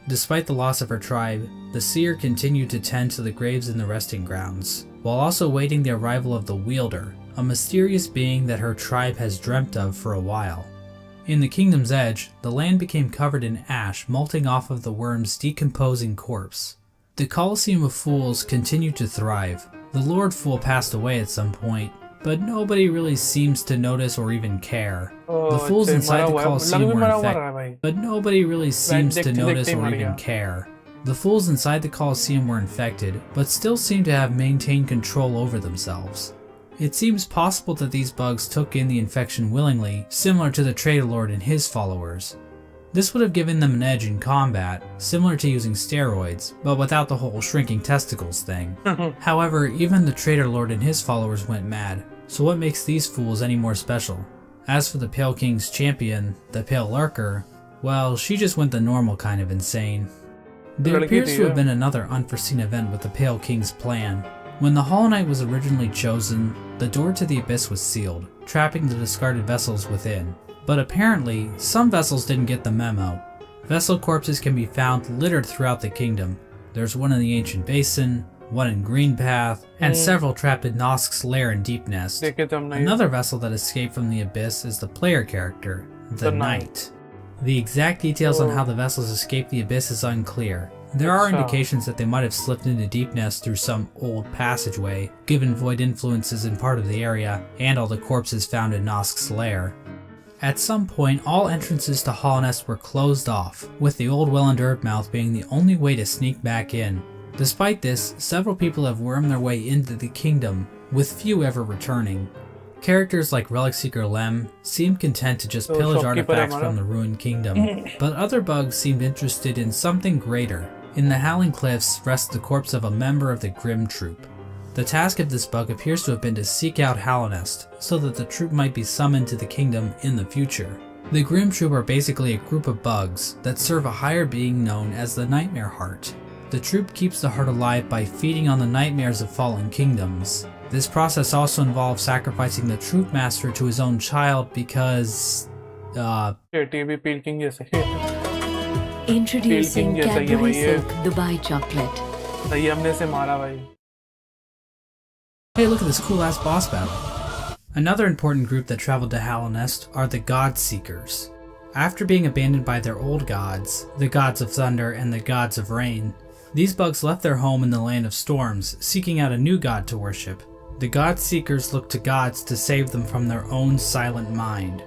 Despite the loss of her tribe, the seer continued to tend to the graves in the resting grounds, while also waiting the arrival of the wielder, a mysterious being that her tribe has dreamt of for a while. In the kingdom's edge, the land became covered in ash molting off of the worm's decomposing corpse. The Colosseum of Fools continued to thrive. The Lord Fool passed away at some point, but nobody really seems to notice or even care. The fools inside the Colosseum were infected, but nobody really seems to notice or even care. The fools inside the Colosseum were infected, but still seem to have maintained control over themselves. It seems possible that these bugs took in the infection willingly, similar to the Trader Lord and his followers. This would have given them an edge in combat, similar to using steroids, but without the whole shrinking testicles thing. However, even the Trader Lord and his followers went mad, so what makes these fools any more special? As for the Pale King's champion, the Pale Lurker, well, she just went the normal kind of insane. There appears to have been another unforeseen event with the Pale King's plan. When the Hollow Knight was originally chosen, the door to the Abyss was sealed, trapping the discarded vessels within. But apparently, some vessels didn't get the memo. Vessel corpses can be found littered throughout the kingdom. There's one in the Ancient Basin, one in Greenpath, and several trapped in Nosk's lair in Deep Nest. Another vessel that escaped from the Abyss is the player character, the Knight. The exact details on how the vessels escaped the Abyss is unclear. There are indications that they might have slipped into Deep Nest through some old passageway, given void influences in part of the area, and all the corpses found in Nosk's lair. At some point, all entrances to Hallownest were closed off, with the old well and Earthmouth being the only way to sneak back in. Despite this, several people have wormed their way into the kingdom, with few ever returning. Characters like Relic Seeker Lem seem content to just pillage artifacts from the ruined kingdom, but other bugs seemed interested in something greater. In the Howling Cliffs rests the corpse of a member of the Grim Troop. The task of this bug appears to have been to seek out Hallownest, so that the troop might be summoned to the kingdom in the future. The Grim Troop are basically a group of bugs that serve a higher being known as the Nightmare Heart. The troop keeps the heart alive by feeding on the nightmares of fallen kingdoms. This process also involves sacrificing the troop master to his own child because... Introducing Cadbury Silk Dubai Chocolate. Hey, look at this cool ass boss battle. Another important group that traveled to Hallownest are the God Seekers. After being abandoned by their old gods, the gods of thunder and the gods of rain, these bugs left their home in the land of storms, seeking out a new god to worship. The God Seekers looked to gods to save them from their own silent mind.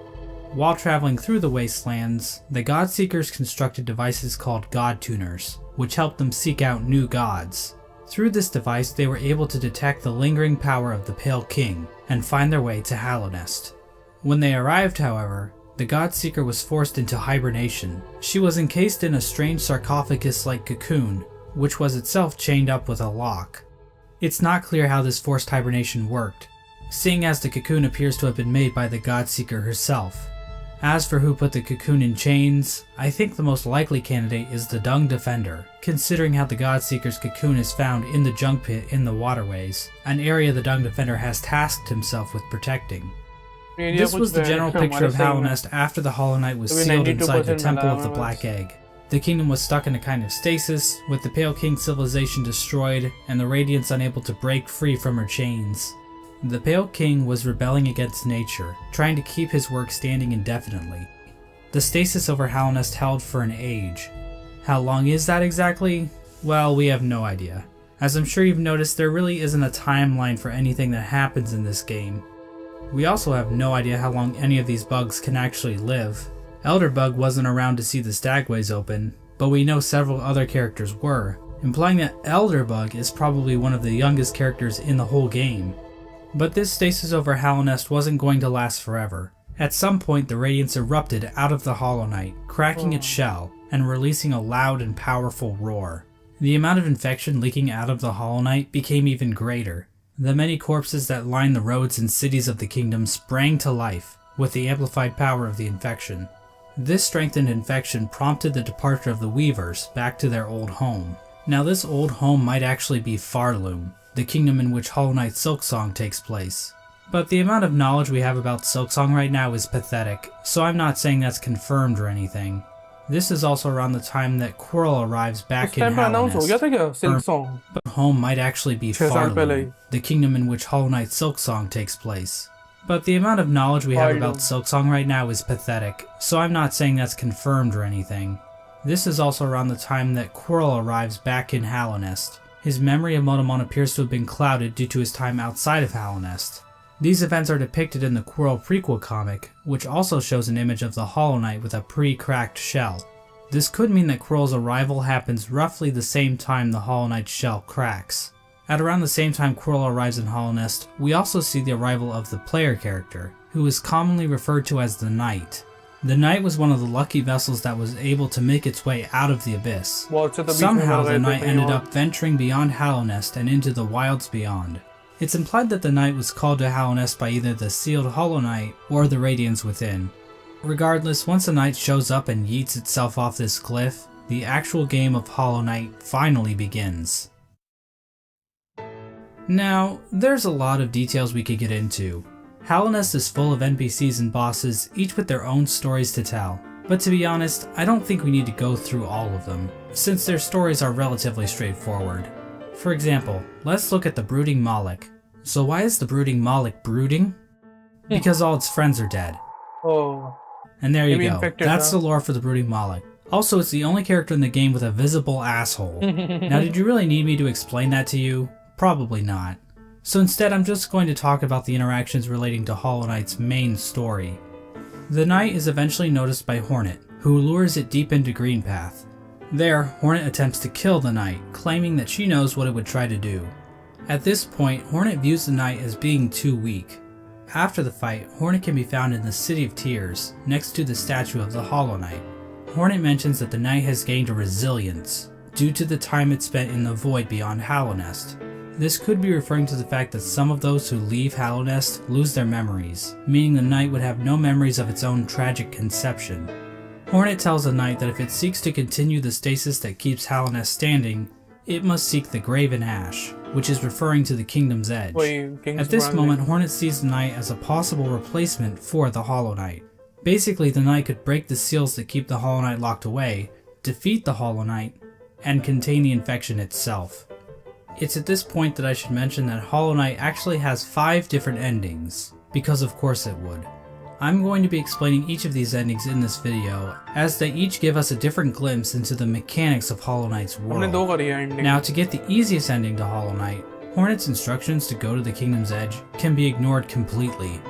While traveling through the wastelands, the God Seekers constructed devices called God Tuners, which helped them seek out new gods. Through this device, they were able to detect the lingering power of the Pale King and find their way to Hallownest. When they arrived, however, the God Seeker was forced into hibernation. She was encased in a strange sarcophagus-like cocoon, which was itself chained up with a lock. It's not clear how this forced hibernation worked, seeing as the cocoon appears to have been made by the God Seeker herself. As for who put the cocoon in chains, I think the most likely candidate is the Dung Defender, considering how the God Seeker's cocoon is found in the junk pit in the waterways, an area the Dung Defender has tasked himself with protecting. This was the general picture of Hallownest after the Hollow Knight was sealed inside the Temple of the Black Egg. The kingdom was stuck in a kind of stasis, with the Pale King civilization destroyed and the Radiance unable to break free from her chains. The Pale King was rebelling against nature, trying to keep his work standing indefinitely. The stasis over Hallownest held for an age. How long is that exactly? Well, we have no idea. As I'm sure you've noticed, there really isn't a timeline for anything that happens in this game. We also have no idea how long any of these bugs can actually live. Elderbug wasn't around to see the stagways open, but we know several other characters were, implying that Elderbug is probably one of the youngest characters in the whole game. But this stasis over Hallownest wasn't going to last forever. At some point, the Radiance erupted out of the Hollow Knight, cracking its shell and releasing a loud and powerful roar. The amount of infection leaking out of the Hollow Knight became even greater. The many corpses that line the roads and cities of the kingdom sprang to life with the amplified power of the infection. This strengthened infection prompted the departure of the Weavers back to their old home. Now this old home might actually be Farloom, the kingdom in which Hollow Knight Silksong takes place. But the amount of knowledge we have about Silksong right now is pathetic, so I'm not saying that's confirmed or anything. This is also around the time that Quirrell arrives back in Hallownest. But home might actually be Farloom, the kingdom in which Hollow Knight Silksong takes place. But the amount of knowledge we have about Silksong right now is pathetic, so I'm not saying that's confirmed or anything. This is also around the time that Quirrell arrives back in Hallownest. His memory of Motomon appears to have been clouded due to his time outside of Hallownest. These events are depicted in the Quirrell prequel comic, which also shows an image of the Hollow Knight with a pre-cracked shell. This could mean that Quirrell's arrival happens roughly the same time the Hollow Knight's shell cracks. At around the same time Quirrell arrives in Hallownest, we also see the arrival of the player character, who is commonly referred to as the Knight. The Knight was one of the lucky vessels that was able to make its way out of the abyss. Somehow the Knight ended up venturing beyond Hallownest and into the wilds beyond. It's implied that the Knight was called to Hallownest by either the sealed Hollow Knight or the Radiance within. Regardless, once the Knight shows up and yeets itself off this cliff, the actual game of Hollow Knight finally begins. Now, there's a lot of details we could get into. Hallownest is full of NPCs and bosses, each with their own stories to tell. But to be honest, I don't think we need to go through all of them, since their stories are relatively straightforward. For example, let's look at the Brooding Moloch. So why is the Brooding Moloch brooding? Because all its friends are dead. Oh. And there you Maybe go. infected, That's the lore for the Brooding Moloch. Also, it's the only character in the game with a visible asshole. Now, did you really need me to explain that to you? Probably not. So instead, I'm just going to talk about the interactions relating to Hollow Knight's main story. The Knight is eventually noticed by Hornet, who lures it deep into Greenpath. There, Hornet attempts to kill the Knight, claiming that she knows what it would try to do. At this point, Hornet views the Knight as being too weak. After the fight, Hornet can be found in the City of Tears, next to the statue of the Hollow Knight. Hornet mentions that the Knight has gained a resilience, due to the time it spent in the void beyond Hallownest. This could be referring to the fact that some of those who leave Hallownest lose their memories, meaning the Knight would have no memories of its own tragic conception. Hornet tells the Knight that if it seeks to continue the stasis that keeps Hallownest standing, it must seek the Graven Ash, which is referring to the Kingdom's Edge. At this moment, Hornet sees the Knight as a possible replacement for the Hollow Knight. Basically, the Knight could break the seals that keep the Hollow Knight locked away, defeat the Hollow Knight, and contain the infection itself. It's at this point that I should mention that Hollow Knight actually has 5 different endings, because of course it would. I'm going to be explaining each of these endings in this video, as they each give us a different glimpse into the mechanics of Hollow Knight's world. Now, to get the easiest ending to Hollow Knight, Hornet's instructions to go to the Kingdom's Edge can be ignored completely.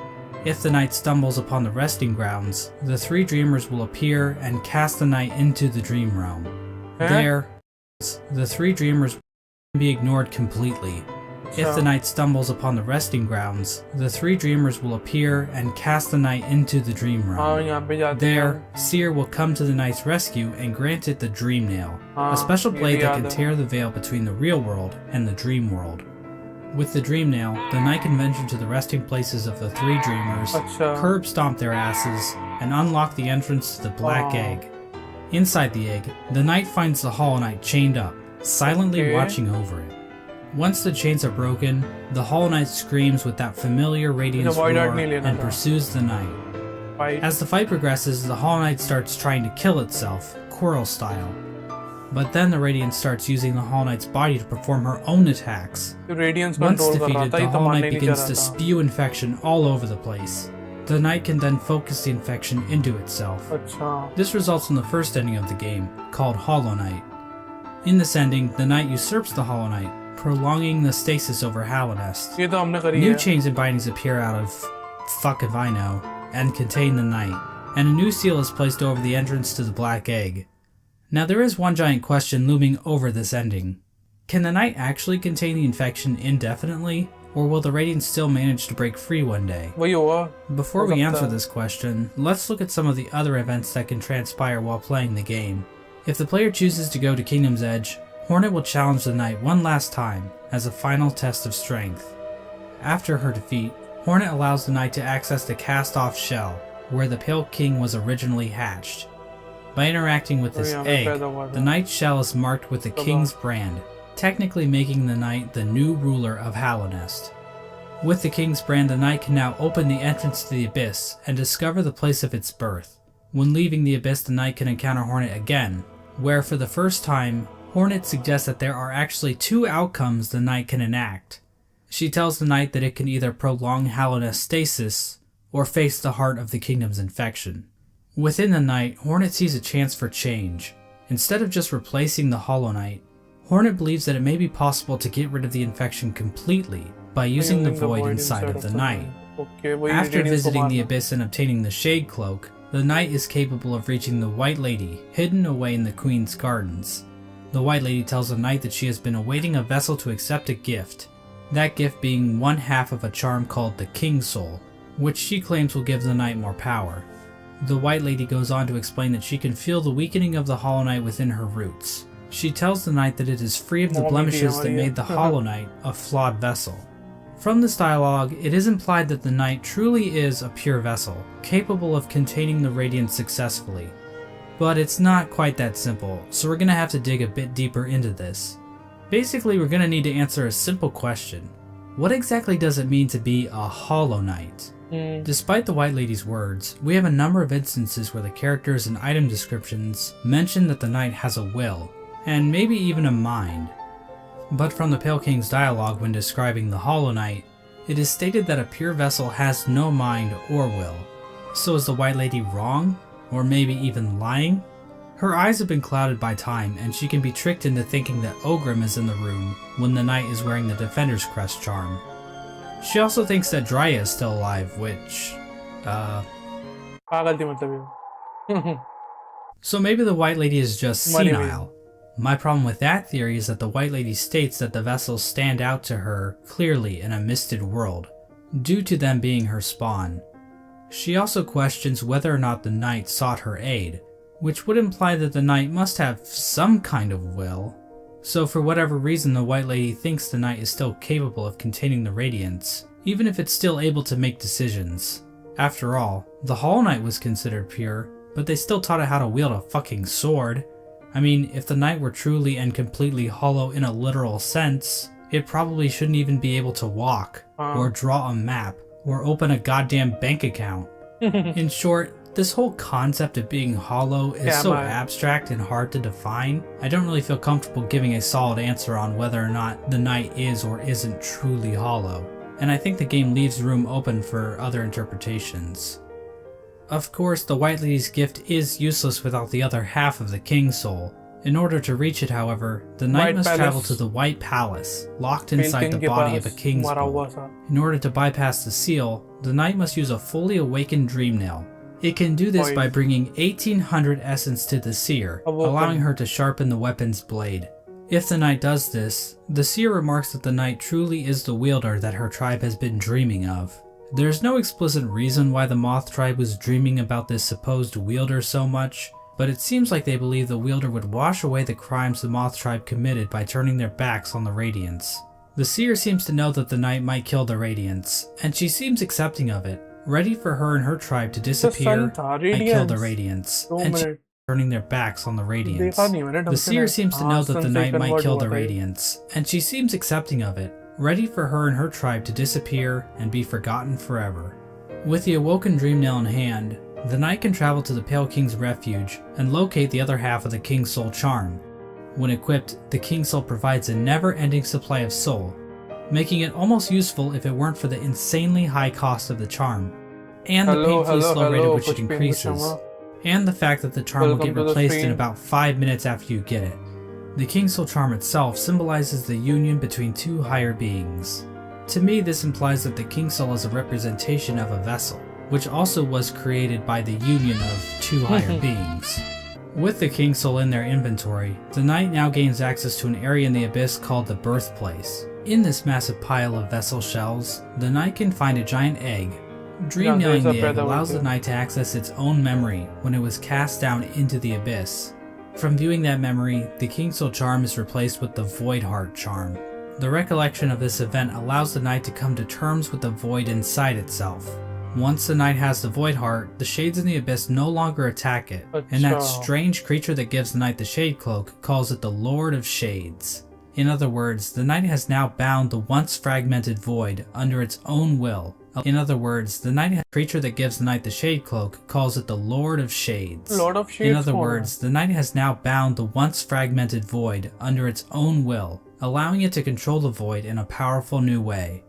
If the Knight stumbles upon the resting grounds, the 3 dreamers will appear and cast the Knight into the dream realm. There, the 3 dreamers can be ignored completely. If the Knight stumbles upon the resting grounds, the 3 dreamers will appear and cast the Knight into the dream realm. There, Seer will come to the Knight's rescue and grant it the Dream Nail, a special blade that can tear the veil between the real world and the dream world. With the Dream Nail, the Knight can venture to the resting places of the 3 dreamers, curb stomp their asses, and unlock the entrance to the Black Egg. Inside the egg, the Knight finds the Hollow Knight chained up, silently watching over it. Once the chains are broken, the Hollow Knight screams with that familiar Radiance roar and pursues the Knight. As the fight progresses, the Hollow Knight starts trying to kill itself, Quirrell style. But then the Radiance starts using the Hollow Knight's body to perform her own attacks. Once defeated, the Hollow Knight begins to spew infection all over the place. The Knight can then focus the infection into itself. This results in the first ending of the game, called Hollow Knight. In this ending, the Knight usurps the Hollow Knight, prolonging the stasis over Hallownest. New chains and bindings appear out of fuck if I know, and contain the Knight, and a new seal is placed over the entrance to the Black Egg. Now there is one giant question looming over this ending. Can the Knight actually contain the infection indefinitely, or will the Radiance still manage to break free one day? Before we answer this question, let's look at some of the other events that can transpire while playing the game. If the player chooses to go to Kingdom's Edge, Hornet will challenge the Knight one last time, as a final test of strength. After her defeat, Hornet allows the knight to access the cast-off shell, where the Pale King was originally hatched. By interacting with this egg, the knight's shell is marked with the king's brand, technically making the knight the new ruler of Hallownest. With the king's brand, the knight can now open the entrance to the abyss and discover the place of its birth. When leaving the abyss, the knight can encounter Hornet again, where for the first time, Hornet suggests that there are actually two outcomes the knight can enact. She tells the knight that it can either prolong Hallownest's stasis, or face the heart of the kingdom's infection. Within the knight, Hornet sees a chance for change. Instead of just replacing the Hollow Knight, Hornet believes that it may be possible to get rid of the infection completely by using the void inside of the knight. After visiting the abyss and obtaining the Shade Cloak, the knight is capable of reaching the White Lady, hidden away in the Queen's gardens. The White Lady tells the knight that she has been awaiting a vessel to accept a gift, that gift being one half of a charm called the King Soul, which she claims will give the knight more power. The White Lady goes on to explain that she can feel the weakening of the Hollow Knight within her roots. She tells the knight that it is free of the blemishes that made the Hollow Knight a flawed vessel. From this dialogue, it is implied that the knight truly is a pure vessel, capable of containing the Radiance successfully. But it's not quite that simple, so we're gonna have to dig a bit deeper into this. Basically, we're gonna need to answer a simple question. What exactly does it mean to be a Hollow Knight? Despite the White Lady's words, we have a number of instances where the characters and item descriptions mention that the knight has a will, and maybe even a mind. But from the Pale King's dialogue when describing the Hollow Knight, it is stated that a pure vessel has no mind or will. So is the White Lady wrong? Or maybe even lying? Her eyes have been clouded by time, and she can be tricked into thinking that Ogrim is in the room when the knight is wearing the Defender's Crest charm. She also thinks that Drya is still alive, which... So maybe the White Lady is just senile. My problem with that theory is that the White Lady states that the vessels stand out to her clearly in a misted world, due to them being her spawn. She also questions whether or not the knight sought her aid, which would imply that the knight must have some kind of will. So for whatever reason, the White Lady thinks the knight is still capable of containing the Radiance, even if it's still able to make decisions. After all, the Hollow Knight was considered pure, but they still taught it how to wield a fucking sword. I mean, if the knight were truly and completely hollow in a literal sense, it probably shouldn't even be able to walk, or draw a map, or open a goddamn bank account. In short, this whole concept of being hollow is so abstract and hard to define, I don't really feel comfortable giving a solid answer on whether or not the knight is or isn't truly hollow, and I think the game leaves room open for other interpretations. Of course, the White Lady's gift is useless without the other half of the King Soul. In order to reach it, however, the knight must travel to the White Palace, locked inside the body of a king's bull. In order to bypass the seal, the knight must use a fully awakened dream nail. It can do this by bringing 1800 essence to the seer, allowing her to sharpen the weapon's blade. If the knight does this, the seer remarks that the knight truly is the wielder that her tribe has been dreaming of. There's no explicit reason why the Moth tribe was dreaming about this supposed wielder so much, but it seems like they believe the wielder would wash away the crimes the Moth tribe committed by turning their backs on the Radiance. The seer seems to know that the knight might kill the Radiance, and she seems accepting of it, ready for her and her tribe to disappear and kill the Radiance, and she turning their backs on the Radiance. The seer seems to know that the knight might kill the Radiance, and she seems accepting of it, ready for her and her tribe to disappear and be forgotten forever. With the awoken dream nail in hand, the knight can travel to the Pale King's refuge and locate the other half of the King Soul charm. When equipped, the King Soul provides a never-ending supply of soul, making it almost useful if it weren't for the insanely high cost of the charm, and the painfully slow rate at which it increases, and the fact that the charm will get replaced in about 5 minutes after you get it. The King Soul charm itself symbolizes the union between two higher beings. To me, this implies that the King Soul is a representation of a vessel, which also was created by the union of two higher beings. With the King Soul in their inventory, the knight now gains access to an area in the abyss called the Birthplace. In this massive pile of vessel shells, the knight can find a giant egg. Dream nailing the egg allows the knight to access its own memory when it was cast down into the abyss. From viewing that memory, the King Soul charm is replaced with the Void Heart charm. The recollection of this event allows the knight to come to terms with the void inside itself. Once the knight has the void heart, the shades in the abyss no longer attack it, and that strange creature that gives the knight the shade cloak calls it the Lord of Shades. In other words, the knight has now bound the once fragmented void under its own will. In other words, the creature that gives the knight the shade cloak calls it the Lord of Shades. Lord of Shades. In other words, the knight has now bound the once fragmented void under its own will, allowing it to control the void in a powerful new way.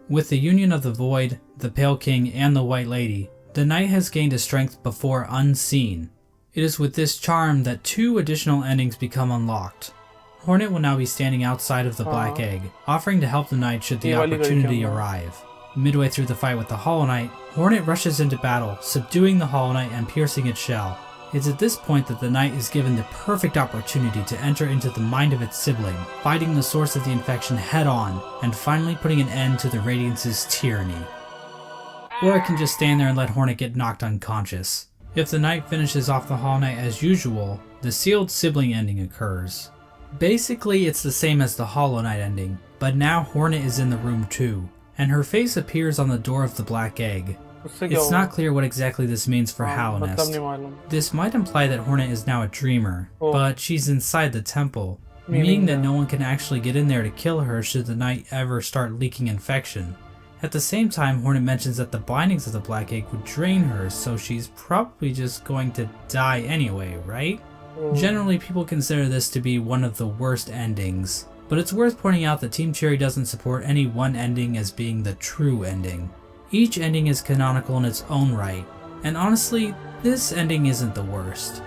With the union of the void, the Pale King, and the White Lady, the knight has gained a strength before unseen. It is with this charm that 2 additional endings become unlocked. Hornet will now be standing outside of the Black Egg, offering to help the knight should the opportunity arrive. Midway through the fight with the Hollow Knight, Hornet rushes into battle, subduing the Hollow Knight and piercing its shell. It's at this point that the knight is given the perfect opportunity to enter into the mind of its sibling, fighting the source of the infection head on, and finally putting an end to the Radiance's tyranny. Or it can just stand there and let Hornet get knocked unconscious. If the knight finishes off the Hollow Knight as usual, the sealed sibling ending occurs. Basically, it's the same as the Hollow Knight ending, but now Hornet is in the room too, and her face appears on the door of the Black Egg. It's not clear what exactly this means for Hallownest. This might imply that Hornet is now a dreamer, but she's inside the temple, meaning that no one can actually get in there to kill her should the knight ever start leaking infection. At the same time, Hornet mentions that the bindings of the Black Egg would drain her, so she's probably just going to die anyway, right? Generally, people consider this to be one of the worst endings, but it's worth pointing out that Team Cherry doesn't support any one ending as being the true ending. Each ending is canonical in its own right, and honestly, this ending isn't the worst.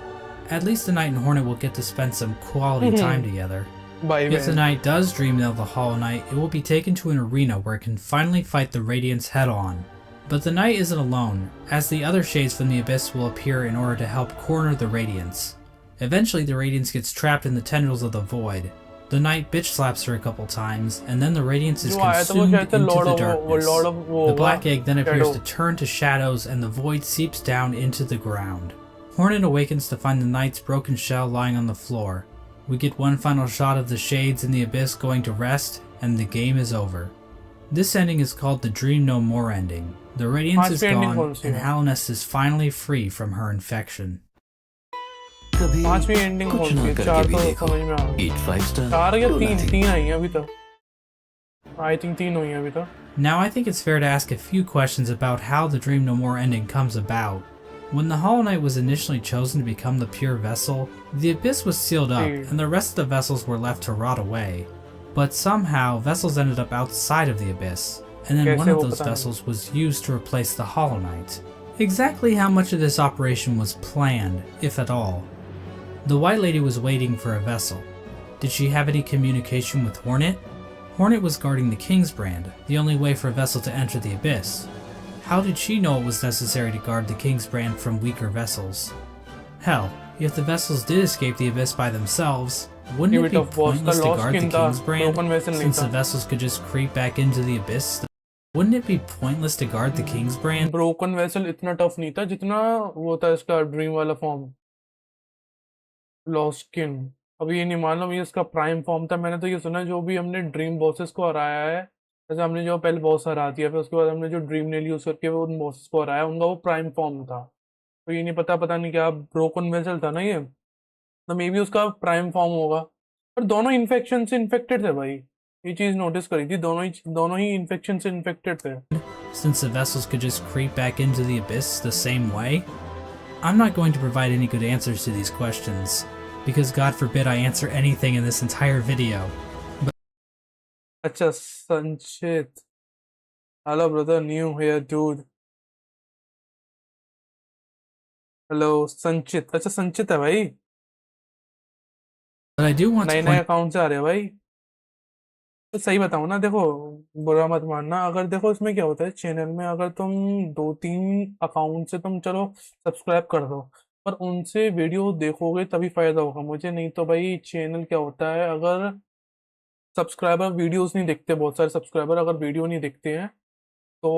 At least the knight and Hornet will get to spend some quality time together. If the knight does dream of the Hollow Knight, it will be taken to an arena where it can finally fight the Radiance head on. But the knight isn't alone, as the other shades from the Abyss will appear in order to help corner the Radiance. Eventually the Radiance gets trapped in the tendrils of the Void. The knight bitch slaps her a couple times, and then the Radiance is consumed into the darkness. The Black Egg then appears to turn to shadows and the Void seeps down into the ground. Hornet awakens to find the knight's broken shell lying on the floor. We get one final shot of the shades in the Abyss going to rest, and the game is over. This ending is called the Dream No More ending. The Radiance is gone, and Hallownest is finally free from her infection. पांचवी ending कौन सी है? 4 तो समझ में आ गई। 4 या 3 आई हैं अभी तक। I think 3 हुई हैं अभी तक। Now I think it's fair to ask a few questions about how the Dream No More ending comes about. When the Hollow Knight was initially chosen to become the pure vessel, the Abyss was sealed up and the rest of the vessels were left to rot away. But somehow, vessels ended up outside of the Abyss, and then one of those vessels was used to replace the Hollow Knight. Exactly how much of this operation was planned, if at all? The White Lady was waiting for a vessel. Did she have any communication with Hornet? Hornet was guarding the King's Brand, the only way for a vessel to enter the Abyss. How did she know it was necessary to guard the King's Brand from weaker vessels? Hell, if the vessels did escape the Abyss by themselves, wouldn't it be pointless to guard the King's Brand, since the vessels could just creep back into the Abyss? Wouldn't it be pointless to guard the King's Brand? Broken Vessel इतना tough नहीं था जितना वो था इसका dream वाला form lost skin. अभी ये नहीं मालूम ये इसका प्राइम फॉर्म था। मैंने तो ये सुना जो भी हमने ड्रीम बॉसेस को हराया है, जैसे हमने जो पहले बॉस हरा दिया फिर उसके बाद हमने जो ड्रीम नेल यूज करके वो उन बॉसेस को हराया, उनका वो प्राइम फॉर्म था। तो ये नहीं पता नहीं क्या ब्रोकन वेसल था ना ये, तो मे बी उसका प्राइम फॉर्म होगा। पर दोनों इन्फेक्शन से इन्फेक्टेड थे भाई, ये चीज नोटिस करी थी, दोनों ही इन्फेक्शन से इन्फेक्टेड थे। Since the vessels could just creep back into the Abyss the same way? I'm not going to provide any good answers to these questions, because God forbid I answer anything in this entire video. अच्छा संचित, hello brother, new here dude. Hello संचित, अच्छा संचित है भाई। But I do want to नए account से आ रहे हैं भाई। तो सही बताऊं ना, देखो बुरा मत मानना, अगर देखो इसमें क्या होता है चैनल में, अगर तुम 2-3 अकाउंट से तुम चलो सब्सक्राइब कर दो, पर उनसे वीडियो देखोगे तभी फायदा होगा मुझे, नहीं तो भाई चैनल क्या होता है, अगर सब्सक्राइबर वीडियोस नहीं देखते, बहुत सारे सब्सक्राइबर अगर वीडियो नहीं देखते हैं तो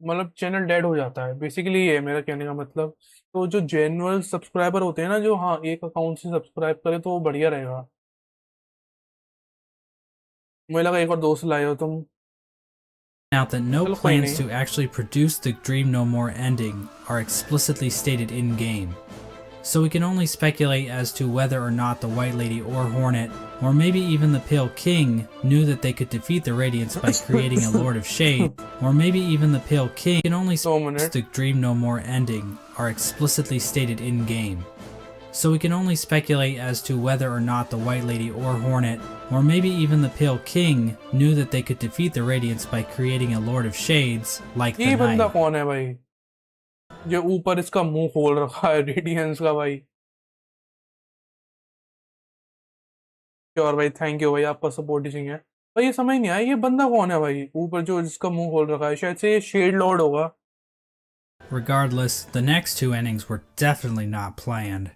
मतलब चैनल डेड हो जाता है। बेसिकली ये है मेरा कहने का मतलब। तो जो जेन्युइन सब्सक्राइबर होते हैं ना, जो हाँ एक अकाउंट से सब्सक्राइब करे तो वो बढ़िया रहेगा। मुझे लगा एक और दोस्त लाए हो तुम. out that no Chalo, koi plans nahi. to actually produce the Dream No More ending are explicitly stated in-game. So we can only speculate as to whether or not the White Lady or Hornet, or maybe even the Pale King, knew that they could defeat the Radiance by creating a Lord of Shade, or maybe even the Pale King can only speculate the Dream No More ending are explicitly stated in-game. So we can only speculate as to whether or not the White Lady or Hornet, or maybe even the Pale King, knew that they could defeat the Radiance by creating a Lord of Shades like the ये बंदा Knight. कौन है भाई? जो ऊपर इसका मुंह खोल रखा है रेडियंस का भाई. और भाई थैंक यू भाई, आपका सपोर्ट ही चाहिए भाई. ये समझ नहीं आया ये बंदा कौन है भाई ऊपर जो जिसका मुंह खोल रखा है. शायद से ये शेड लॉर्ड होगा. Regardless, the next two endings were definitely not planned.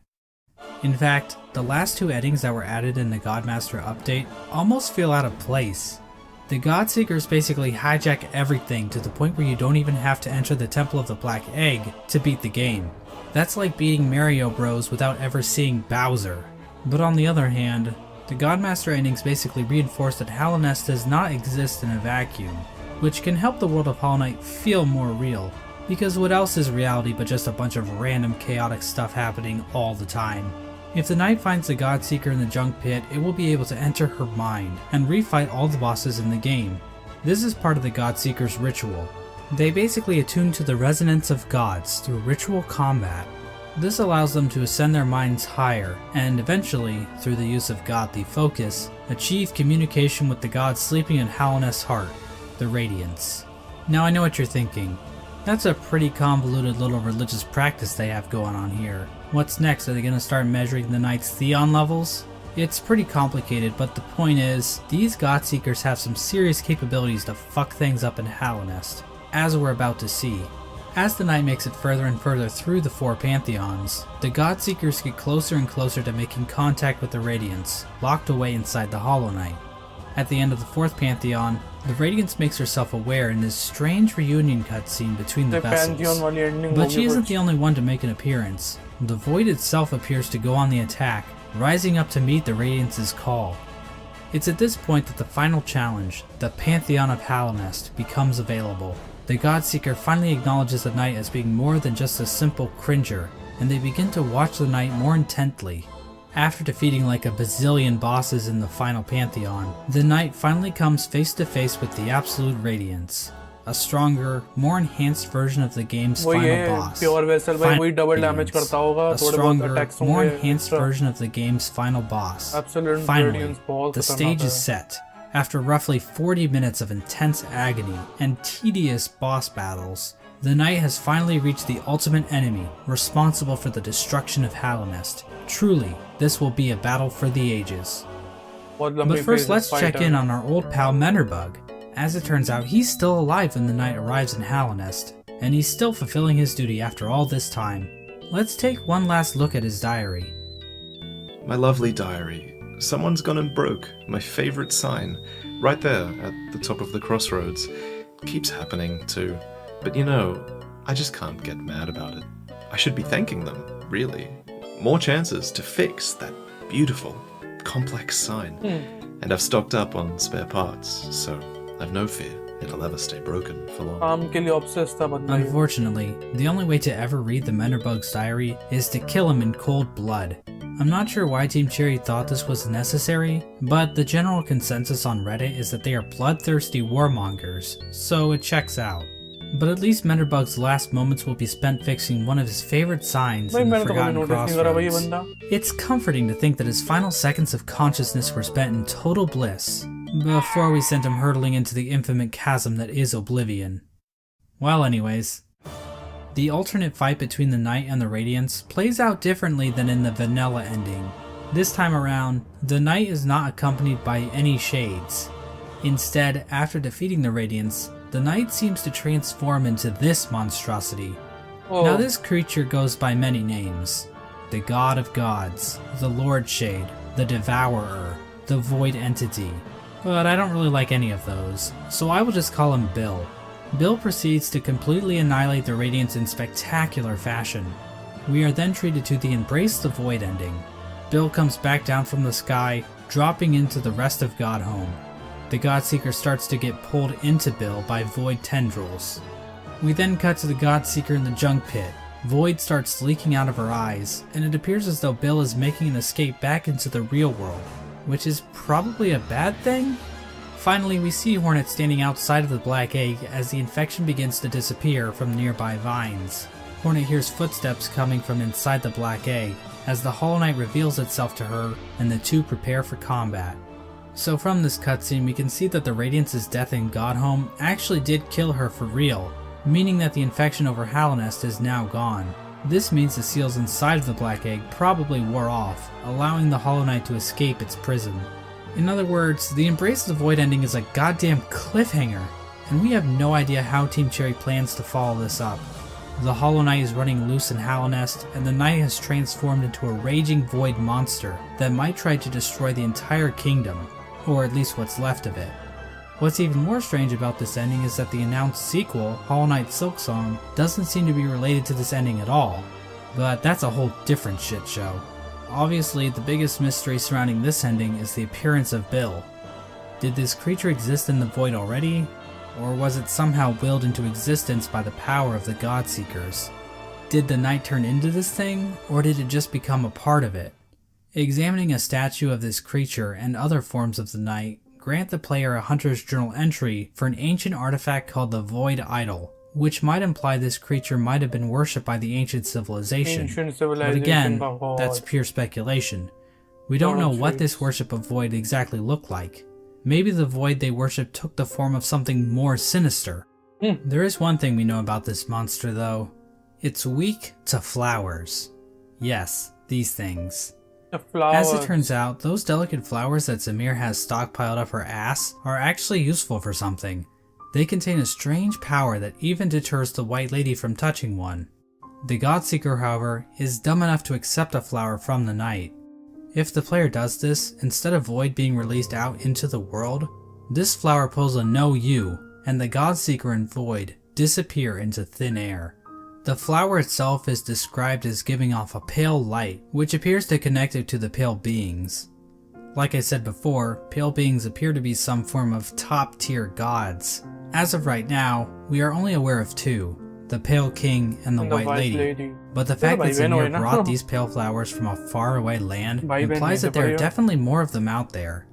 In fact, the last two endings that were added in the Godmaster update almost feel out of place. The Godseekers basically hijack everything to the point where you don't even have to enter the Temple of the Black Egg to beat the game. That's like beating Mario Bros without ever seeing Bowser. But on the other hand, the Godmaster endings basically reinforce that Hallownest does not exist in a vacuum, which can help the world of Hollow Knight feel more real. Because what else is reality but just a bunch of random chaotic stuff happening all the time? If the knight finds the Godseeker in the junk pit, it will be able to enter her mind and refight all the bosses in the game. This is part of the Godseeker's ritual. They basically attune to the resonance of gods through ritual combat. This allows them to ascend their minds higher and eventually, through the use of godly focus, achieve communication with the god sleeping in Hallownest's heart, the Radiance. Now I know what you're thinking. That's a pretty convoluted little religious practice they have going on here. What's next? Are they going to start measuring the knight's Theon levels? It's pretty complicated, but the point is, these Godseekers have some serious capabilities to fuck things up in Hallownest, as we're about to see. As the knight makes it further and further through the four pantheons, the Godseekers get closer and closer to making contact with the Radiance, locked away inside the Hollow Knight. At the end of the fourth pantheon, the Radiance makes herself aware in this strange reunion cutscene between the vessels. But she isn't the only one to make an appearance. The Void itself appears to go on the attack, rising up to meet the Radiance's call. It's at this point that the final challenge, the Pantheon of Hallownest, becomes available. The Godseeker finally acknowledges the knight as being more than just a simple cringer, and they begin to watch the knight more intently. After defeating like a bazillion bosses in the final Pantheon, the knight finally comes face to face with the Absolute Radiance, a stronger, more enhanced version of the game's final boss. A stronger, more enhanced version of the game's final boss. Finally, the stage is set. After roughly 40 minutes of intense agony and tedious boss battles, the knight has finally reached the ultimate enemy responsible for the destruction of Hallownest. Truly, this will be a battle for the ages. But first, let's check in on our old pal Menerbug. As it turns out, he's still alive when the knight arrives in Hallownest, and he's still fulfilling his duty after all this time. Let's take one last look at his diary. My lovely diary. Someone's gone and broke my favourite sign, right there at the top of the crossroads. Keeps happening too. But you know, I just can't get mad about it. I should be thanking them, really. More chances to fix that beautiful, complex sign. And I've stocked up on spare parts, so I've no fear it'll ever stay broken for long. Unfortunately, the only way to ever read the Menerbug's diary is to kill him in cold blood. I'm not sure why Team Cherry thought this was necessary, but the general consensus on Reddit is that they are bloodthirsty warmongers, so it checks out. But at least Menerbug's last moments will be spent fixing one of his favorite signs in the Forgotten Crossroads. It's comforting to think that his final seconds of consciousness were spent in total bliss, before we sent him hurtling into the infinite chasm that is Oblivion. Well anyways, the alternate fight between the Knight and the Radiance plays out differently than in the vanilla ending. This time around, the Knight is not accompanied by any shades. Instead, after defeating the Radiance, the Knight seems to transform into this monstrosity. Now this creature goes by many names. The God of Gods, the Lord Shade, the Devourer, the Void Entity. But I don't really like any of those, so I will just call him Bill. Bill proceeds to completely annihilate the Radiance in spectacular fashion. We are then treated to the Embrace the Void ending. Bill comes back down from the sky, dropping into the Rest of God home. The Godseeker starts to get pulled into Bill by void tendrils. We then cut to the Godseeker in the junk pit. Void starts leaking out of her eyes, and it appears as though Bill is making an escape back into the real world, which is probably a bad thing? Finally, we see Hornet standing outside of the black egg as the infection begins to disappear from nearby vines. Hornet hears footsteps coming from inside the black egg as the Hollow Knight reveals itself to her and the two prepare for combat. So from this cutscene we can see that the Radiance's death in Godhome actually did kill her for real, meaning that the infection over Hallownest is now gone. This means the seals inside of the black egg probably wore off, allowing the Hollow Knight to escape its prison. In other words, the Embrace of the Void ending is a goddamn cliffhanger, and we have no idea how Team Cherry plans to follow this up. The Hollow Knight is running loose in Hallownest, and the Knight has transformed into a raging void monster that might try to destroy the entire kingdom, or at least what's left of it. What's even more strange about this ending is that the announced sequel, Hollow Knight Silksong, doesn't seem to be related to this ending at all, but that's a whole different shit show. Obviously, the biggest mystery surrounding this ending is the appearance of Bill. Did this creature exist in the void already, or was it somehow willed into existence by the power of the Godseekers? Did the Knight turn into this thing, or did it just become a part of it? Examining a statue of this creature and other forms of the Knight grant the player a Hunter's Journal entry for an ancient artifact called the Void Idol, which might imply this creature might have been worshipped by the ancient civilization. But again, that's pure speculation. We don't know what this worship of Void exactly looked like. Maybe the Void they worshipped took the form of something more sinister. There is one thing we know about this monster though. It's weak to flowers. Yes, these things. As it turns out, those delicate flowers that Zamir has stockpiled up her ass are actually useful for something. They contain a strange power that even deters the White Lady from touching one. The Godseeker, however, is dumb enough to accept a flower from the Knight. If the player does this, instead of Void being released out into the world, this flower pulls a no you, and the Godseeker and Void disappear into thin air. The flower itself is described as giving off a pale light, which appears to connect it to the pale beings. Like I said before, pale beings appear to be some form of top-tier gods. As of right now, we are only aware of two, the Pale King and the White Lady. But the fact that Zamir brought these pale flowers from a faraway land implies that there are definitely more of them out there.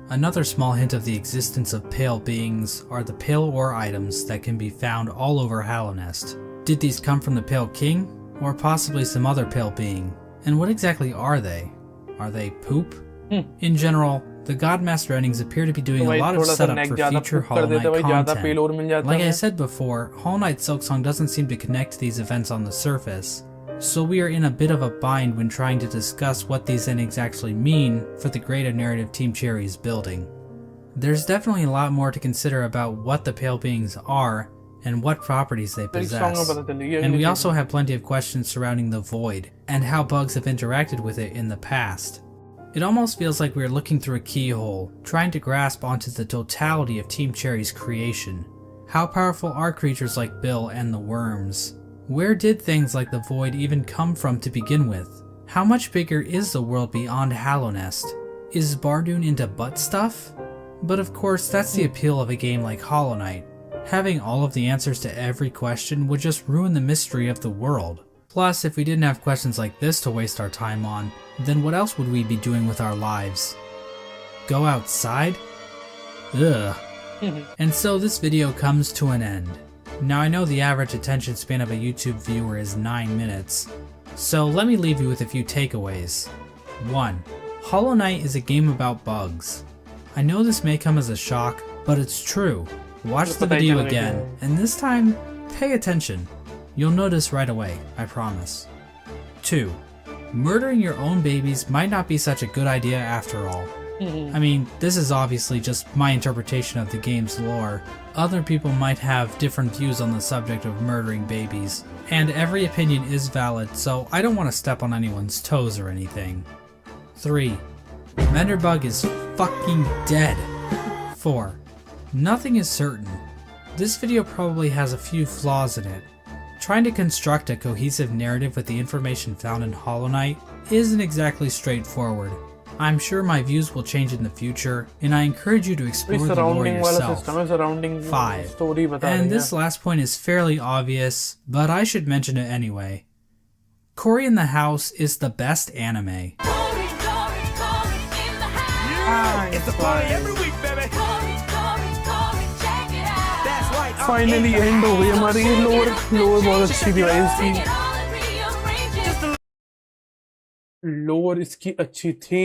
Another small hint of the existence of pale beings are the pale ore items that can be found all over Hallownest. Did these come from the Pale King, or possibly some other pale being? And what exactly are they? Are they poop? In general, the Godmaster endings appear to be doing a lot of setup for future Hollow Knight content. Like I said before, Hollow Knight Silksong doesn't seem to connect to these events on the surface, so we are in a bit of a bind when trying to discuss what these endings actually mean for the greater narrative Team Cherry is building. There's definitely a lot more to consider about what the Pale Beings are and what properties they possess, and we also have plenty of questions surrounding the Void and how bugs have interacted with it in the past. It almost feels like we are looking through a keyhole, trying to grasp onto the totality of Team Cherry's creation. How powerful are creatures like Bill and the worms? Where did things like the Void even come from to begin with? How much bigger is the world beyond Hallownest? Is Bardoon into butt stuff? But of course, that's the appeal of a game like Hollow Knight. Having all of the answers to every question would just ruin the mystery of the world. Plus, if we didn't have questions like this to waste our time on, then what else would we be doing with our lives? Go outside? Ugh. And so this video comes to an end. Now I know the average attention span of a YouTube viewer is 9 minutes, so let me leave you with a few takeaways. 1. Hollow Knight is a game about bugs. I know this may come as a shock, but it's true. Watch the video again, and this time, pay attention. You'll notice right away, I promise. 2. Murdering your own babies might not be such a good idea after all. I mean, this is obviously just my interpretation of the game's lore. Other people might have different views on the subject of murdering babies, and every opinion is valid, so I don't want to step on anyone's toes or anything. 3. Menderbug is fucking dead. 4. Nothing is certain. This video probably has a few flaws in it. Trying to construct a cohesive narrative with the information found in Hollow Knight isn't exactly straightforward, I'm sure my views will change in the future, and I encourage you to explore the lore surrounding वाला yourself. system है, surrounding 5. story बता And रही this है. last point is fairly obvious, but I should mention it anyway. Cory in the House is the best anime. It's a party every week, baby. That's right. Finally end हो गई हमारी lower बहुत अच्छी थी भाई इसकी. Lower इसकी अच्छी थी.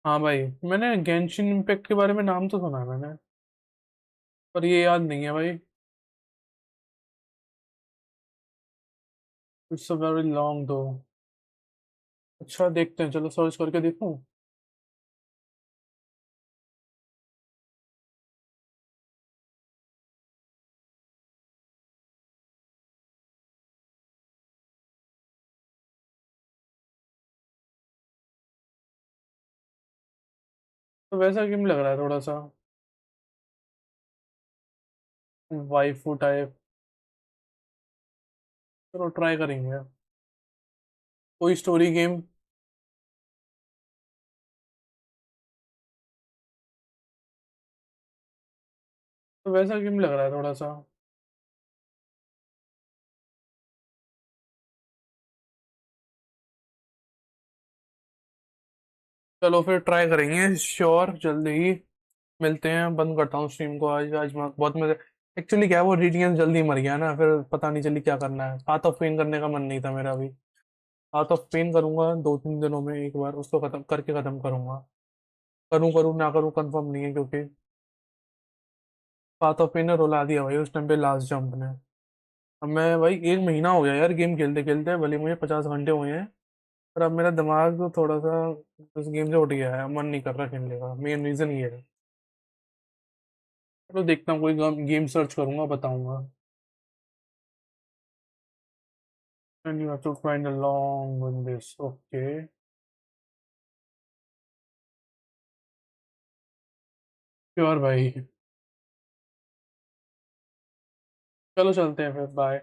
हाँ भाई, मैंने गेंशिन इम्पैक्ट के बारे में नाम तो सुना है मैंने, पर ये याद नहीं है भाई। इट्स अ वेरी लॉन्ग दो। अच्छा देखते हैं, चलो सर्च करके देखूं। तो वैसा गेम लग रहा है थोड़ा सा, वाइफू टाइप। चलो ट्राई करेंगे। कोई स्टोरी गेम? तो वैसा गेम लग रहा है थोड़ा सा। चलो फिर ट्राई करेंगे श्योर, जल्दी ही मिलते हैं। बंद करता हूँ स्ट्रीम को, आज आज बहुत मजा। एक्चुअली क्या है, वो रेडियंस जल्दी मर गया ना, फिर पता नहीं चली क्या करना है। हाथ ऑफ पेन करने का मन नहीं था मेरा अभी। हाथ ऑफ पेन करूंगा 2-3 दिनों में एक बार, उसको खत्म करके खत्म करूंगा। करूँ करूँ ना करूँ कंफर्म नहीं है, क्योंकि हाथ ऑफ पेन ने रुला दिया भाई उस टाइम पे लास्ट जंप ने। अब मैं भाई 1 महीना हो गया यार गेम खेलते खेलते, भले मुझे 50 घंटे हुए हैं, पर अब मेरा दिमाग तो थोड़ा सा उस गेम से उठ गया है, मन नहीं कर रहा खेलने का। मेन रीजन ये है। चलो देखता हूँ, कोई गेम सर्च करूंगा, बताऊंगा। And you have to find along with this, okay? Sure भाई। चलो चलते हैं फिर, बाय।